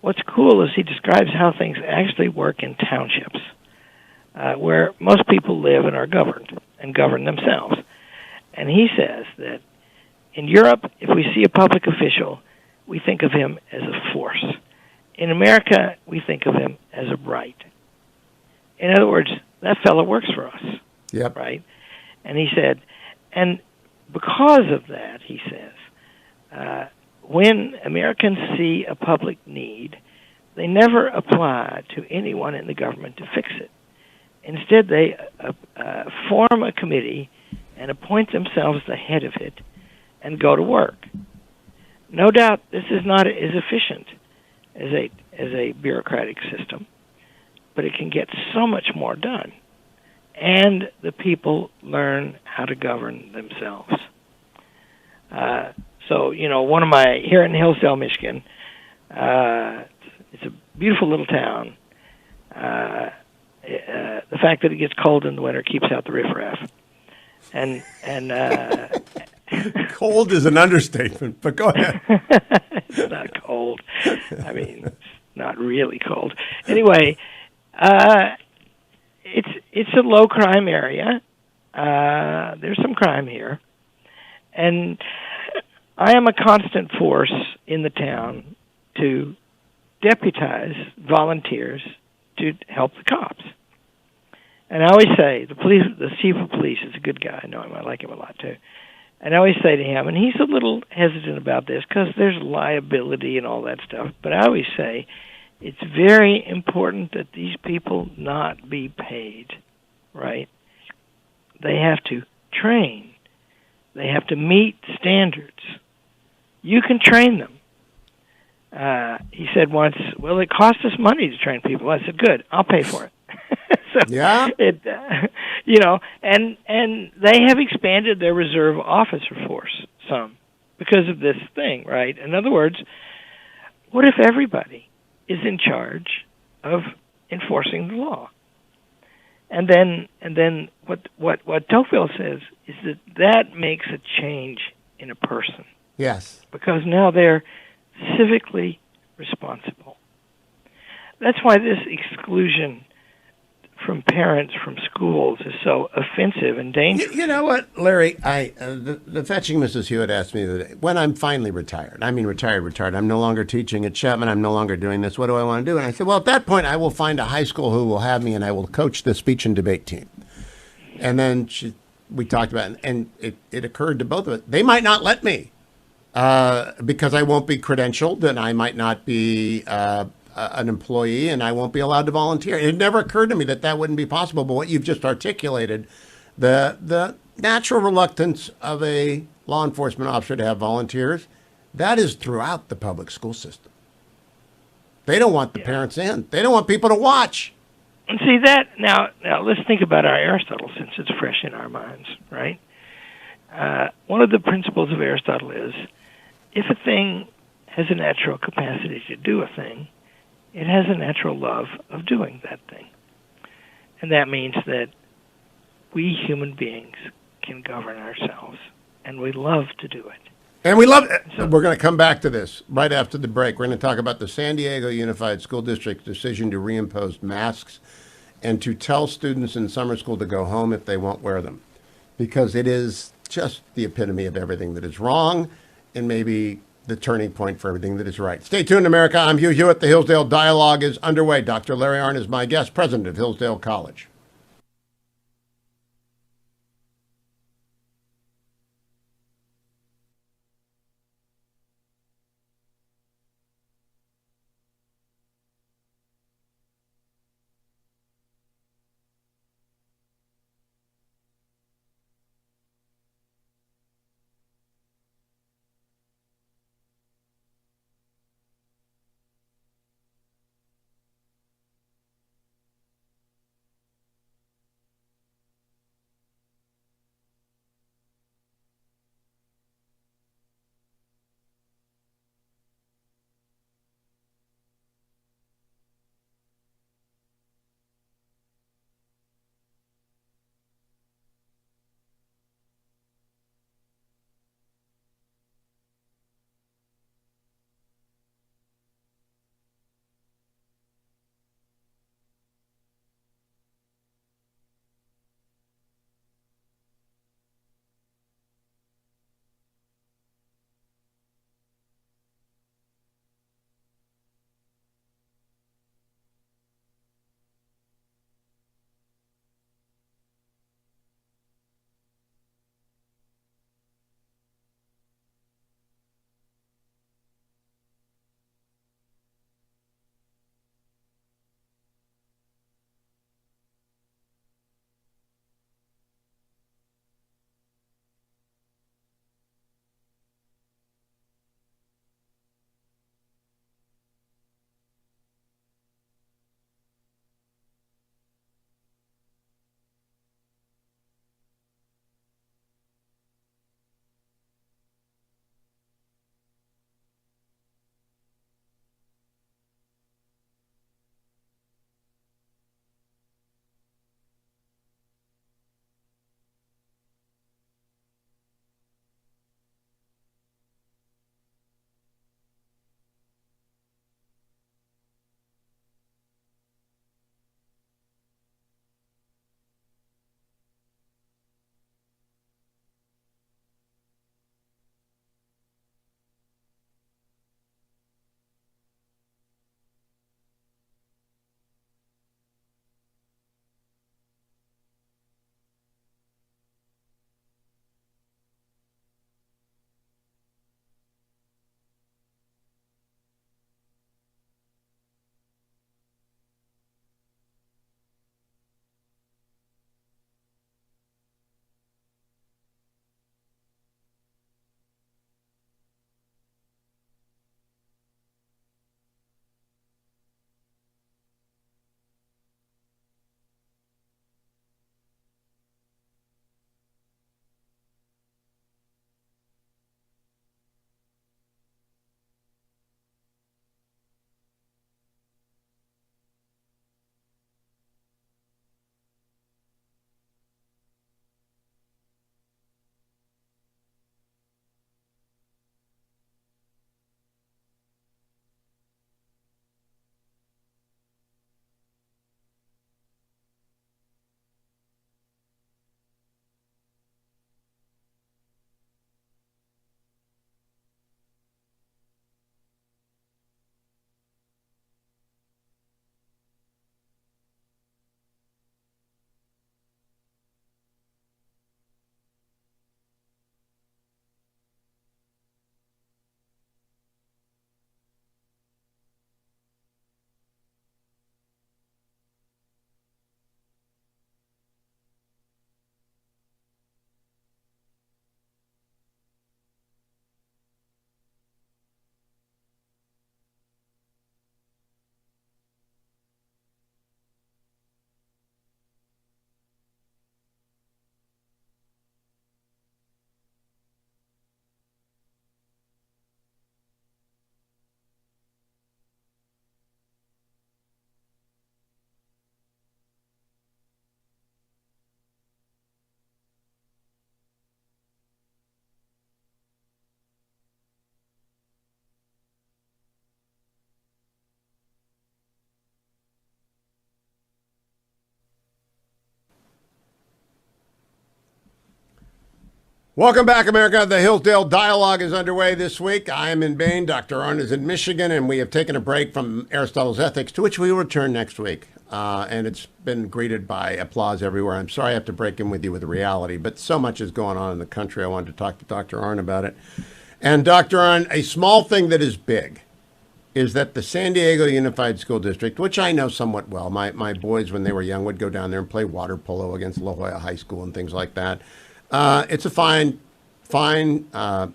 What's cool is he describes how things actually work in townships, where most people live and are governed and govern themselves. And he says that in Europe, if we see a public official, we think of him as a force. In America, we think of him as a right. In other words, that fellow works for us. Yep. Right? And he said, and because of that, he says, when Americans see a public need, they never apply to anyone in the government to fix it. Instead, they form a committee and appoint themselves the head of it and go to work. No doubt this is not as efficient as a bureaucratic system, but it can get so much more done. And the people learn how to govern themselves. So, one of my, here in Hillsdale, Michigan, it's a beautiful little town. The fact that it gets cold in the winter keeps out the riffraff. And Cold is an understatement, but go ahead. It's not cold. I mean, it's not really cold. Anyway, it's a low crime area. There's some crime here. And I am a constant force in the town to deputize volunteers to help the cops. And I always say, the chief of police is a good guy. I know him. I like him a lot, too. And I always say to him, and he's a little hesitant about this because there's liability and all that stuff, but I always say it's very important that these people not be paid, right? They have to train. They have to meet standards. You can train them. He said once, well, it costs us money to train people. I said, good, I'll pay for it. So yeah. And they have expanded their reserve officer force some because of this thing, right? In other words, what if everybody is in charge of enforcing the law? And then what Tocqueville says is that makes a change in a person. Yes. Because now they're civically responsible. That's why this exclusion from parents from schools is so offensive and dangerous. You know what, Larry? The fetching Mrs. Hewitt asked me the other day, when I'm finally retired, I mean retired, I'm no longer teaching at Chapman, I'm no longer doing this, what do I want to do? And I said, well, at that point, I will find a high school who will have me and I will coach the speech and debate team. And then we talked about it, and it occurred to both of us, they might not let me because I won't be credentialed and I might not be an employee and I won't be allowed to volunteer. It never occurred to me that wouldn't be possible. But what you've just articulated, the natural reluctance of a law enforcement officer to have volunteers, that is throughout the public school system. They don't want the parents in. They don't want people to watch. And see that, now let's think about our Aristotle since it's fresh in our minds, right? One of the principles of Aristotle is if a thing has a natural capacity to do a thing, it has a natural love of doing that thing. And that means that we human beings can govern ourselves, and we love to do it. And we love it. So, we're going to come back to this right after the break. We're going to talk about the San Diego Unified School District's decision to reimpose masks and to tell students in summer school to go home if they won't wear them, because it is just the epitome of everything that is wrong and maybe the turning point for everything that is right. Stay tuned, America. I'm Hugh Hewitt. The Hillsdale Dialogue is underway. Dr. Larry Arnn is my guest, president of Hillsdale College. Welcome back, America. The Hillsdale Dialogue is underway this week. I am in Maine. Dr. Arnn is in Michigan, and we have taken a break from Aristotle's Ethics, to which we will return next week. And it's been greeted by applause everywhere. I'm sorry I have to break in with you with the reality, but so much is going on in the country. I wanted to talk to Dr. Arnn about it. And Dr. Arnn, a small thing that is big is that the San Diego Unified School District, which I know somewhat well, my boys, when they were young, would go down there and play water polo against La Jolla High School and things like that. It's a fine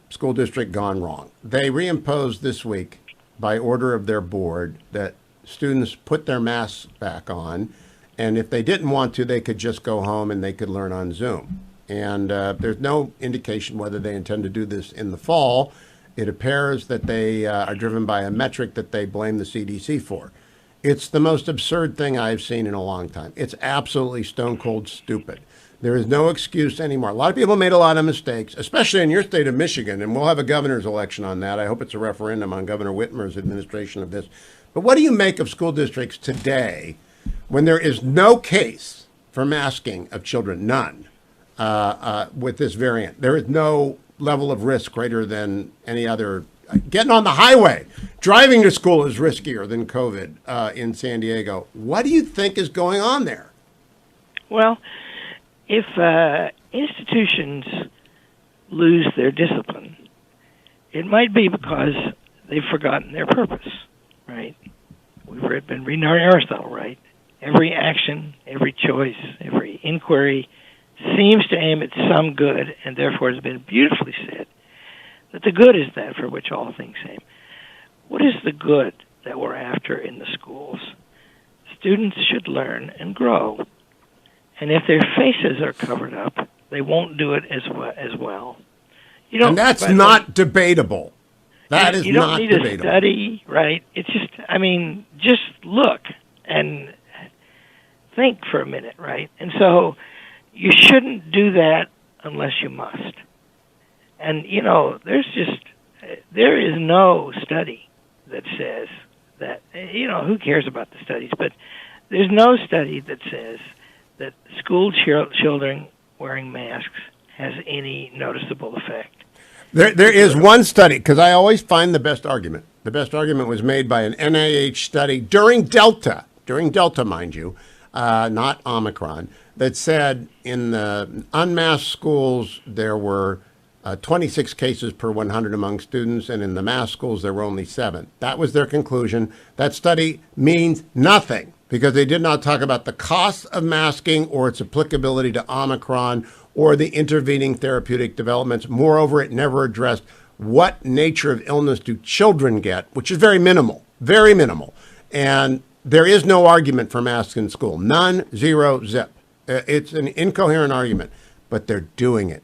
school district gone wrong. They reimposed this week, by order of their board, that students put their masks back on, and if they didn't want to, they could just go home and they could learn on Zoom. And there's no indication whether they intend to do this in the fall. It appears that they are driven by a metric that they blame the CDC for. It's the most absurd thing I've seen in a long time. It's absolutely stone cold stupid. There is no excuse anymore. A lot of people made a lot of mistakes, especially in your state of Michigan, and we'll have a governor's election on that. I hope it's a referendum on Governor Whitmer's administration of this. But what do you make of school districts today when there is no case for masking of children, none, with this variant? There is no level of risk greater than any other. Getting on the highway, driving to school is riskier than COVID in San Diego. What do you think is going on there? Well, if institutions lose their discipline, it might be because they've forgotten their purpose, right? We've been reading Aristotle, right? Every action, every choice, every inquiry seems to aim at some good, and therefore has been beautifully said that the good is that for which all things aim. What is the good that we're after in the schools? Students should learn and grow. And if their faces are covered up, they won't do it as well. And that's not debatable. That is not debatable. You don't need a study, right? It's just, just look and think for a minute, right? And so you shouldn't do that unless you must. And, there is no study that says that, who cares about the studies? But there's no study that says that school children wearing masks has any noticeable effect. There is one study, because I always find the best argument. The best argument was made by an NIH study during Delta, mind you, not Omicron, that said in the unmasked schools there were 26 cases per 100 among students, and in the masked schools there were only 7. That was their conclusion. That study means nothing, because they did not talk about the costs of masking or its applicability to Omicron or the intervening therapeutic developments. Moreover, it never addressed what nature of illness do children get, which is very minimal, very minimal. And there is no argument for masks in school. None, zero, zip. It's an incoherent argument, but they're doing it,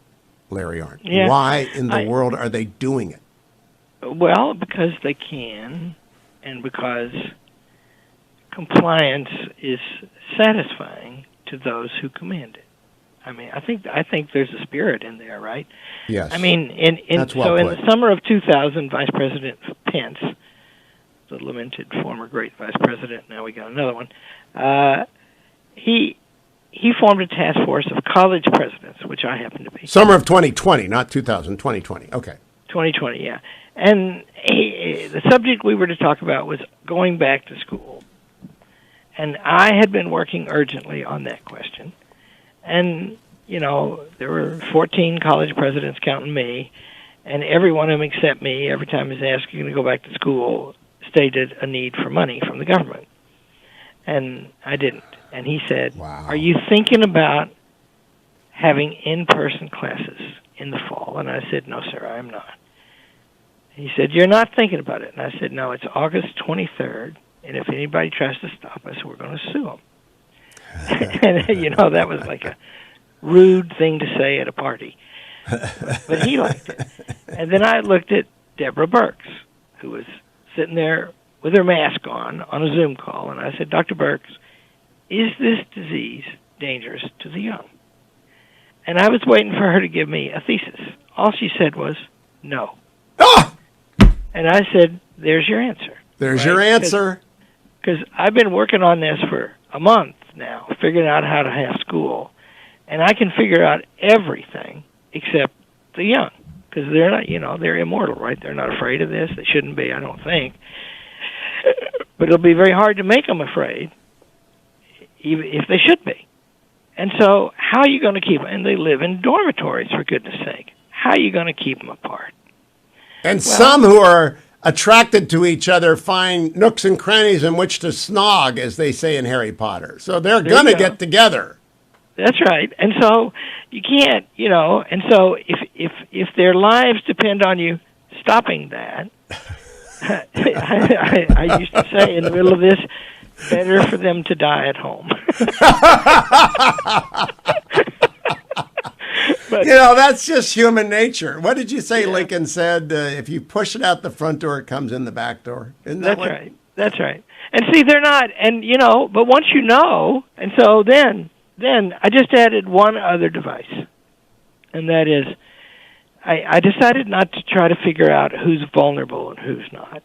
Larry Arnn. Yeah. Why in the world are they doing it? Well, because they can, and because compliance is satisfying to those who command it. I think there's a spirit in there, right? Yes. In the summer of 2000, Vice President Pence, the lamented former great vice president, now we got another one, he formed a task force of college presidents, which I happen to be. Summer of 2020, not 2000, 2020. Okay. 2020, yeah. And the subject we were to talk about was going back to school. And I had been working urgently on that question. And, there were 14 college presidents counting me, and every one of them except me, every time I was asking to go back to school, stated a need for money from the government. And I didn't. And he said, wow. Are you thinking about having in-person classes in the fall? And I said, no, sir, I'm not. He said, you're not thinking about it. And I said, no, it's August 23rd, and if anybody tries to stop us, we're going to sue them. And, that was like a rude thing to say at a party. But he liked it. And then I looked at Deborah Birx, who was sitting there with her mask on a Zoom call, and I said, Dr. Birx, is this disease dangerous to the young? And I was waiting for her to give me a thesis. All she said was, no. Ah! And I said, there's your answer. There's your answer. Because I've been working on this for a month now, figuring out how to have school. And I can figure out everything except the young, because they're not, they're immortal, right? They're not afraid of this. They shouldn't be, I don't think. But it'll be very hard to make them afraid, even if they should be. And so how are you going to keep them? And they live in dormitories, for goodness sake. How are you going to keep them apart? And some who are attracted to each other find nooks and crannies in which to snog, as they say in Harry Potter. So they're going to get together. That's right. And so you can't, and so if their lives depend on you stopping that, I used to say in the middle of this, better for them to die at home. But, that's just human nature. What did you say Lincoln said? If you push it out the front door, it comes in the back door. Isn't that right. That's right. And see, they're not, and but once you know, and so then I just added one other device, and that is, I decided not to try to figure out who's vulnerable and who's not.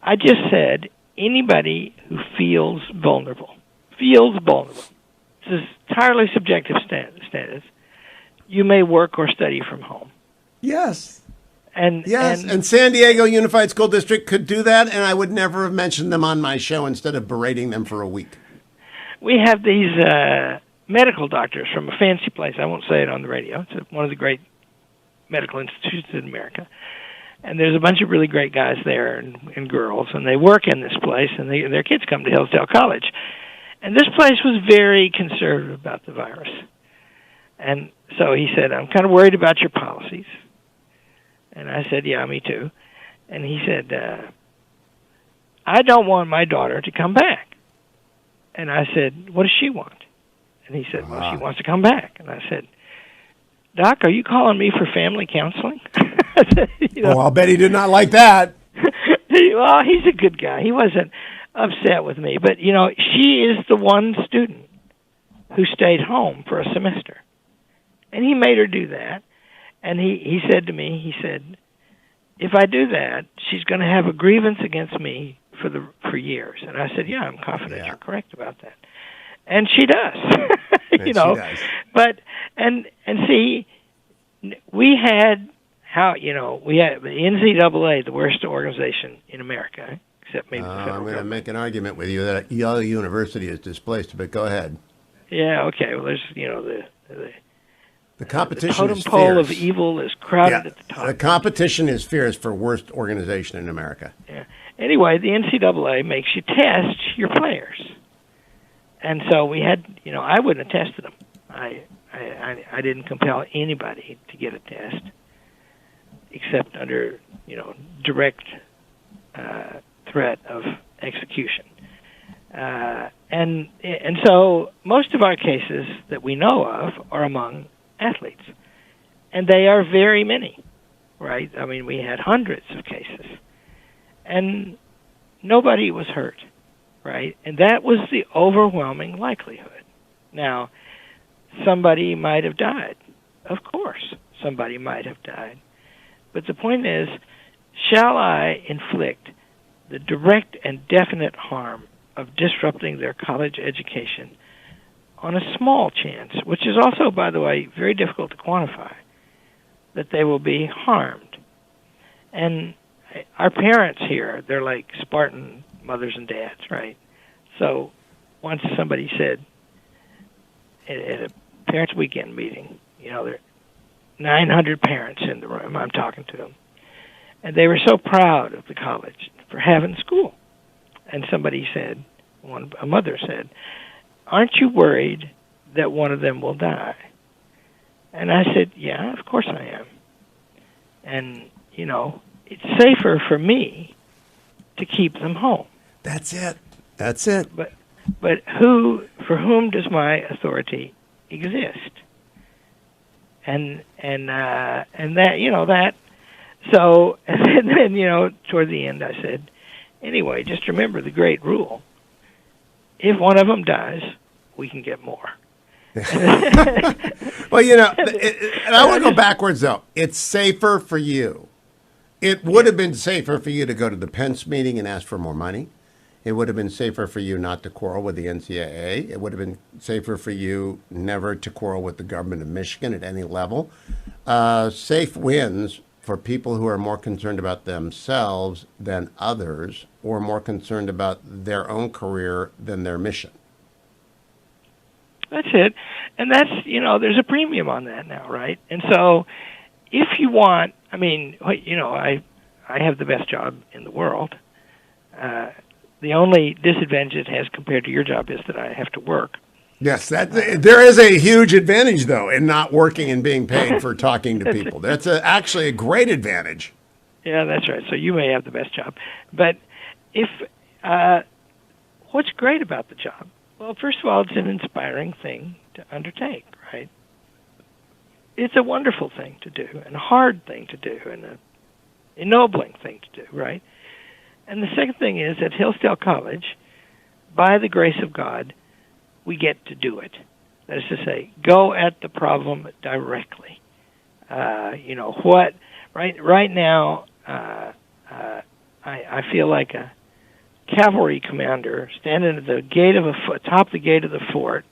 I just said anybody who feels vulnerable. This is entirely subjective status. You may work or study from home. Yes. And San Diego Unified School District could do that, and I would never have mentioned them on my show instead of berating them for a week. We have these medical doctors from a fancy place. I won't say it on the radio. It's one of the great medical institutions in America. And there's a bunch of really great guys there and girls, and they work in this place, and their kids come to Hillsdale College. And this place was very conservative about the virus. And so he said, I'm kind of worried about your policies. And I said, yeah, me too. And he said, I don't want my daughter to come back. And I said, what does she want? And he said, well, she wants to come back. And I said, Doc, are you calling me for family counseling? I said, I'll bet he did not like that. Well, he's a good guy. He wasn't upset with me. But, she is the one student who stayed home for a semester. And he made her do that. And he said to me, if I do that, she's going to have a grievance against me for years. And I said, yeah, I'm confident you're correct about that. And she does. She does. But and see, we had the NCAA, the worst organization in America, except maybe the federal I'm going to government. make an argument with you that Yale University is displaced, but go ahead. Yeah, okay. Well, there's The competition the totem is pole fierce. of evil is crowded at the top. The competition is fierce for worst organization in America. Yeah. Anyway, the NCAA makes you test your players. And so we had, I wouldn't have tested them. I didn't compel anybody to get a test, except under, direct threat of execution. And so most of our cases that we know of are among athletes, and they are very many, right? I mean, we had hundreds of cases, and nobody was hurt. Right? And that was the overwhelming likelihood. Now, somebody might have died. Of course, somebody might have died. But the point is, shall I inflict the direct and definite harm of disrupting their college education on a small chance, which is also, by the way, very difficult to quantify, that they will be harmed? And our parents here, they're like Spartan mothers and dads, right? So once somebody said at a parents' weekend meeting, there are 900 parents in the room, I'm talking to them, and they were so proud of the college for having school. And somebody said, a mother said, aren't you worried that one of them will die? And I said, yeah, of course I am. And, it's safer for me to keep them home. That's it. But for whom does my authority exist? And that that. So and then toward the end I said, anyway, just remember the great rule: if one of them dies, we can get more. Well, and I want to go backwards though. It's safer for you. It would have been safer for you to go to the Pence meeting and ask for more money. It would have been safer for you not to quarrel with the NCAA. It would have been safer for you never to quarrel with the government of Michigan at any level. safe wins for people who are more concerned about themselves than others, or more concerned about their own career than their mission. That's it. And that's, there's a premium on that now, right? And so if you want, I have the best job in the world. The only disadvantage it has compared to your job is that I have to work. Yes, there is a huge advantage, though, in not working and being paid for talking to people. That's actually a great advantage. Yeah, that's right. So you may have the best job. But what's great about the job? Well, first of all, it's an inspiring thing to undertake, right? It's a wonderful thing to do, and a hard thing to do, and an ennobling thing to do, right? And the second thing is, at Hillsdale College, by the grace of God, we get to do it. That is to say, go at the problem directly. Right now, I feel like a cavalry commander standing at the gate of top the gate of the fort,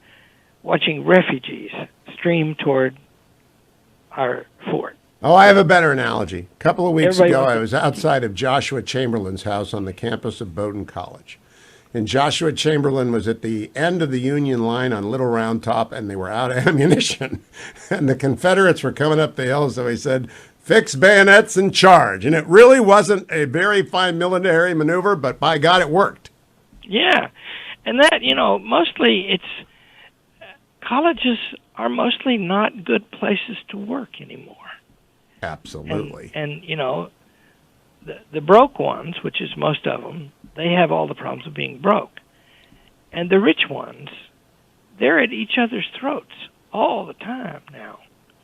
watching refugees stream toward our fort. Oh, I have a better analogy. A couple of weeks ago, I was outside of Joshua Chamberlain's house on the campus of Bowdoin College. And Joshua Chamberlain was at the end of the Union line on Little Round Top, and they were out of ammunition. And the Confederates were coming up the hill, so he said, "Fix bayonets and charge." And it really wasn't a very fine military maneuver, but by God, it worked. Yeah. And that, mostly colleges are mostly not good places to work anymore. Absolutely. And the broke ones, which is most of them, they have all the problems of being broke. And the rich ones, they're at each other's throats all the time now.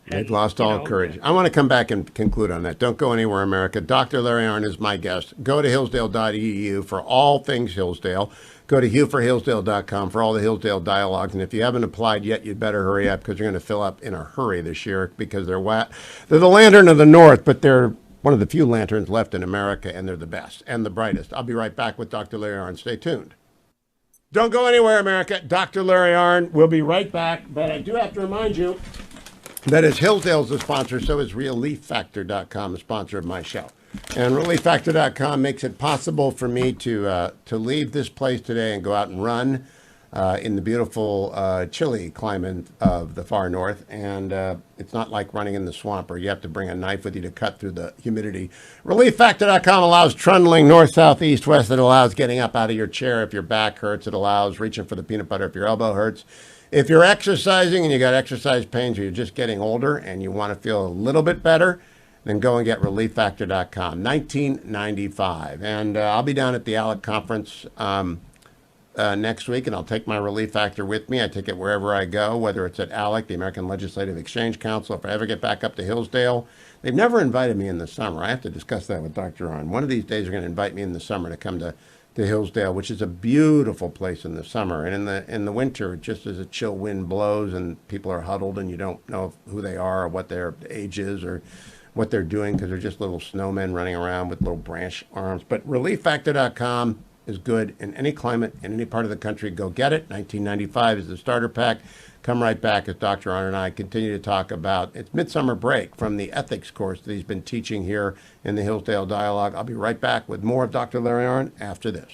They've lost all courage. I want to come back and conclude on that. Don't go anywhere, America. Dr. Larry Arnn is my guest. Go to hillsdale.edu for all things Hillsdale. Go to hughforhillsdale.com for all the Hillsdale Dialogues. And if you haven't applied yet, you'd better hurry up, because you're going to fill up in a hurry this year, because they're the lantern of the North, but they're one of the few lanterns left in America, and they're the best and the brightest. I'll be right back with Dr. Larry Arnn. Stay tuned. Don't go anywhere, America. Dr. Larry Arnn will be right back, but I do have to remind you that is Hillsdale's the sponsor, so is ReliefFactor.com, the sponsor of my show. And ReliefFactor.com makes it possible for me to leave this place today and go out and run in the beautiful chilly climate of the far north. And it's not like running in the swamp where you have to bring a knife with you to cut through the humidity. ReliefFactor.com allows trundling north, south, east, west. It allows getting up out of your chair if your back hurts. It allows reaching for the peanut butter if your elbow hurts. If you're exercising and you got exercise pains, or you're just getting older and you want to feel a little bit better, then go and get ReliefFactor.com. $19.95. And I'll be down at the ALEC conference next week, and I'll take my Relief Factor with me. I take it wherever I go, whether it's at ALEC, the American Legislative Exchange Council. If I ever get back up to Hillsdale, they've never invited me in the summer. I have to discuss that with Dr. Arnn. One of these days, they're going to invite me in the summer to come to Hillsdale, which is a beautiful place in the summer. And in the winter, just as a chill wind blows and people are huddled and you don't know who they are or what their age is or what they're doing, because they're just little snowmen running around with little branch arms. But ReliefFactor.com is good in any climate, in any part of the country. Go get it. $19.95 is the starter pack. Come right back as Dr. Arnn and I continue to talk about its midsummer break from the ethics course that he's been teaching here in the Hillsdale Dialogue. I'll be right back with more of Dr. Larry Arnn after this.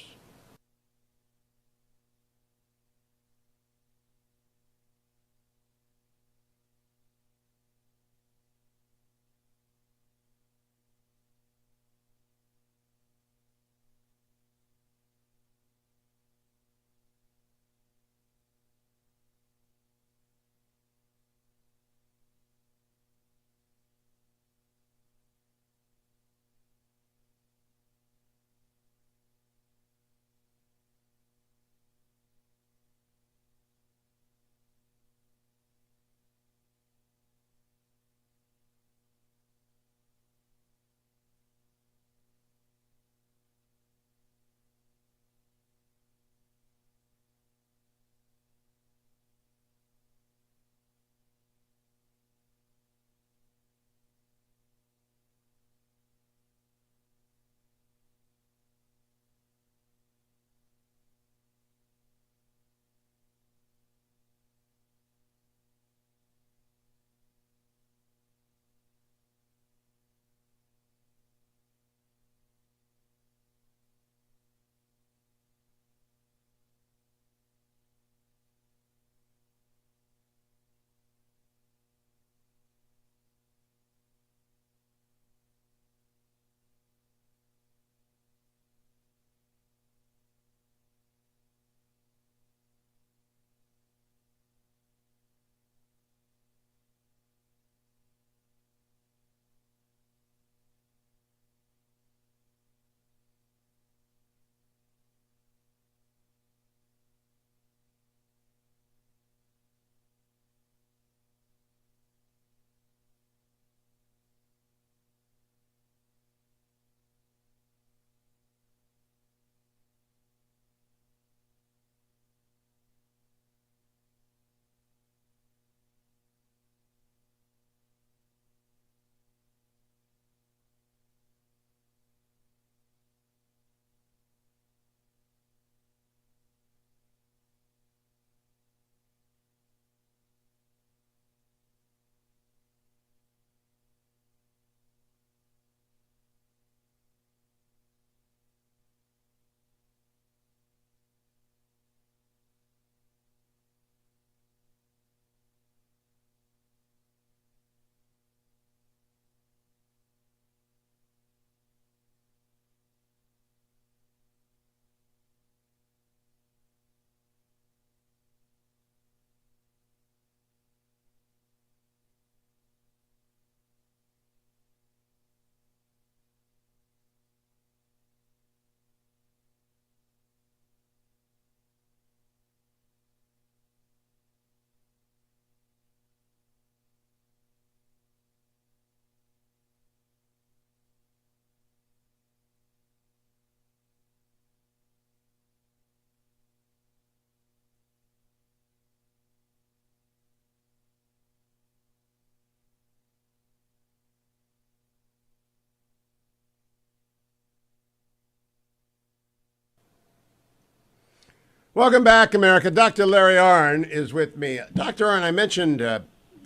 Welcome back, America. Dr. Larry Arnn is with me. Dr. Arnn, I mentioned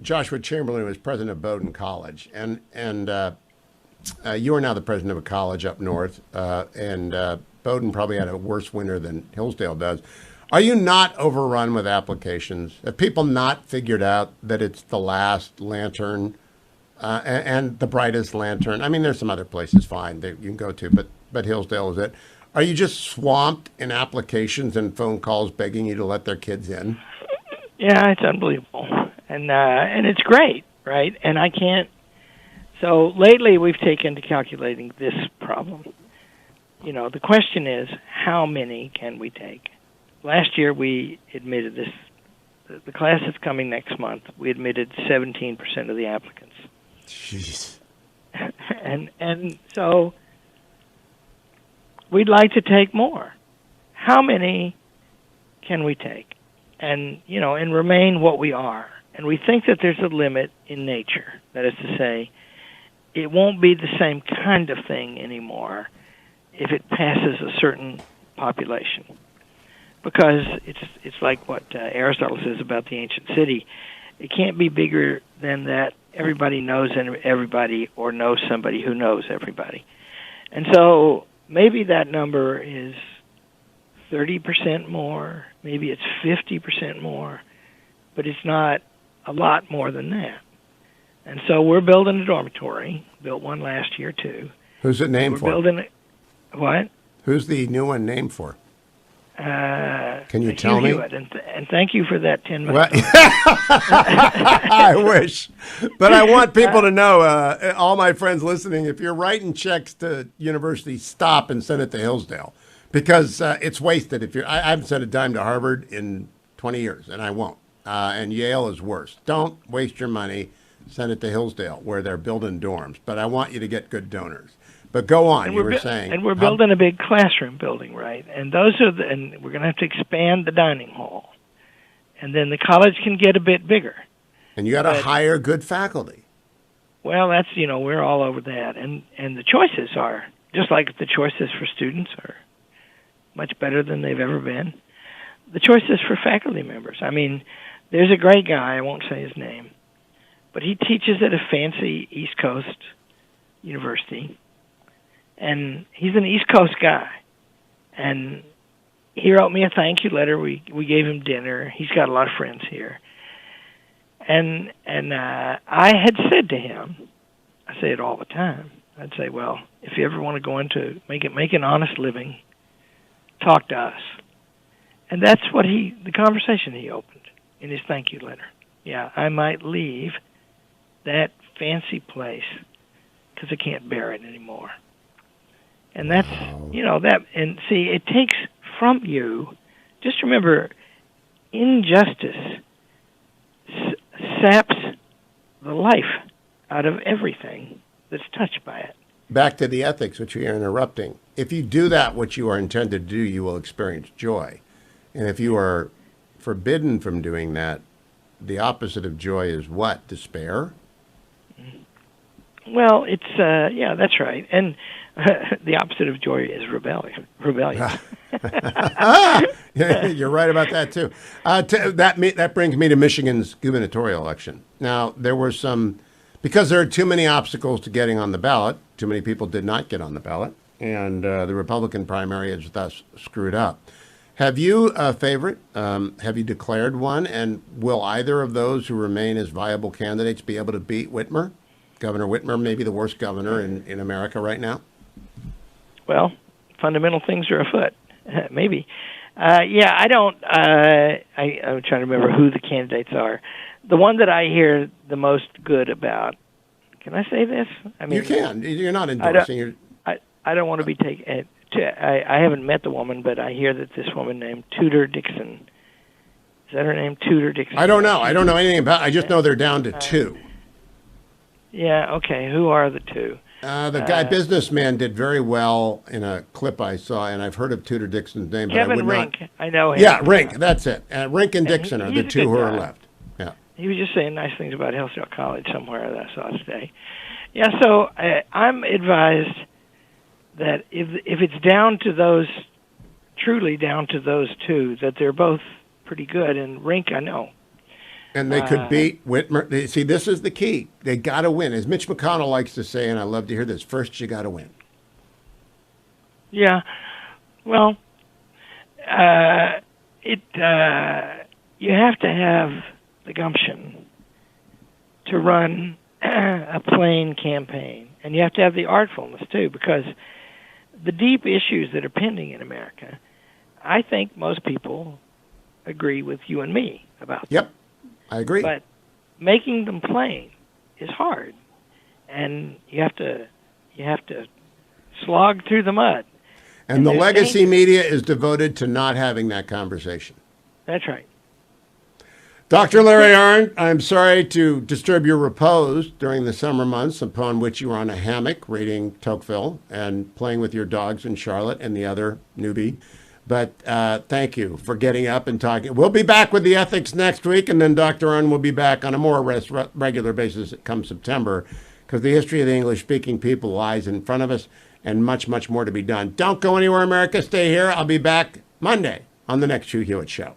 Joshua Chamberlain was president of Bowdoin College, and you are now the president of a college up north, and Bowdoin probably had a worse winter than Hillsdale does. Are you not overrun with applications? Have people not figured out that it's the last lantern and the brightest lantern? I mean, there's some other places fine that you can go to, but Hillsdale is it. Are you just swamped in applications and phone calls begging you to let their kids in? Yeah, it's unbelievable, and it's great, right? And I can't. So lately, we've taken to calculating this problem. You know, the question is, how many can we take? Last year, we admitted this. The class that's coming next month, we admitted 17% of the applicants. Jeez. and so we'd like to take more. How many can we take? And, you know, and remain what we are. And we think that there's a limit in nature. That is to say, it won't be the same kind of thing anymore if it passes a certain population. Because it's like what Aristotle says about the ancient city. It can't be bigger than that everybody knows everybody or knows somebody who knows everybody. And so maybe that number is 30% more, maybe it's 50% more, but it's not a lot more than that. And so we're building a dormitory, built one last year too. Who's it named for? We're building what? Who's the new one named for? Can you tell Hugh me? Hewitt, and thank you for that 10 Well, minutes. I wish. But I want people to know, all my friends listening, if you're writing checks to universities, stop and send it to Hillsdale. Because it's wasted. I haven't sent a dime to Harvard in 20 years, and I won't. And Yale is worse. Don't waste your money. Send it to Hillsdale, where they're building dorms. But I want you to get good donors. But go on, you were saying. And we're building a big classroom building, right? And and we're going to have to expand the dining hall. And then the college can get a bit bigger. And you got to hire good faculty. Well, that's, we're all over that. And the choices are, just like the choices for students are much better than they've ever been. The choices for faculty members. I mean, there's a great guy, I won't say his name, but he teaches at a fancy East Coast university. And he's an East Coast guy. And he wrote me a thank you letter. We gave him dinner. He's got a lot of friends here. And I had said to him, I say it all the time, I'd say, well, if you ever want to go into make an honest living, talk to us. And that's what the conversation he opened in his thank you letter. Yeah, I might leave that fancy place because I can't bear it anymore. And that's, and see, it takes from you, just remember, injustice saps the life out of everything that's touched by it. Back to the ethics, which you're interrupting. If you do that, what you are intended to do, you will experience joy. And if you are forbidden from doing that, the opposite of joy is what? Despair? Well, it's, that's right. And the opposite of joy is rebellion. You're right about that, too. That brings me to Michigan's gubernatorial election. Now, there were because there are too many obstacles to getting on the ballot, too many people did not get on the ballot, and the Republican primary is thus screwed up. Have you a favorite? Have you declared one? And will either of those who remain as viable candidates be able to beat Whitmer? Governor Whitmer, maybe the worst governor in America right now? Well, fundamental things are afoot. Maybe. I don't. I'm trying to remember who the candidates are. The one that I hear the most good about. Can I say this? I mean, you can. You're not endorsing. I don't want to be taken. I haven't met the woman, but I hear that this woman named Tudor Dixon. Is that her name, Tudor Dixon? I don't know. I don't know anything about. I just know they're down to two. Yeah. Okay. Who are the two? The guy, businessman, did very well in a clip I saw, and I've heard of Tudor Dixon's name, but Kevin I would Rink. not. I know him. Yeah, Rink. That's it. Rink and Dixon are the two who are left. Yeah. He was just saying nice things about Hillsdale College somewhere that I saw today. Yeah. So I'm advised that if it's down to those truly down to those two, that they're both pretty good. And Rink, I know. And they could beat Whitmer. See, this is the key. They got to win. As Mitch McConnell likes to say, and I love to hear this, first you got to win. Yeah. Well, you have to have the gumption to run a plain campaign. And you have to have the artfulness, too, because the deep issues that are pending in America, I think most people agree with you and me about them. Yep. I agree. But making them plain is hard, and you have to slog through the mud. And the legacy media is devoted to not having that conversation. That's right. Dr. Larry Arnn, I'm sorry to disturb your repose during the summer months upon which you were on a hammock reading Tocqueville and playing with your dogs in Charlotte and the other newbie. But thank you for getting up and talking. We'll be back with the ethics next week, and then Dr. Arnn will be back on a more regular basis come September, because the history of the English-speaking people lies in front of us, and much, much more to be done. Don't go anywhere, America. Stay here. I'll be back Monday on the next Hugh Hewitt Show.